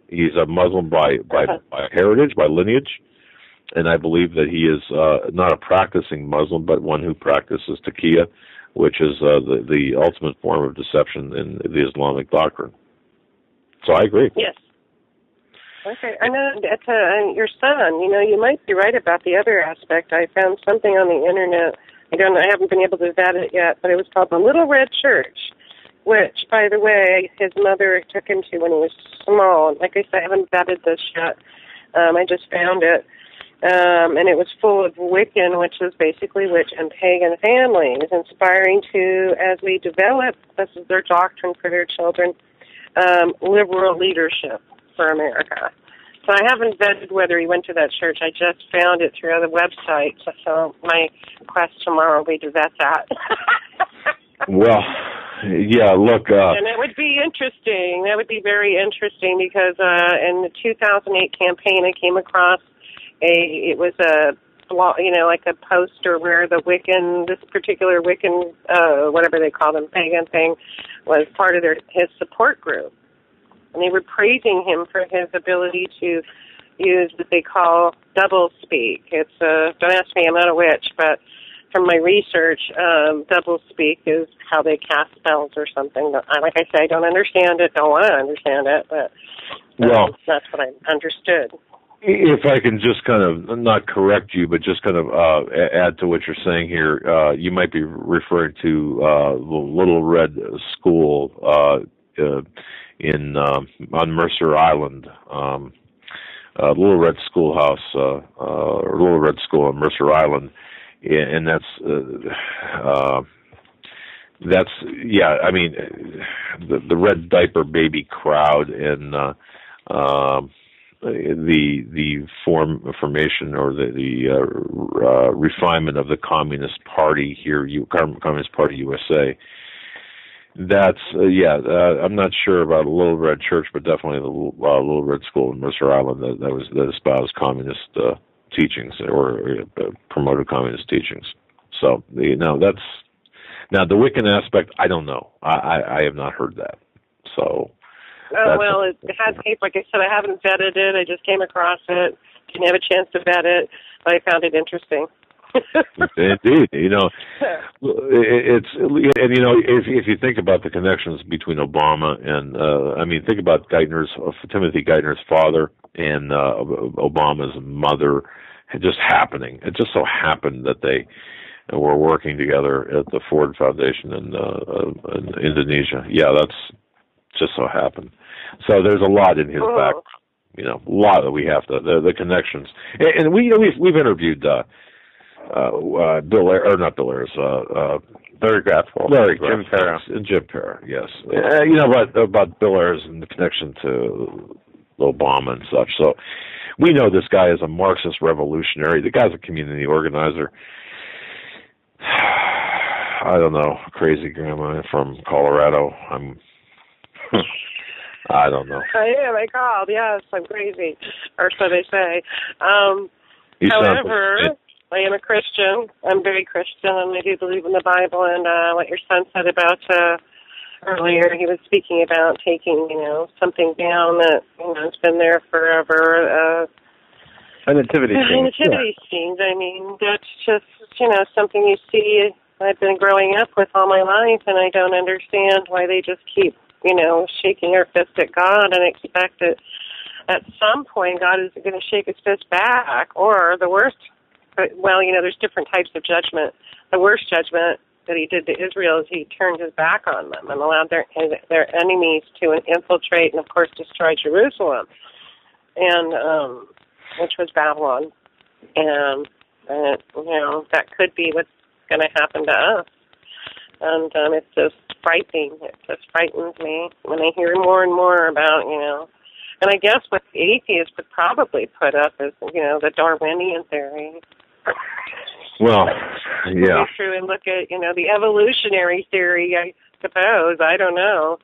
He's a Muslim by heritage, by lineage, and I believe that he is not a practicing Muslim, but one who practices taqiyya, which is the ultimate form of deception in the Islamic doctrine. So I agree. Yes. Okay. I know your son, you might be right about the other aspect. I found something on the internet. I haven't been able to vet it yet, but it was called the Little Red Church, which, by the way, his mother took him to when he was small. Like I said, I haven't vetted this yet. I just found it. And it was full of Wiccan, which is basically witch and pagan families, inspiring to, as we develop, this is their doctrine for their children, liberal leadership for America. So I haven't vetted whether he went to that church. I just found it through the website. So my quest tomorrow will be to vet that. Well, yeah, look. And it would be interesting. That would be very interesting because in the 2008 campaign, I came across it was a poster where the Wiccan, this particular Wiccan, whatever they call them, pagan thing, was part of his support group. And they were praising him for his ability to use what they call double speak. It's don't ask me, I'm not a witch, but from my research, double speak is how they cast spells or something. Like I say, I don't understand it, don't want to understand it, but that's what I understood. If I can just kind of not correct you, but just kind of add to what you're saying here, you might be referring to the Little Red School on Mercer Island, Little Red Schoolhouse, or Little Red School on Mercer Island, and that's I mean, the red diaper baby crowd and the formation or the refinement of the Communist Party here, Communist Party USA. That's I'm not sure about a Little Red Church, but definitely the Little Red School in Mercer Island that espoused communist teachings or promoted communist teachings. So that's now the Wiccan aspect. I don't know. I have not heard that. So. Well, it has tape. Like I said, I haven't vetted it. I just came across it. Didn't have a chance to vet it, but I found it interesting. Indeed, it's if you think about the connections between Obama and think about Timothy Geithner's father and Obama's mother, it just so happened that they were working together at the Ford Foundation in Indonesia. Yeah, that's just so happened. So there's a lot in his background, a lot that we have to the connections, and we've interviewed. Bill Ayers, or not Bill Ayers, Larry Jim Parra. And Jim Parra, yes. About Bill Ayers and the connection to Obama and such. So we know this guy is a Marxist revolutionary. The guy's a community organizer. I don't know, crazy grandma from Colorado. I don't know. I am. I called. Yes, I'm crazy, or so they say. However, I am a Christian. I'm very Christian, and I do believe in the Bible. And what your son said about earlier, he was speaking about taking, something down that has been there forever. A nativity scene. Nativity scenes. I mean, that's just something you see. I've been growing up with all my life, and I don't understand why they just keep shaking their fist at God and expect it at some point God is going to shake his fist back, or the worst, well, there's different types of judgment. The worst judgment that he did to Israel is he turned his back on them and allowed their enemies to infiltrate and, of course, destroy Jerusalem, and which was Babylon. And that could be what's going to happen to us. And it's just frightening. It just frightens me when I hear more and more about, and I guess what the atheists would probably put up is, the Darwinian theory. Well, yeah. Go through and look at, the evolutionary theory, I suppose. I don't know.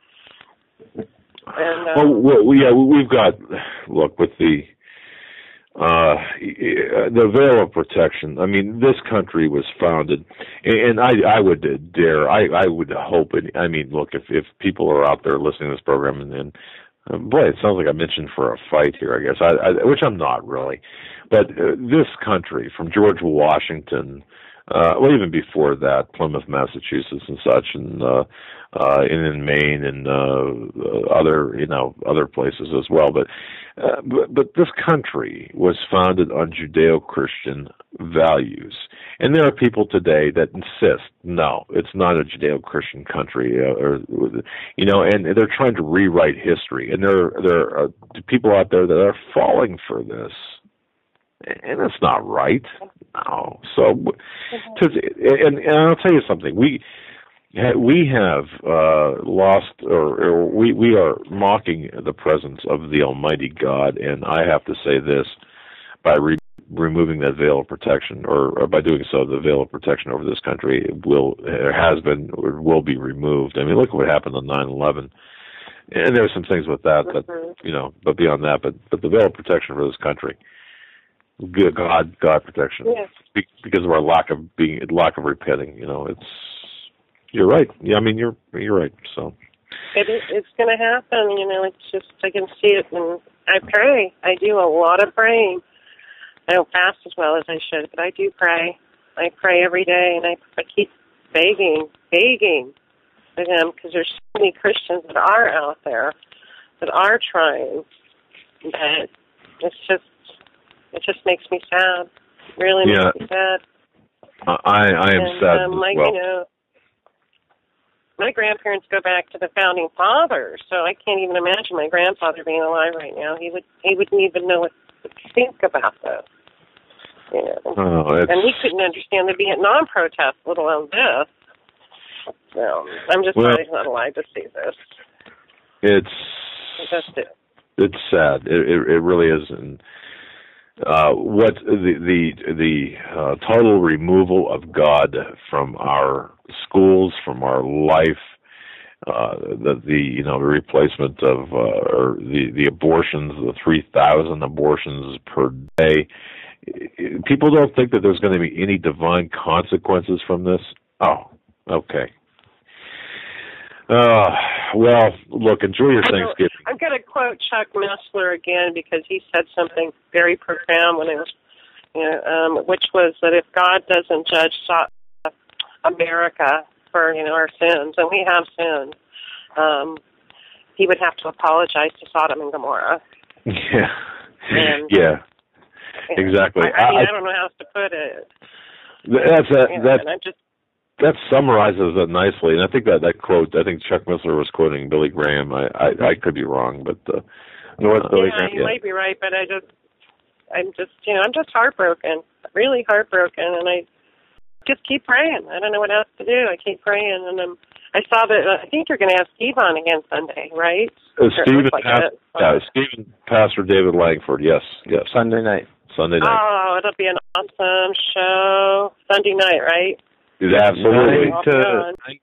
And, we've got, look, with the veil of protection. I mean, this country was founded, and I would dare, I would hope, look, if people are out there listening to this program, and boy, it sounds like I'm mentioned for a fight here, I guess, which I'm not really, but this country, from George Washington, even before that, Plymouth, Massachusetts, and such, and in Maine and other places as well. But this country was founded on Judeo-Christian values, and there are people today that insist, no, it's not a Judeo-Christian country, and they're trying to rewrite history, and there are people out there that are falling for this. And that's not right. No. So, and I'll tell you something. We have lost, or we are mocking the presence of the Almighty God. And I have to say this: by removing that veil of protection, or by doing so, the veil of protection over this country will be removed. I mean, look at what happened on 9/11. And there are some things with that, but beyond that, but the veil of protection for this country. Good God protection, because of our lack of repenting. You're right. Yeah, I mean you're right. So it's going to happen. It's just I can see it, and I pray. I do a lot of praying. I don't fast as well as I should, but I do pray. I pray every day, and I keep begging to Him, because there's so many Christians that are out there that are trying, but it just makes me sad. Really makes me sad. I am sad as well. My grandparents go back to the founding fathers, so I can't even imagine my grandfather being alive right now. He wouldn't even know what to think about this. And he couldn't understand the Vietnam protests, let alone this. So I'm just glad he's not alive to see this. It's sad. It really is. And what the total removal of God from our schools, from our life, the replacement of or the abortions, the 3,000 abortions per day. People don't think that there's going to be any divine consequences from this. Oh, okay. Well, look, enjoy your Thanksgiving. I'm going to quote Chuck Messler again, because he said something very profound when it was, which was that if God doesn't judge America for our sins, and we have sinned, He would have to apologize to Sodom and Gomorrah. Yeah. Exactly. I don't know how else to put it. That summarizes it nicely, and I think that quote. I think Chuck Missler was quoting Billy Graham. I could be wrong, but Billy Graham. You might be right, but I'm just heartbroken, really heartbroken, and I just keep praying. I don't know what else to do. I keep praying, and I saw that. I think you're going to have Steve on again Sunday, right? Stephen, Pastor David Langford. Yes, Sunday night. Oh, it'll be an awesome show. Sunday night, right? Absolutely. 9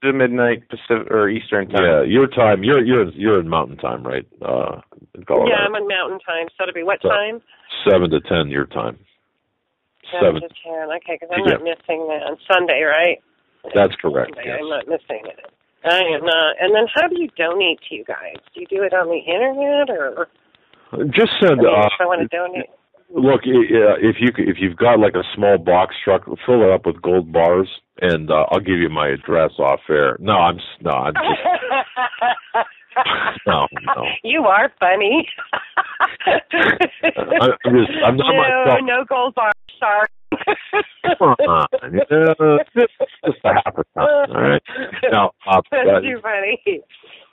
to midnight Pacific or Eastern time. Yeah, your time. You're in Mountain Time, right? In Colorado. Yeah, I'm in Mountain Time. So it'll be what time? 7 to 10 your time. 7 to 10. Okay, because I'm not missing that on Sunday, right? That's correct. Sunday, yes. I'm not missing it. I am not. And then, how do you donate to you guys? Do you do it on the internet, or just send? If I want to donate. Look, if you've got like a small box truck, fill it up with gold bars, and I'll give you my address off air. No, I'm just no. You are funny. I'm not myself. No gold bar. Sorry. Come on, just a half a time, all right? Now, that's too funny.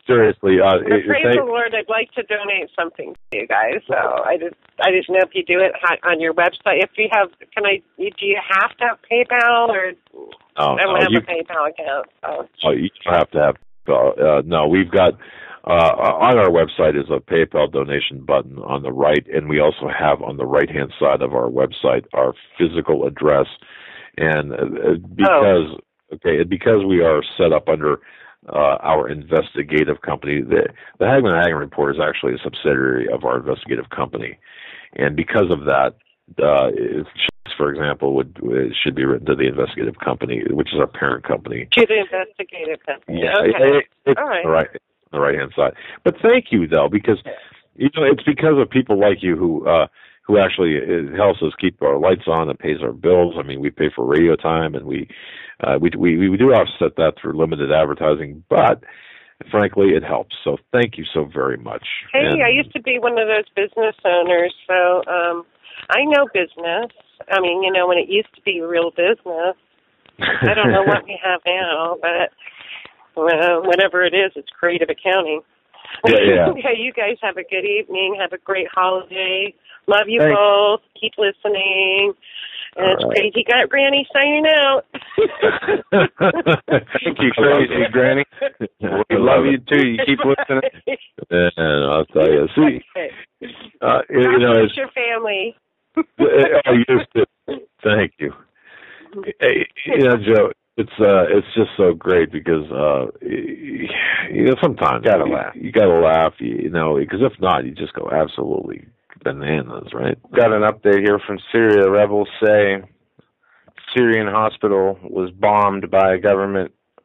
Seriously, praise the Lord, I'd like to donate something to you guys. So I just know if you do it on your website. If you have, do you have to have PayPal or? I don't have a PayPal account. So. Oh, you don't have to have. No, we've got on our website is a PayPal donation button on the right, and we also have on the right-hand side of our website our physical address. And because we are set up under our investigative company, the Hagmann and Hagmann Report is actually a subsidiary of our investigative company, and because of that, for example, should be written to the investigative company, which is our parent company. To the investigative company. Yeah, okay. All right. On the right-hand side. But thank you, though, because it's because of people like you who actually helps us keep our lights on and pays our bills. I mean, we pay for radio time, and we do offset that through limited advertising, but frankly, it helps. So thank you so very much. Hey, I used to be one of those business owners, so I know business. I mean, when it used to be real business. I don't know what we have now, but whatever it is, it's creative accounting. Yeah. Okay, you guys have a good evening. Have a great holiday. Love you both. Keep listening. And it's Crazy Got Granny signing out. Thank you, Crazy Granny. We love you too. You keep listening. And I'll tell you. See, it's your family. I used to. Thank you. Hey, Joe, it's just so great because sometimes you gotta laugh, because if not, you just go absolutely bananas, right? Got an update here from Syria. Rebels say Syrian hospital was bombed by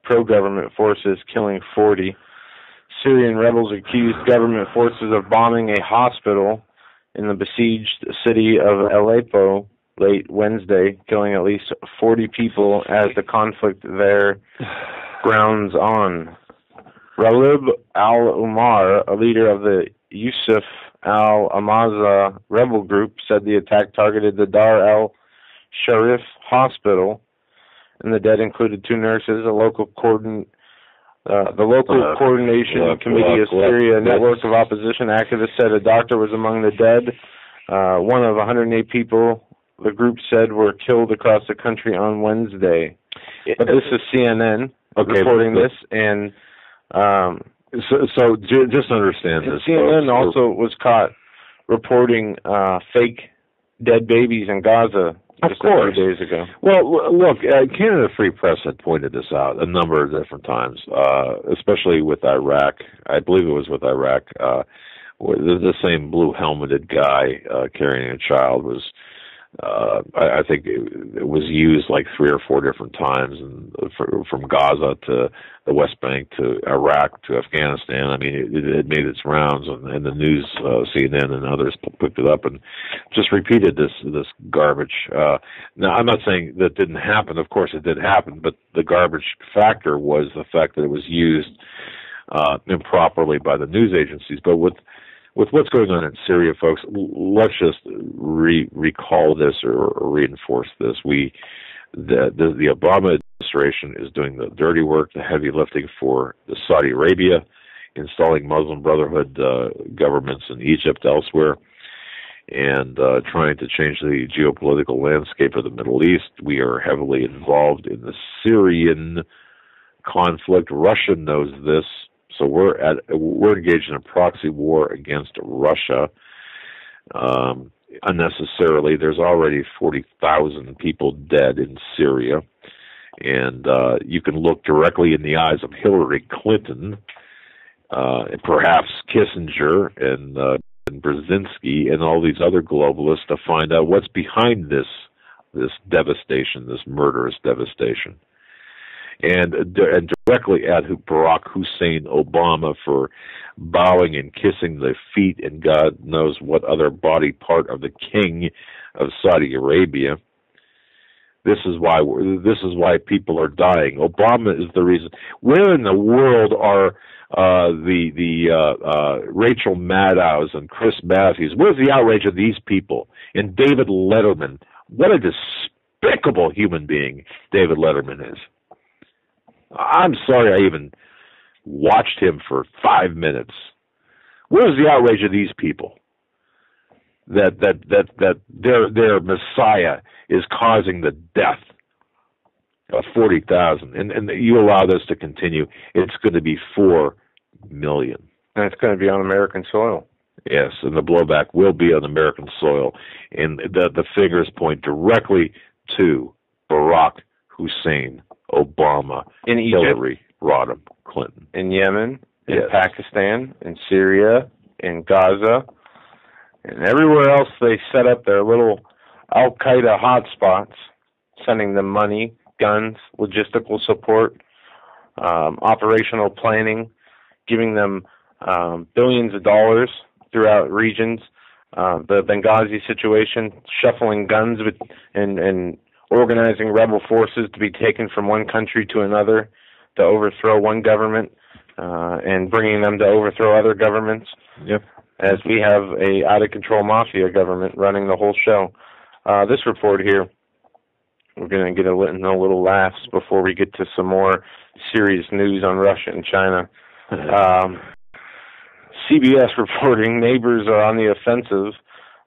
pro-government forces, killing 40. Syrian rebels accused government forces of bombing a hospital in the besieged city of Aleppo late Wednesday, killing at least 40 people as the conflict there grounds on. Ralib al-Umar, a leader of the Yusuf al-Amaza rebel group, said the attack targeted the Dar el-Sharif hospital, and the dead included 2 nurses. The local coordination committee of Syria network of opposition activists said a doctor was among the dead. One of 108 people, the group said, were killed across the country on Wednesday. But this is CNN reporting this, and so just understand this. CNN also was caught reporting fake dead babies in Gaza just a few days ago. Well, look, Canada Free Press had pointed this out a number of different times, especially with Iraq. I believe it was with Iraq. The same blue-helmeted guy carrying a child was, I think it was used like 3 or 4 different times, and from Gaza to the West Bank to Iraq to Afghanistan. I mean, it made its rounds, and the news, CNN and others picked it up and just repeated this garbage. Now, I'm not saying that didn't happen. Of course, it did happen, but the garbage factor was the fact that it was used improperly by the news agencies. But with what's going on in Syria, folks, let's just recall this or reinforce this. The Obama administration is doing the dirty work, the heavy lifting for Saudi Arabia, installing Muslim Brotherhood governments in Egypt, elsewhere, and trying to change the geopolitical landscape of the Middle East. We are heavily involved in the Syrian conflict. Russia knows this. So we're engaged in a proxy war against Russia unnecessarily. There's already 40,000 people dead in Syria, and you can look directly in the eyes of Hillary Clinton, and perhaps Kissinger and Brzezinski and all these other globalists to find out what's behind this devastation, this murderous devastation. And directly at Barack Hussein Obama for bowing and kissing the feet and God knows what other body part of the king of Saudi Arabia. This is why people are dying. Obama is the reason. Where in the world are Rachel Maddows and Chris Matthews? Where's the outrage of these people? And David Letterman. What a despicable human being David Letterman is. I'm sorry I even watched him for 5 minutes. Where's the outrage of these people? That their Messiah is causing the death of 40,000, and you allow this to continue, it's going to be 4 million. And it's going to be on American soil. Yes, and the blowback will be on American soil, and the fingers point directly to Barack Hussein Obama, in Egypt, Hillary Rodham Clinton, in Yemen, in Pakistan, in Syria, in Gaza, and everywhere else. They set up their little Al-Qaeda hotspots, sending them money, guns, logistical support, operational planning, giving them billions of dollars throughout regions. The Benghazi situation, shuffling guns and organizing rebel forces to be taken from one country to another to overthrow one government, and bringing them to overthrow other governments. Yep. As we have a out-of-control mafia government running the whole show. This report here, we're going to get a little laughs before we get to some more serious news on Russia and China. CBS reporting neighbors are on the offensive.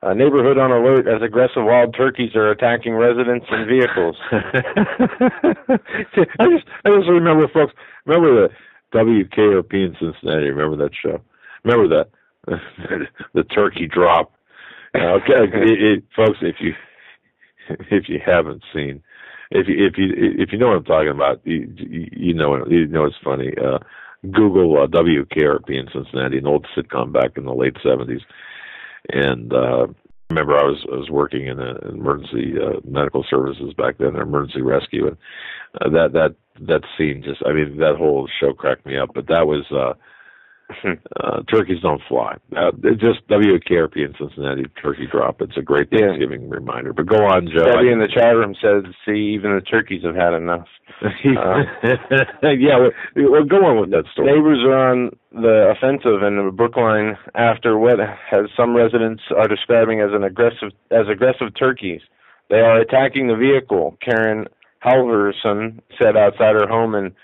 Neighborhood on alert as aggressive wild turkeys are attacking residents and vehicles. I just remember, folks, remember the WKRP in Cincinnati? Remember that show? Remember that? The turkey drop. Folks, if you haven't seen, if you know what I'm talking about, you know it's funny. Google WKRP in Cincinnati, an old sitcom back in the late 70s, and remember I was working in emergency medical services back then, emergency rescue, and that scene just, I mean, that whole show cracked me up. But that was turkeys don't fly. Just WKRP in Cincinnati, turkey drop. It's a great Thanksgiving reminder. But go on, Joe. Debbie in the chat room says, see, even the turkeys have had enough. Yeah, well, go on with that story. Neighbors are on the offensive in Brookline after what has some residents are describing as aggressive turkeys. They are attacking the vehicle, Karen Halverson said outside her home in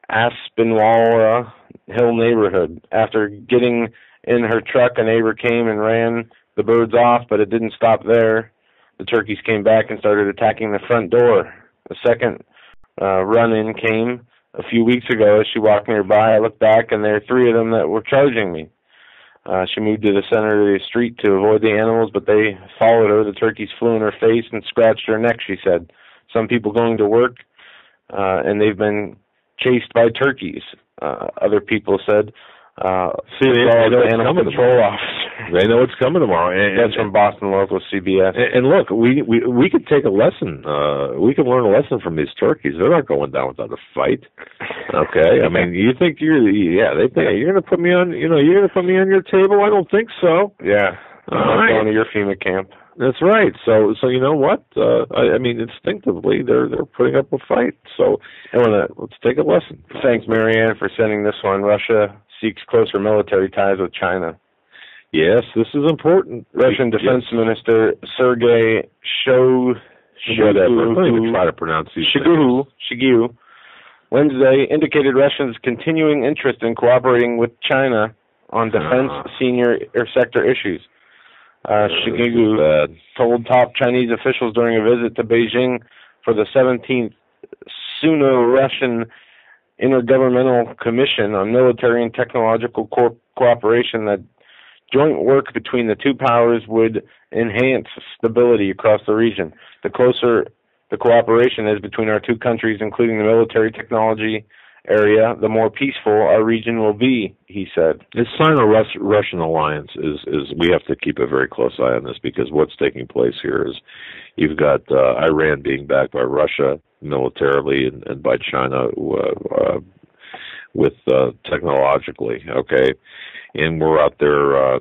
Aspinwall Hill neighborhood. After getting in her truck, a neighbor came and ran the birds off, but it didn't stop there. The turkeys came back and started attacking the front door. The second run-in came a few weeks ago. As she walked nearby, I looked back, and there are 3 of them that were charging me. She moved to the center of the street to avoid the animals, but they followed her. The turkeys flew in her face and scratched her neck, she said. Some people going to work, and they've been chased by turkeys. Other people said, see, they know it's coming tomorrow. They know it's coming tomorrow. And that's from Boston local CBS. And look, we could take a lesson. We can learn a lesson from these turkeys. They're not going down without a fight. Okay, I mean, you think they think you're going to put me on. You're going to put me on your table. I don't think so. Yeah, I'm going to your FEMA camp. That's right. So you know what? I mean, instinctively, they're putting up a fight. So let's take a lesson. Thanks, Marianne, for sending this one. Russia seeks closer military ties with China. Yes, this is important. Russian Defense Minister Sergei Shoigu Wednesday indicated Russia's continuing interest in cooperating with China on defense senior sector issues. Shoigu told top Chinese officials during a visit to Beijing for the 17th Sino-Russian Intergovernmental Commission on Military and Technological Cooperation that joint work between the two powers would enhance stability across the region. The closer the cooperation is between our two countries, including the military technology area, the more peaceful our region will be, he said. This Sino-Russian alliance is we have to keep a very close eye on this, because what's taking place here is you've got Iran being backed by Russia militarily and by China with technologically, okay? And we're out there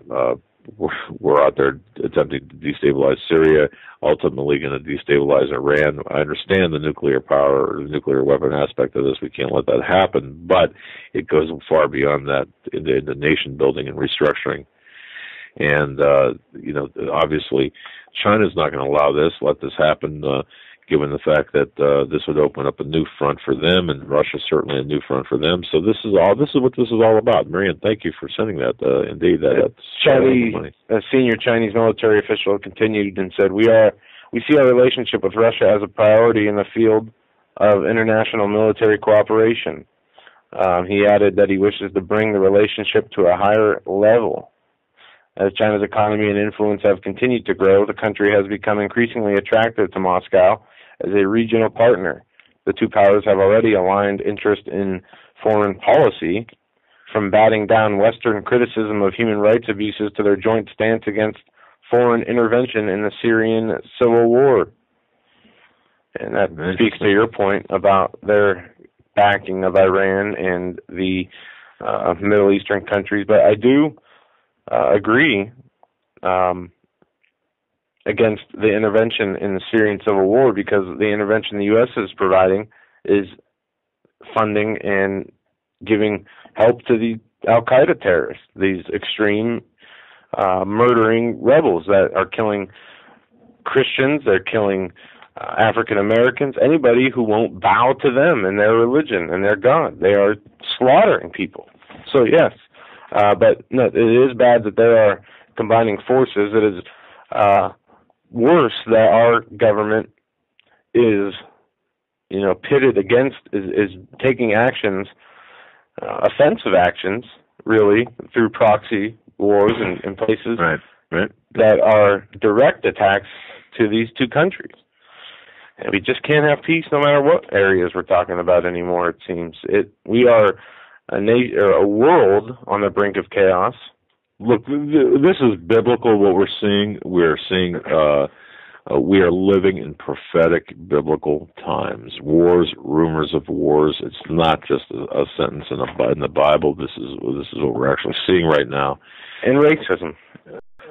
we're out there attempting to destabilize Syria, ultimately going to destabilize Iran. I understand the nuclear power or the nuclear weapon aspect of this. We can't let that happen, but it goes far beyond that into nation building and restructuring. And, obviously, China's not going to let this happen, given the fact that this would open up a new front for them, and Russia's certainly a new front for them. So this is what this is all about. Marian, thank you for sending that. Indeed, a senior Chinese military official continued and said, "We see our relationship with Russia as a priority in the field of international military cooperation." He added that he wishes to bring the relationship to a higher level. As China's economy and influence have continued to grow, the country has become increasingly attractive to Moscow as a regional partner. The two powers have already aligned interest in foreign policy, from batting down Western criticism of human rights abuses to their joint stance against foreign intervention in the Syrian civil war. And that speaks to your point about their backing of Iran and the Middle Eastern countries. But I do agree against the intervention in the Syrian civil war, because the intervention the U.S. is providing is funding and giving help to the al-Qaeda terrorists, these extreme murdering rebels that are killing Christians, they're killing African Americans, anybody who won't bow to them and their religion and their God. They are slaughtering people. So yes, but no, it is bad that there are combining forces. It is worse that our government is, pitted against, is taking actions, offensive actions, really, through proxy wars in places that are direct attacks to these two countries. And we just can't have peace no matter what areas we're talking about anymore, it seems. We are a world on the brink of chaos. Look, this is biblical, what we're seeing. We're seeing we are living in prophetic biblical times. Wars, rumors of wars. It's not just a sentence in the Bible. This is what we're actually seeing right now. And racism.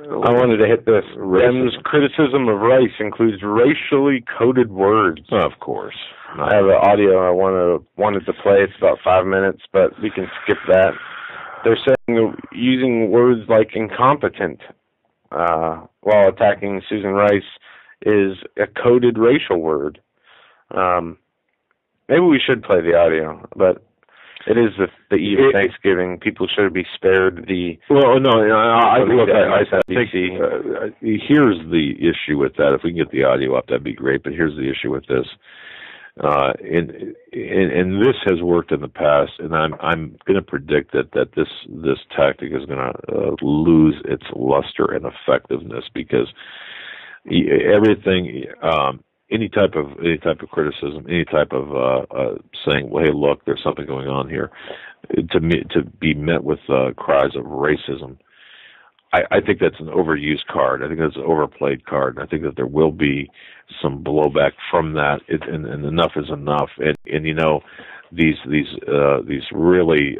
I wanted to hit this. Dem's criticism of race includes racially coded words. Oh, of course. I have an audio I wanted to play. It's about 5 minutes, but we can skip that. They're saying using words like incompetent while attacking Susan Rice is a coded racial word. Maybe we should play the audio, but it is the eve of Thanksgiving. People should be spared the... Well, no, I think here's the issue with that. If we can get the audio up, that'd be great, but here's the issue with this. And this has worked in the past, and I'm going to predict that this tactic is going to lose its luster and effectiveness, because everything, any type of criticism, any type of saying, well, hey, look, there's something going on here, to be met with cries of racism. I think that's an overused card. I think that's an overplayed card. I think that there will be some blowback from that, and enough is enough. And these really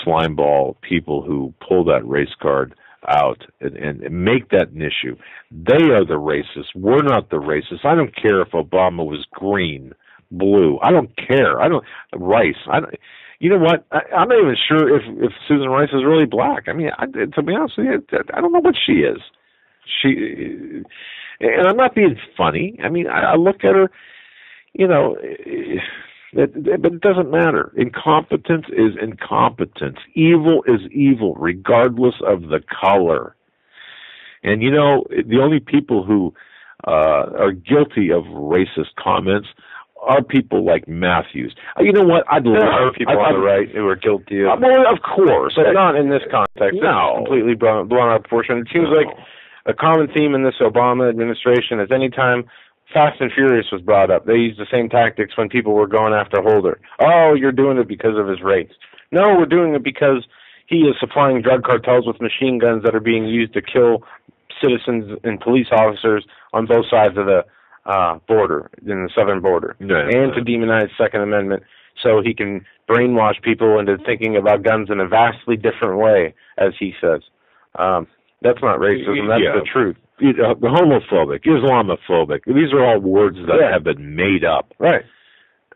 slimeball people who pull that race card out and make that an issue. They are the racists. We're not the racists. I don't care if Obama was green, blue. I don't care. Rice. You know what? I'm not even sure if Susan Rice is really black. I mean, to be honest with you, I don't know what she is. And I'm not being funny. I mean, I look at her, but it doesn't matter. Incompetence is incompetence. Evil is evil, regardless of the color. And, the only people who are guilty of racist comments are people like Matthews. You know what? There are people on the right who are guilty of... Well, of course. But not in this context. No. It's completely blown out of proportion. It seems like a common theme in this Obama administration is anytime Fast and Furious was brought up, they used the same tactics when people were going after Holder. Oh, you're doing it because of his race. No, we're doing it because he is supplying drug cartels with machine guns that are being used to kill citizens and police officers on both sides of the border, in the southern border, and to demonize Second Amendment so he can brainwash people into thinking about guns in a vastly different way, as he says. That's not racism. That's the truth. The homophobic, Islamophobic. These are all words that have been made up. Right.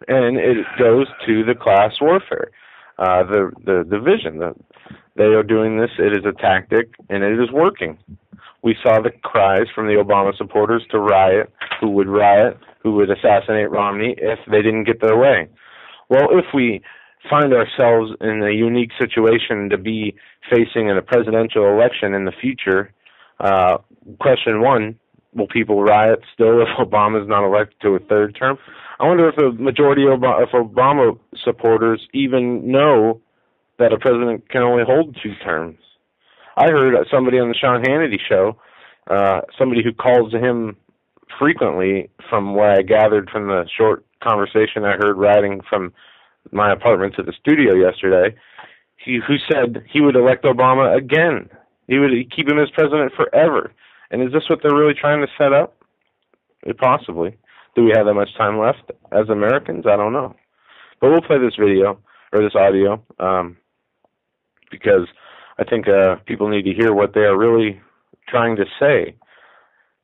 And it goes to the class warfare, the division. They are doing this. It is a tactic, and it is working. We saw the cries from the Obama supporters to riot, who would assassinate Romney if they didn't get their way. Well, if we find ourselves in a unique situation to be facing in a presidential election in the future, question one, will people riot still if Obama's not elected to a third term? I wonder if the majority of Obama supporters even know that a president can only hold 2 terms. I heard somebody on the Sean Hannity show, somebody who calls him frequently, from what I gathered from the short conversation I heard riding from my apartment to the studio yesterday, who said he would elect Obama again. He would keep him as president forever. And is this what they're really trying to set up? Possibly. Do we have that much time left as Americans? I don't know. But we'll play this video, or this audio, because I think people need to hear what they are really trying to say.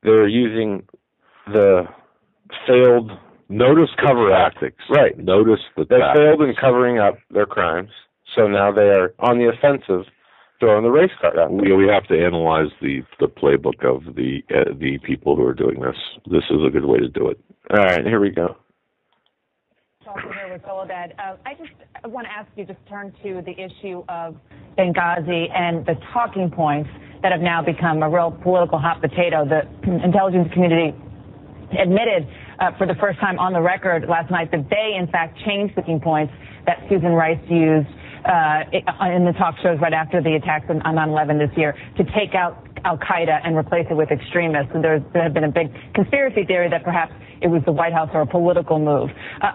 They're using the failed cover tactics. Right. Notice the They failed in covering up their crimes, so now they are on the offensive, throwing the race card out. We have to analyze the playbook of the people who are doing this. This is a good way to do it. All right, here we go. Talking here with Soledad. I just want to ask you to turn to the issue of Benghazi and the talking points that have now become a real political hot potato. The intelligence community admitted for the first time on the record last night that they, in fact, changed talking points that Susan Rice used in the talk shows right after the attacks on 9/11 this year to take out Al-Qaeda and replace it with extremists. And there had been a big conspiracy theory that perhaps it was the White House or a political move.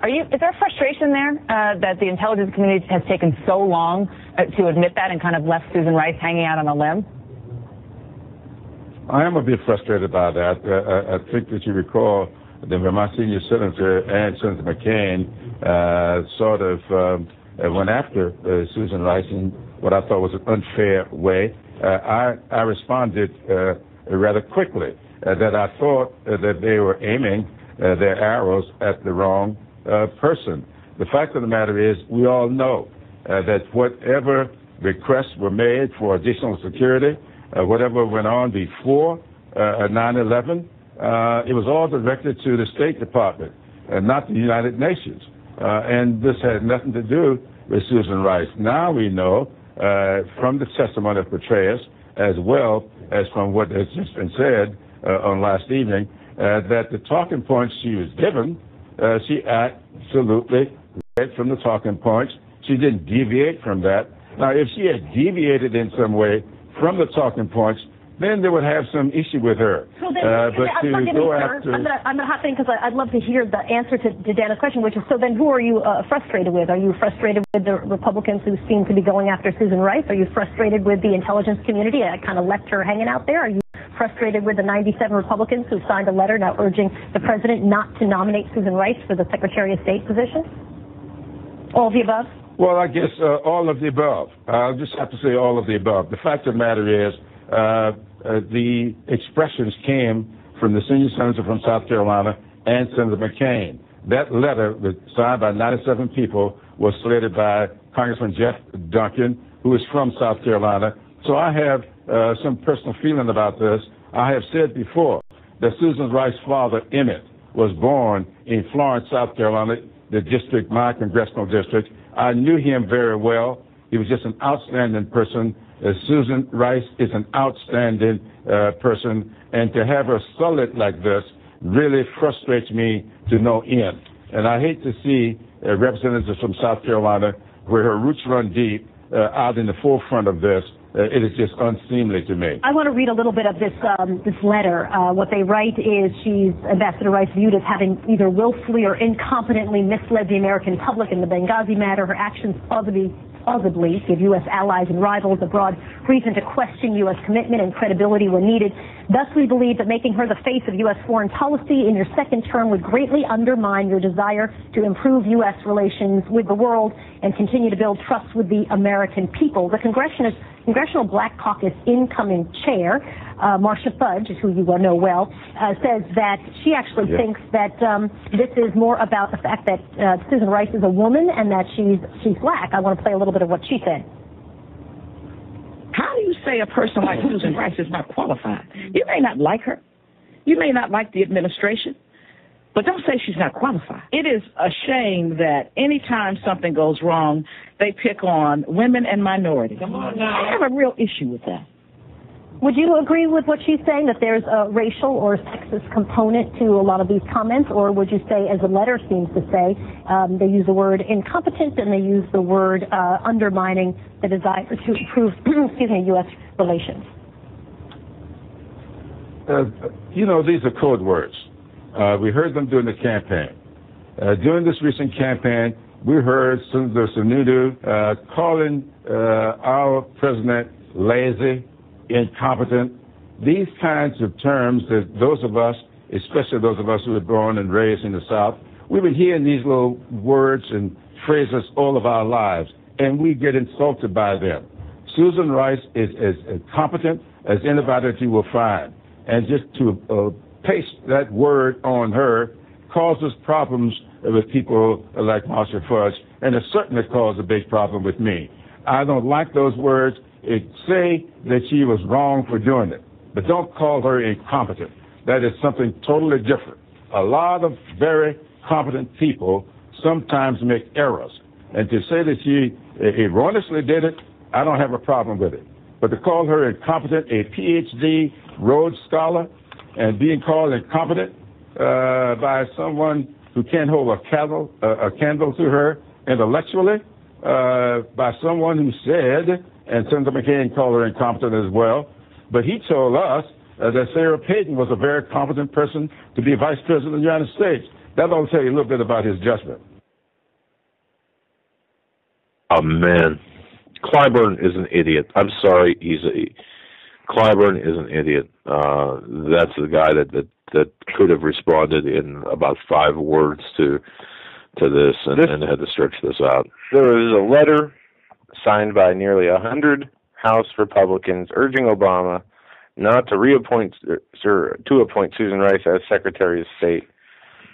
Is there frustration there that the intelligence community has taken so long to admit that and kind of left Susan Rice hanging out on a limb? I am a bit frustrated by that. I think that you recall that when my senior senator and Senator McCain sort of went after Susan Rice in what I thought was an unfair way, I responded rather quickly that I thought that they were aiming their arrows at the wrong person. The fact of the matter is, we all know that whatever requests were made for additional security, whatever went on before 9/11, it was all directed to the State Department, not the United Nations. And this had nothing to do with Susan Rice. Now we know from the testimony of Petraeus, as well as from what has just been said on last evening, that the talking points she was given, she absolutely read from the talking points. She didn't deviate from that. Now, if she had deviated in some way from the talking points, then they would have some issue with her. So then, but to go after... I'm not hot thing because I'd love to hear the answer to Dana's question, which is, so then who are you frustrated with? Are you frustrated with the Republicans who seem to be going after Susan Rice? Are you frustrated with the intelligence community? I kind of left her hanging out there. Are you frustrated with the 97 Republicans who signed a letter now urging the president not to nominate Susan Rice for the Secretary of State position? All of the above? Well, I guess all of the above. I'll just have to say all of the above. The fact of the matter is, the expressions came from the senior senator from South Carolina and Senator McCain. That letter, signed by 97 people, was slated by Congressman Jeff Duncan, who is from South Carolina. So I have some personal feeling about this. I have said before that Susan Rice's father, Emmett, was born in Florence, South Carolina, the district, my congressional district. I knew him very well. He was just an outstanding person. Susan Rice is an outstanding person, and to have her sullied like this really frustrates me to no end. And I hate to see representatives from South Carolina, where her roots run deep, out in the forefront of this. It is just unseemly to me. I want to read a little bit of this letter. What they write is Ambassador Rice viewed as having either willfully or incompetently misled the American public in the Benghazi matter. Her actions plausibly give U.S. allies and rivals a broad reason to question U.S. commitment and credibility when needed. Thus, we believe that making her the face of U.S. foreign policy in your second term would greatly undermine your desire to improve U.S. relations with the world and continue to build trust with the American people. The Congressional Congressional Black Caucus incoming chair, Marcia Fudge, who you know well, says that she actually thinks that this is more about the fact that Susan Rice is a woman and that she's black. I want to play a little bit of what she said. How do you say a person like Susan Rice is not qualified? You may not like her. You may not like the administration. But don't say she's not qualified. It is a shame that anytime something goes wrong, they pick on women and minorities. Come on now. I have a real issue with that. Would you agree with what she's saying, that there's a racial or sexist component to a lot of these comments? Or would you say, as the letter seems to say, they use the word incompetent and they use the word undermining the desire to improve, U.S. relations? These are code words. We heard them during the campaign. During this recent campaign, we heard Senator Sununu calling our president lazy, incompetent. These kinds of terms that those of us, especially those of us who were born and raised in the South, we've been hearing these little words and phrases all of our lives, and we get insulted by them. Susan Rice is as competent as anybody that you will find. And just to paste that word on her causes problems with people like Marcia Fudge, and it certainly caused a big problem with me. I don't like those words. Say that she was wrong for doing it, but don't call her incompetent. That is something totally different. A lot of very competent people sometimes make errors, and to say that she erroneously did it, I don't have a problem with it. But to call her incompetent, a PhD Rhodes Scholar, and being called incompetent by someone who can't hold a candle to her intellectually, by someone who said, and Senator McCain called her incompetent as well, but he told us that Sarah Payton was a very competent person to be Vice President of the United States. That ought to tell you a little bit about his judgment. Oh, man. Clyburn is an idiot. I'm sorry, Clyburn is an idiot. That's the guy that could have responded in about 5 words to this and had to stretch this out. There was a letter signed by nearly 100 House Republicans urging Obama not to appoint Susan Rice as Secretary of State,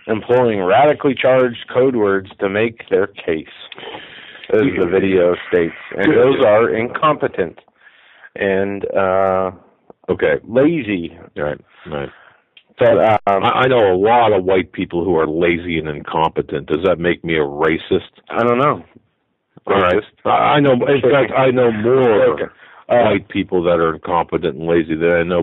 employing radically charged code words to make their case, as the video states. And those are incompetent and lazy. Right. But I know a lot of white people who are lazy and incompetent. Does that make me a racist? I don't know. All right. I know. In fact, I know more white people that are incompetent and lazy than I know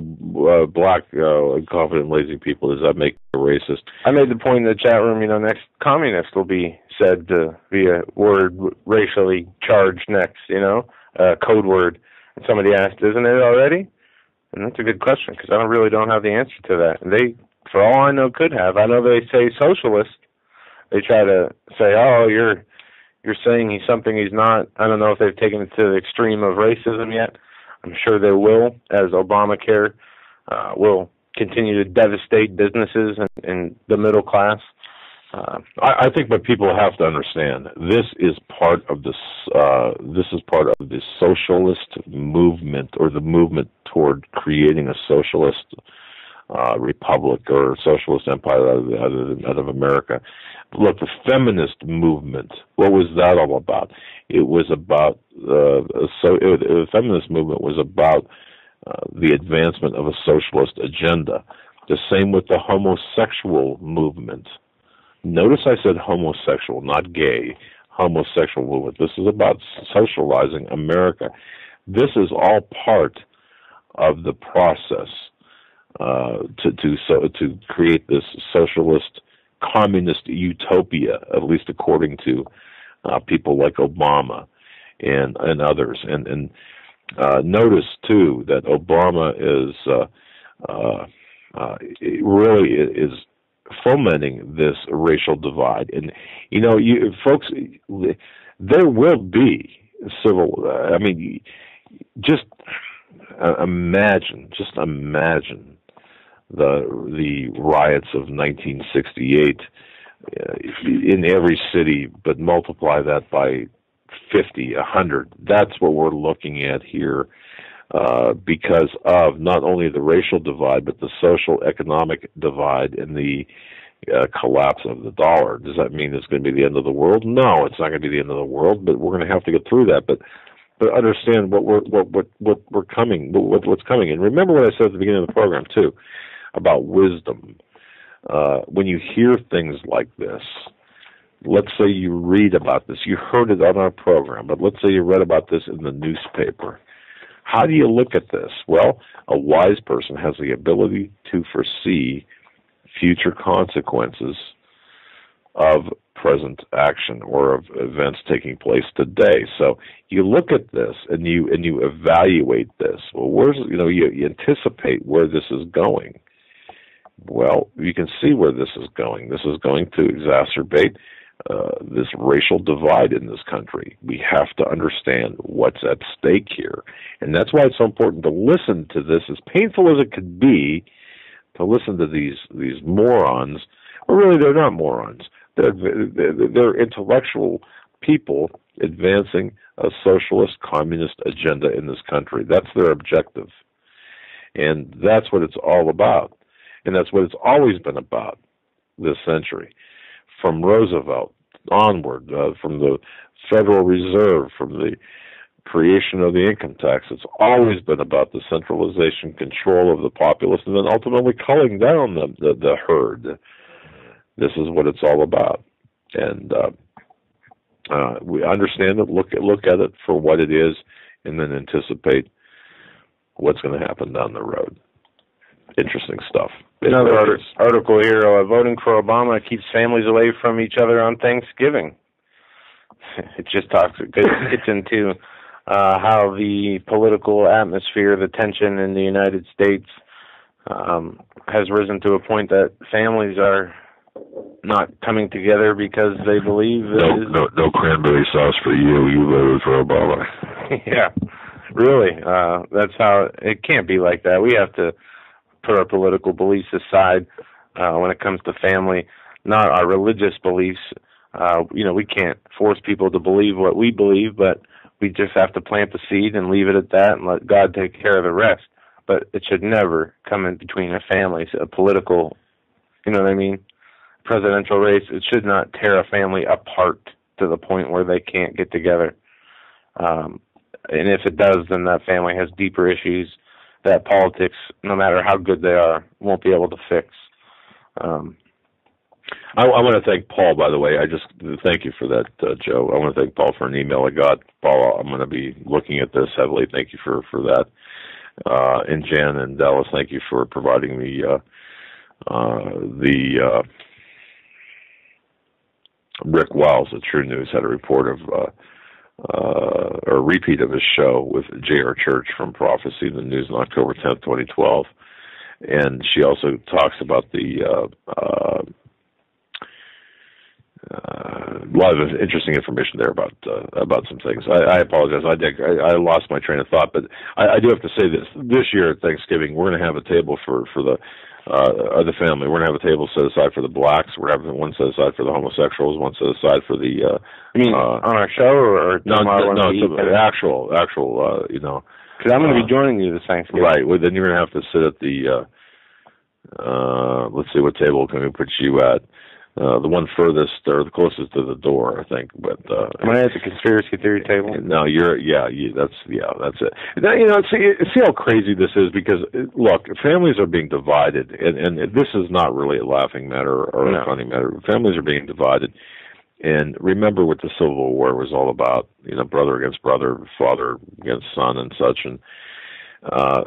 black incompetent and lazy people. Does that make me a racist? I made the point in the chat room. Next communist will be said to be a word racially charged next. Code word. And somebody asked, "Isn't it already?" And that's a good question because I really don't have the answer to that. And they, for all I know, could have. I know they say socialist. They try to say, "Oh, you're saying he's something he's not." I don't know if they've taken it to the extreme of racism yet. I'm sure they will, as Obamacare will continue to devastate businesses and the middle class. I think what people have to understand, this is part of the socialist movement, or the movement toward creating a socialist republic or socialist empire out of America. Look, the feminist movement, what was that all about? It was about the feminist movement was about the advancement of a socialist agenda. The same with the homosexual movement. Notice I said homosexual, not gay. Homosexual movement. This is about socializing America. This is all part of the process to create this socialist, communist utopia, at least according to people like Obama and others. And notice too that Obama really is fomenting this racial divide. And folks, there will be civil. Just imagine the riots of 1968 in every city, but multiply that by 50, 100. That's what we're looking at here, because of not only the racial divide, but the social economic divide and the collapse of the dollar. Does that mean it's going to be the end of the world? No, it's not going to be the end of the world, but we're going to have to get through that. But understand what's coming. And remember what I said at the beginning of the program too, about wisdom. When you hear things like this, let's say you read about this, you heard it on our program, but let's say you read about this in the newspaper. How do you look at this? Well, a wise person has the ability to foresee future consequences of present action or of events taking place today. So you look at this and you evaluate this. Well, you anticipate where this is going. Well, you can see where this is going. This is going to exacerbate this racial divide in this country. We have to understand what's at stake here. And that's why it's so important to listen to this, as painful as it could be, to listen to these morons. Well, really, they're not morons. They're intellectual people advancing a socialist, communist agenda in this country. That's their objective. And that's what it's all about. And that's what it's always been about this century. From Roosevelt onward, from the Federal Reserve, from the creation of the income tax, it's always been about the centralization, control of the populace, and then ultimately culling down the herd. This is what it's all about. And we understand it, look at it for what it is, and then anticipate what's going to happen down the road. Interesting stuff. Another article here, voting for Obama keeps families away from each other on Thanksgiving. It just gets into how the political atmosphere, the tension in the United States has risen to a point that families are not coming together because they believe no cranberry sauce for you. You voted for Obama. Yeah, really. That's how it can't be like that. We have to put our political beliefs aside when it comes to family, not our religious beliefs. We can't force people to believe what we believe, but we just have to plant the seed and leave it at that and let God take care of the rest. But it should never come in between a family, a political, presidential race. It should not tear a family apart to the point where they can't get together. And if it does, then that family has deeper issues that politics, no matter how good they are, won't be able to fix. I want to thank Paul, by the way. I just thank you for that, Joe. I want to thank Paul for an email I got. Paul, I'm going to be looking at this heavily. Thank you for that. And Jan and Dallas, thank you for providing me Rick Wiles at True News had a report of a repeat of his show with J.R. Church from Prophecy in the News on October 10th, 2012. And she also talks about a lot of interesting information there about some things. I apologize. I lost my train of thought, but I do have to say this. This year at Thanksgiving, we're going to have a table for the family. We're going to have a table set aside for the blacks. We're going to have one set aside for the homosexuals, one set aside for the... you mean on our show or no, actual, because I'm going to be joining you this Thanksgiving. Right. Well, then you're going to have to sit at the... let's see, what table can we put you at? The one furthest or the closest to the door, I think. But am I at the conspiracy theory table? No, that's it. Now, see how crazy this is, because look, families are being divided, and this is not really a laughing matter or a funny matter. Families are being divided, and remember what the Civil War was all about. Brother against brother, father against son, and such. And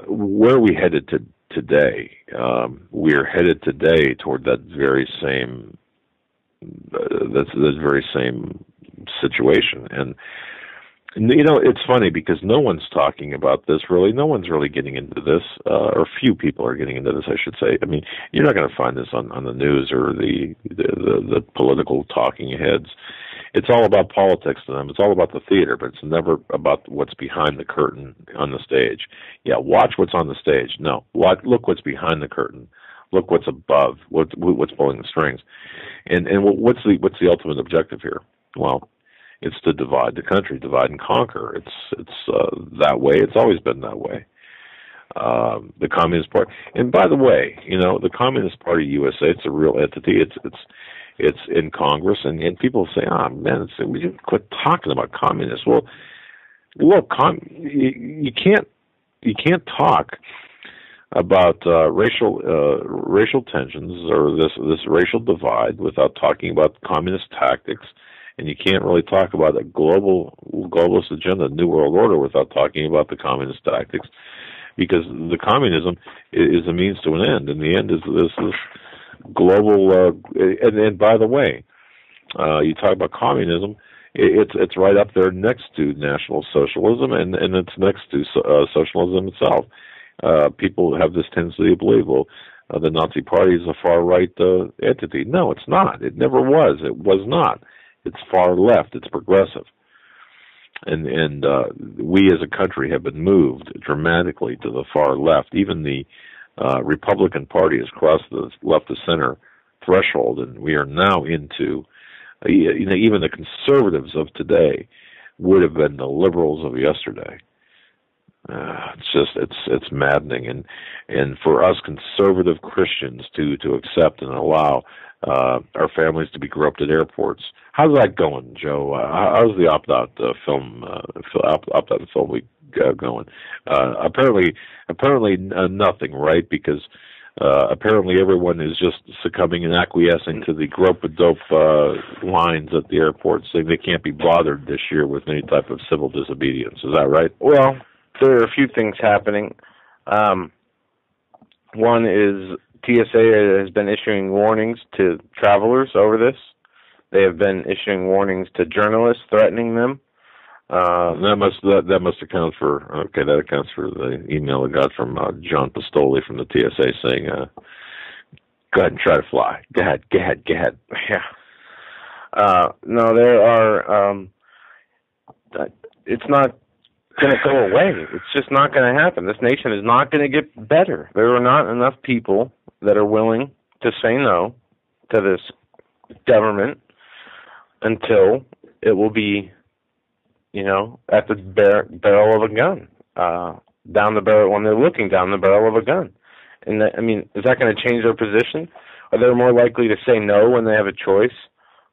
where are we headed to today? We are headed today toward that very same. That's the very same situation. And it's funny because no one's talking about this really. No one's really getting into this, or few people are getting into this, I should say. I mean, you're not going to find this on the news or the political talking heads. It's all about politics to them. It's all about the theater, but it's never about what's behind the curtain on the stage. Yeah, watch what's on the stage. No, look what's behind the curtain. Look what's above. What's pulling the strings, and what's the ultimate objective here? Well, It's to divide the country, divide and conquer. It's that way. It's always been that way. The Communist Party, and by the way, the Communist Party USA, it's a real entity. It's in Congress, and people say, "Oh man, we should quit talking about communists." Well, look, you can't talk about racial tensions or this racial divide without talking about communist tactics, and you can't really talk about a globalist agenda, New World Order, without talking about the communist tactics, because the communism is a means to an end, and the end is this global. And by the way, you talk about communism. It's right up there next to National Socialism, and it's next to socialism itself. People have this tendency to believe, well, the Nazi Party is a far-right entity. No, it's not. It never was. It was not. It's far left. It's progressive. And we as a country have been moved dramatically to the far left. Even the Republican Party has crossed the left-to-center threshold, and we are now into, even the conservatives of today would have been the liberals of yesterday. It's maddening, and for us conservative Christians to accept and allow our families to be groped at airports. How's that going, Joe? How's the opt-out film week going? Apparently nothing, right? Because apparently everyone is just succumbing and acquiescing to the grope-a-dope lines at the airports, saying they can't be bothered this year with any type of civil disobedience. Is that right? Well, there are a few things happening. One is TSA has been issuing warnings to travelers over this. They have been issuing warnings to journalists, threatening them. That must account for that accounts for the email I got from John Pistoli from the TSA saying, "Go ahead and try to fly. Go ahead." Yeah. No, there are. It's not going to go away. It's just not going to happen. This nation is not going to get better. There are not enough people that are willing to say no to this government until it will be, at the barrel of a gun, down the barrel, when they're looking down the barrel of a gun. And is that going to change their position? Are they more likely to say no when they have a choice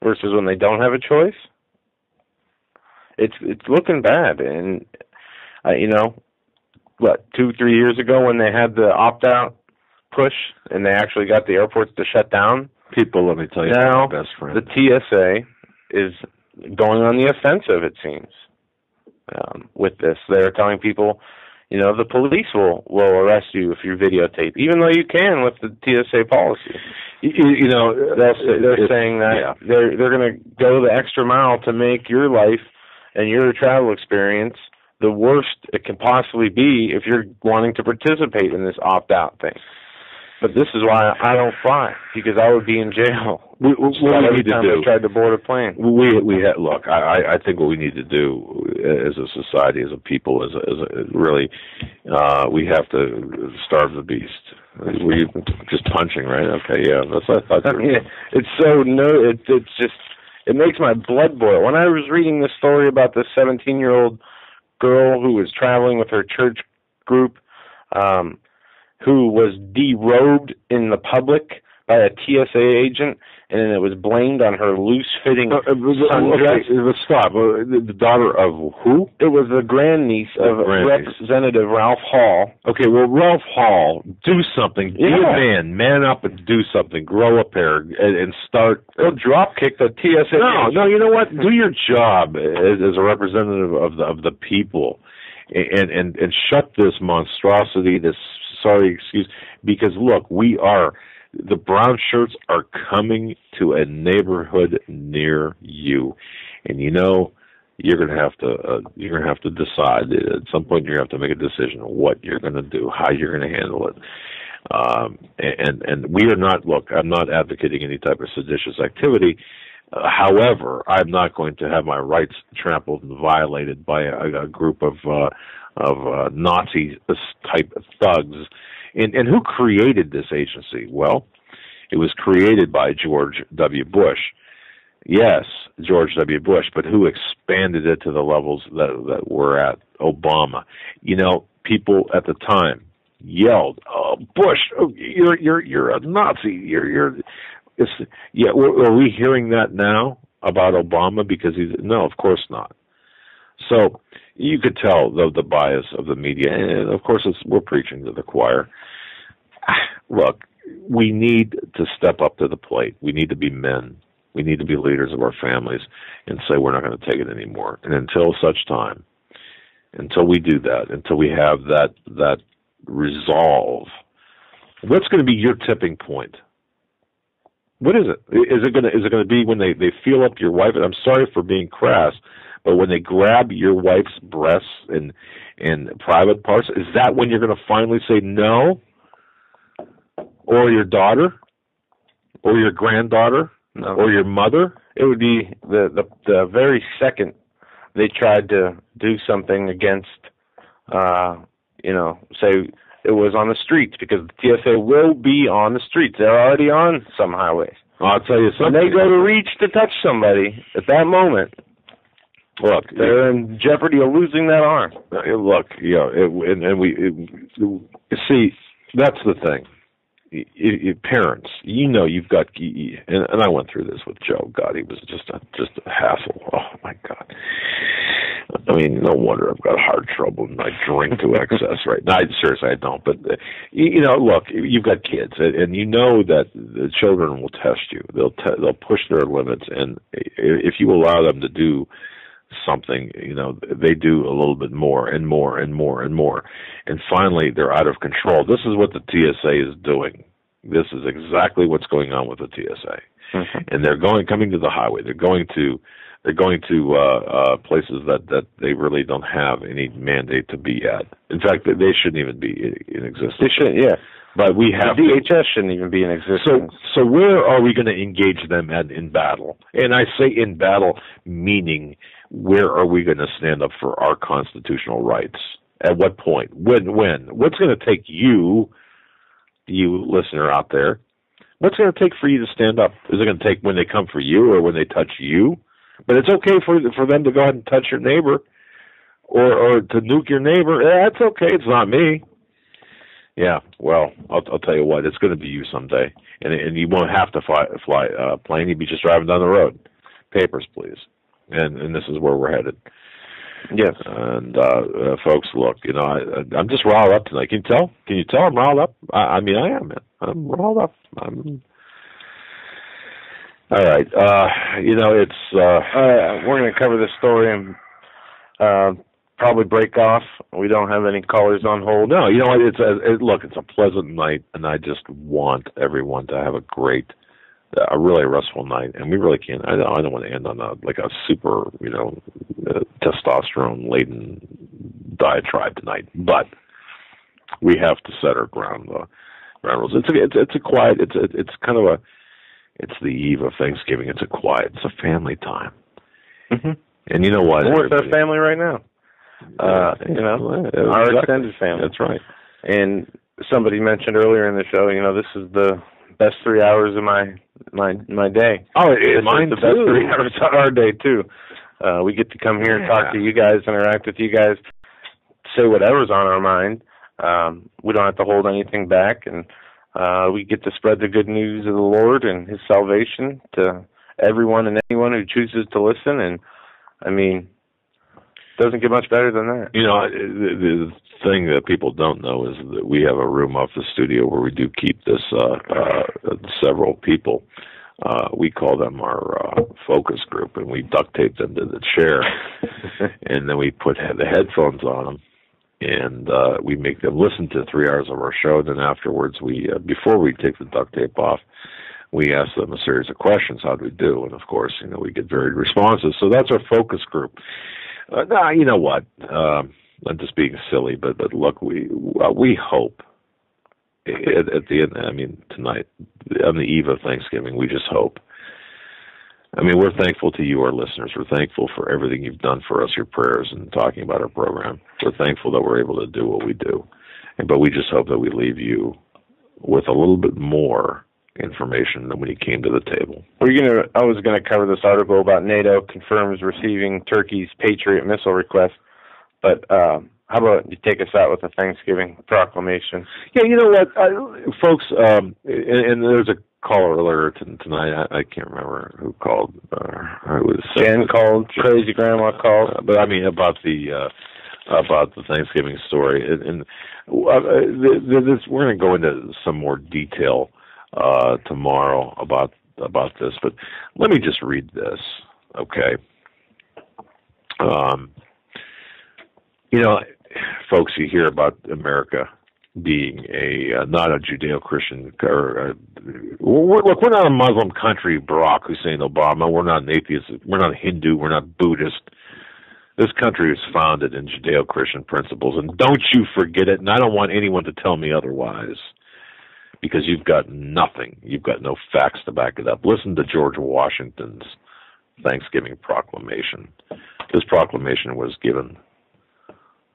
versus when they don't have a choice? It's looking bad. And 2-3 years ago when they had the opt-out push and they actually got the airports to shut down, people, let me tell you, now my best friend. The TSA is going on the offensive, it seems, with this. They're telling people, the police will arrest you if you videotape, even though you can with the TSA policy. They're saying that they're going to go the extra mile to make your life and your travel experience the worst it can possibly be if you're wanting to participate in this opt-out thing. But this is why I don't fly, because I would be in jail. What we need to do? I tried to board a plane. Look. I think what we need to do as a society, as a people, really, we have to starve the beast. Were you just punching, right? Okay, yeah, that's what I thought. It's just, it makes my blood boil. When I was reading this story about this 17-year-old girl who was traveling with her church group, who was derobed in the public by a TSA agent, and then it was blamed on her loose-fitting sundress. Stop. The daughter of who? It was the grandniece of Representative Ralph Hall. Okay, well, Ralph Hall, do something. Be a man up and do something. Grow a pair and start. Don't drop kick the TSA. No, you know what? Do your job as a representative of the people, and shut this monstrosity, this sorry excuse, because look, the brown shirts are coming to a neighborhood near you, and you're gonna have to decide at some point. You're gonna have to make a decision on what you're gonna do, how you're gonna handle it. And we are not. Look, I'm not advocating any type of seditious activity. However, I'm not going to have my rights trampled and violated by a group of Nazi type thugs. And who created this agency? Well, it was created by George W. Bush. Yes, George W. Bush, but who expanded it to the levels that we're at? Obama. You know, people at the time yelled, "Oh, Bush, you're a Nazi. Are we hearing that now about Obama because he's no? Of course not. So you could tell the bias of the media, and of course we're preaching to the choir. Look, we need to step up to the plate. We need to be men. We need to be leaders of our families and say we're not going to take it anymore. And until such time, until we do that, until we have that resolve, what's going to be your tipping point? What is it? Is it going to be when they feel up your wife? I'm sorry for being crass, but when they grab your wife's breasts and private parts, is that when you're going to finally say no? Or your daughter? Or your granddaughter? No. Or your mother? It would be the very second they tried to do something against, say it was on the streets, because the TSA will be on the streets. They're already on some highways. I'll tell you something. When they go to reach to touch somebody at that moment, look, they're in jeopardy of losing that arm. Look, see, that's the thing. Parents, you've got, and I went through this with Joe. God, he was just a hassle. Oh my God. I mean, no wonder I've got heart trouble and I drink to excess, right? No, seriously, I don't. But look, you've got kids, and you know that the children will test you. They'll push their limits, and if you allow them to do something, they do a little bit more and more and more and more, and finally they're out of control. This is what the TSA is doing. This is exactly what's going on with the TSA. Mm-hmm. And they're coming to the highway. They're going to places that they really don't have any mandate to be at. In fact, they shouldn't even be in existence. They shouldn't, yeah. But we have the DHS shouldn't even be in existence. So where are we going to engage them in battle? And I say in battle, meaning where are we going to stand up for our constitutional rights? At what point? When? What's going to take you listener out there, what's going to take for you to stand up? Is it going to take when they come for you or when they touch you? But it's okay for them to go ahead and touch your neighbor or to nuke your neighbor. That's okay. It's not me. Yeah, well, I'll tell you what, it's going to be you someday, and you won't have to fly a plane. You'll be just driving down the road. Papers, please. And this is where we're headed. Yes. And folks, look, I'm just riled up tonight. Can you tell? Can you tell I'm riled up? I mean, I am, man. I'm riled up. All right. It's we're going to cover this story and probably break off. We don't have any callers on hold. No, you know what? It's a pleasant night, and I just want everyone to have a really restful night. And we really can't. I don't want to end on a super, testosterone-laden diatribe tonight. But we have to set our ground rules. It's a quiet. It's kind of it's the eve of Thanksgiving. It's a family time. Mm-hmm. And you know what? We're with our family right now. Our extended family. That's right. And somebody mentioned earlier in the show, this is the best 3 hours of my day. Oh, it's mine the too. Best 3 hours of our day too. We get to come here and talk to you guys, interact with you guys, say whatever's on our mind. We don't have to hold anything back, and we get to spread the good news of the Lord and His salvation to everyone and anyone who chooses to listen. And I mean, it doesn't get much better than that. The thing that people don't know is that we have a room off the studio where we do keep this several people. We call them our focus group, and we duct tape them to the chair, and then we put the headphones on them, and we make them listen to 3 hours of our show. Then afterwards, before we take the duct tape off, we ask them a series of questions. How do we do? And of course, we get varied responses. So that's our focus group. You know what? I'm just being silly, but look, we hope at the end. Tonight on the eve of Thanksgiving, we just hope. We're thankful to you, our listeners. We're thankful for everything you've done for us, your prayers, and talking about our program. We're thankful that we're able to do what we do, but we just hope that we leave you with a little bit more information when he came to the table. I was gonna cover this article about NATO confirms receiving Turkey's Patriot missile request, but how about you take us out with a Thanksgiving proclamation? Yeah, you know what, folks, and there's a caller earlier tonight. I can't remember who called. It was Jen called. Crazy Grandma called. But I mean about the Thanksgiving story, and we're going to go into some more detail tomorrow about this. But let me just read this, okay? You know, folks, you hear about America being not a Judeo-Christian, or look, we're not a Muslim country, Barack Hussein Obama. We're not an atheist. We're not a Hindu. We're not Buddhist. This country is founded in Judeo-Christian principles, and don't you forget it. And I don't want anyone to tell me otherwise, because you've got nothing. You've got no facts to back it up. Listen to George Washington's Thanksgiving proclamation. This proclamation was given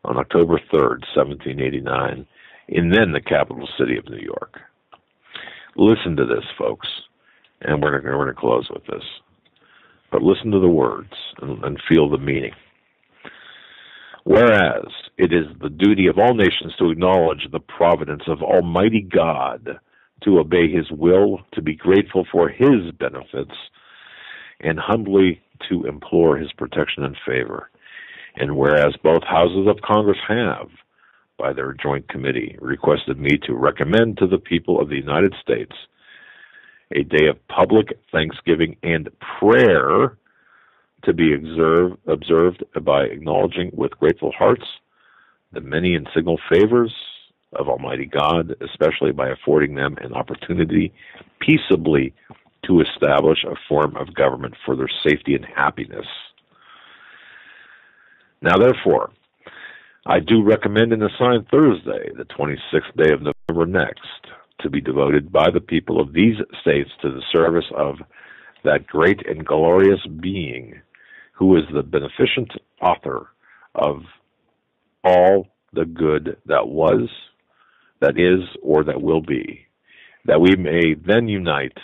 on October 3rd, 1789, in then the capital city of New York. Listen to this, folks, and we're going to close with this. But listen to the words and feel the meaning. Whereas it is the duty of all nations to acknowledge the providence of Almighty God, to obey His will, to be grateful for His benefits, and humbly to implore His protection and favor. And whereas both houses of Congress have, by their joint committee, requested me to recommend to the people of the United States a day of public thanksgiving and prayer to be observed by acknowledging with grateful hearts the many and signal favors of Almighty God, especially by affording them an opportunity peaceably to establish a form of government for their safety and happiness. Now, therefore, I do recommend and assign Thursday, the 26th day of November next, to be devoted by the people of these states to the service of that great and glorious being who is the beneficent author of all the good that was, that is, or that will be, that we may then unite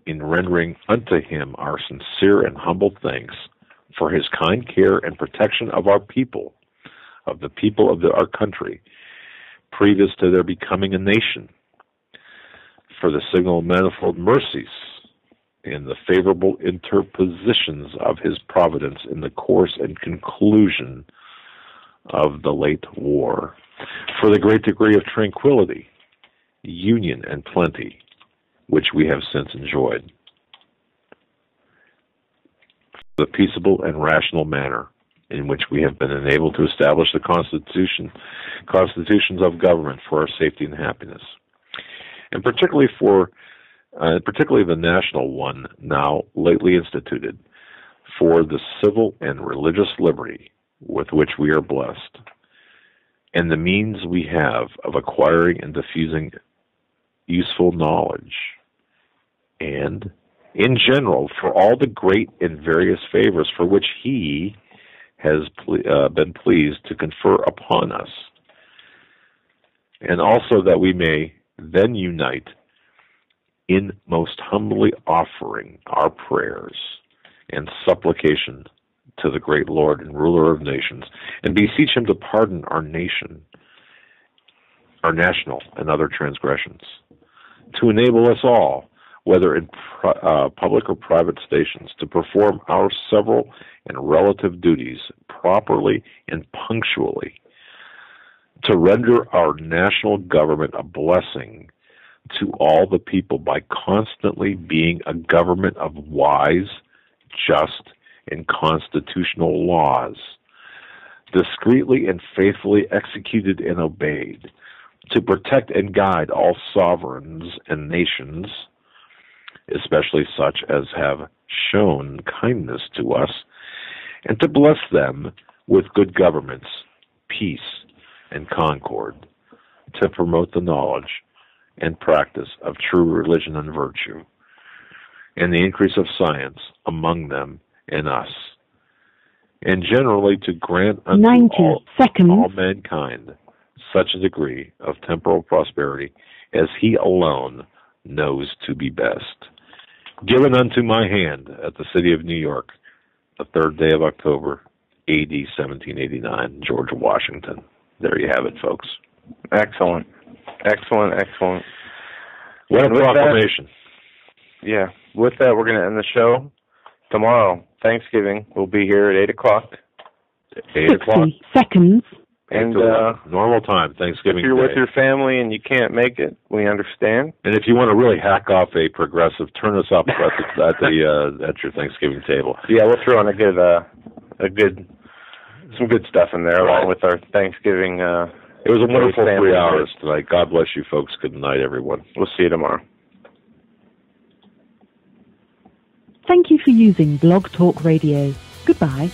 in rendering unto Him our sincere and humble thanks for His kind care and protection of our people, of the people of our country, previous to their becoming a nation, for the signal manifold mercies and the favorable interpositions of His providence in the course and conclusion of the late war, for the great degree of tranquility, union, and plenty which we have since enjoyed, for the peaceable and rational manner in which we have been enabled to establish the constitutions of government for our safety and happiness, and particularly the national one now lately instituted, for the civil and religious liberty with which we are blessed, and the means we have of acquiring and diffusing useful knowledge, and, in general, for all the great and various favors for which He has been pleased to confer upon us, and also that we may then unite in most humbly offering our prayers and supplication to the great Lord and ruler of nations, and beseech Him to pardon our nation, our national and other transgressions, to enable us all, whether in public or private stations, to perform our several and relative duties properly and punctually, to render our national government a blessing to all the people by constantly being a government of wise, just, and constitutional laws, discreetly and faithfully executed and obeyed, to protect and guide all sovereigns and nations, especially such as have shown kindness to us, and to bless them with good governments, peace, and concord, to promote the knowledge and practice of true religion and virtue, and the increase of science among them and us, and generally to grant unto all mankind such a degree of temporal prosperity as He alone, knows to be best. Given unto my hand at the city of New York, the 3rd day of October, AD 1789, George Washington. There you have it, folks. Excellent. Excellent, excellent. What a proclamation. Yeah. With that, we're going to end the show. Tomorrow, Thanksgiving, we'll be here at 8 o'clock. 8 o'clock? Seconds. And normal time, Thanksgiving if you're Day. with your family and you can't make it, we understand. And if you want to really hack off a progressive, turn us up at your Thanksgiving table. Yeah, we'll throw in some good stuff in there along with our Thanksgiving. It was a wonderful 3 hours tonight. God bless you, folks. Good night, everyone. We'll see you tomorrow. Thank you for using Blog Talk Radio. Goodbye.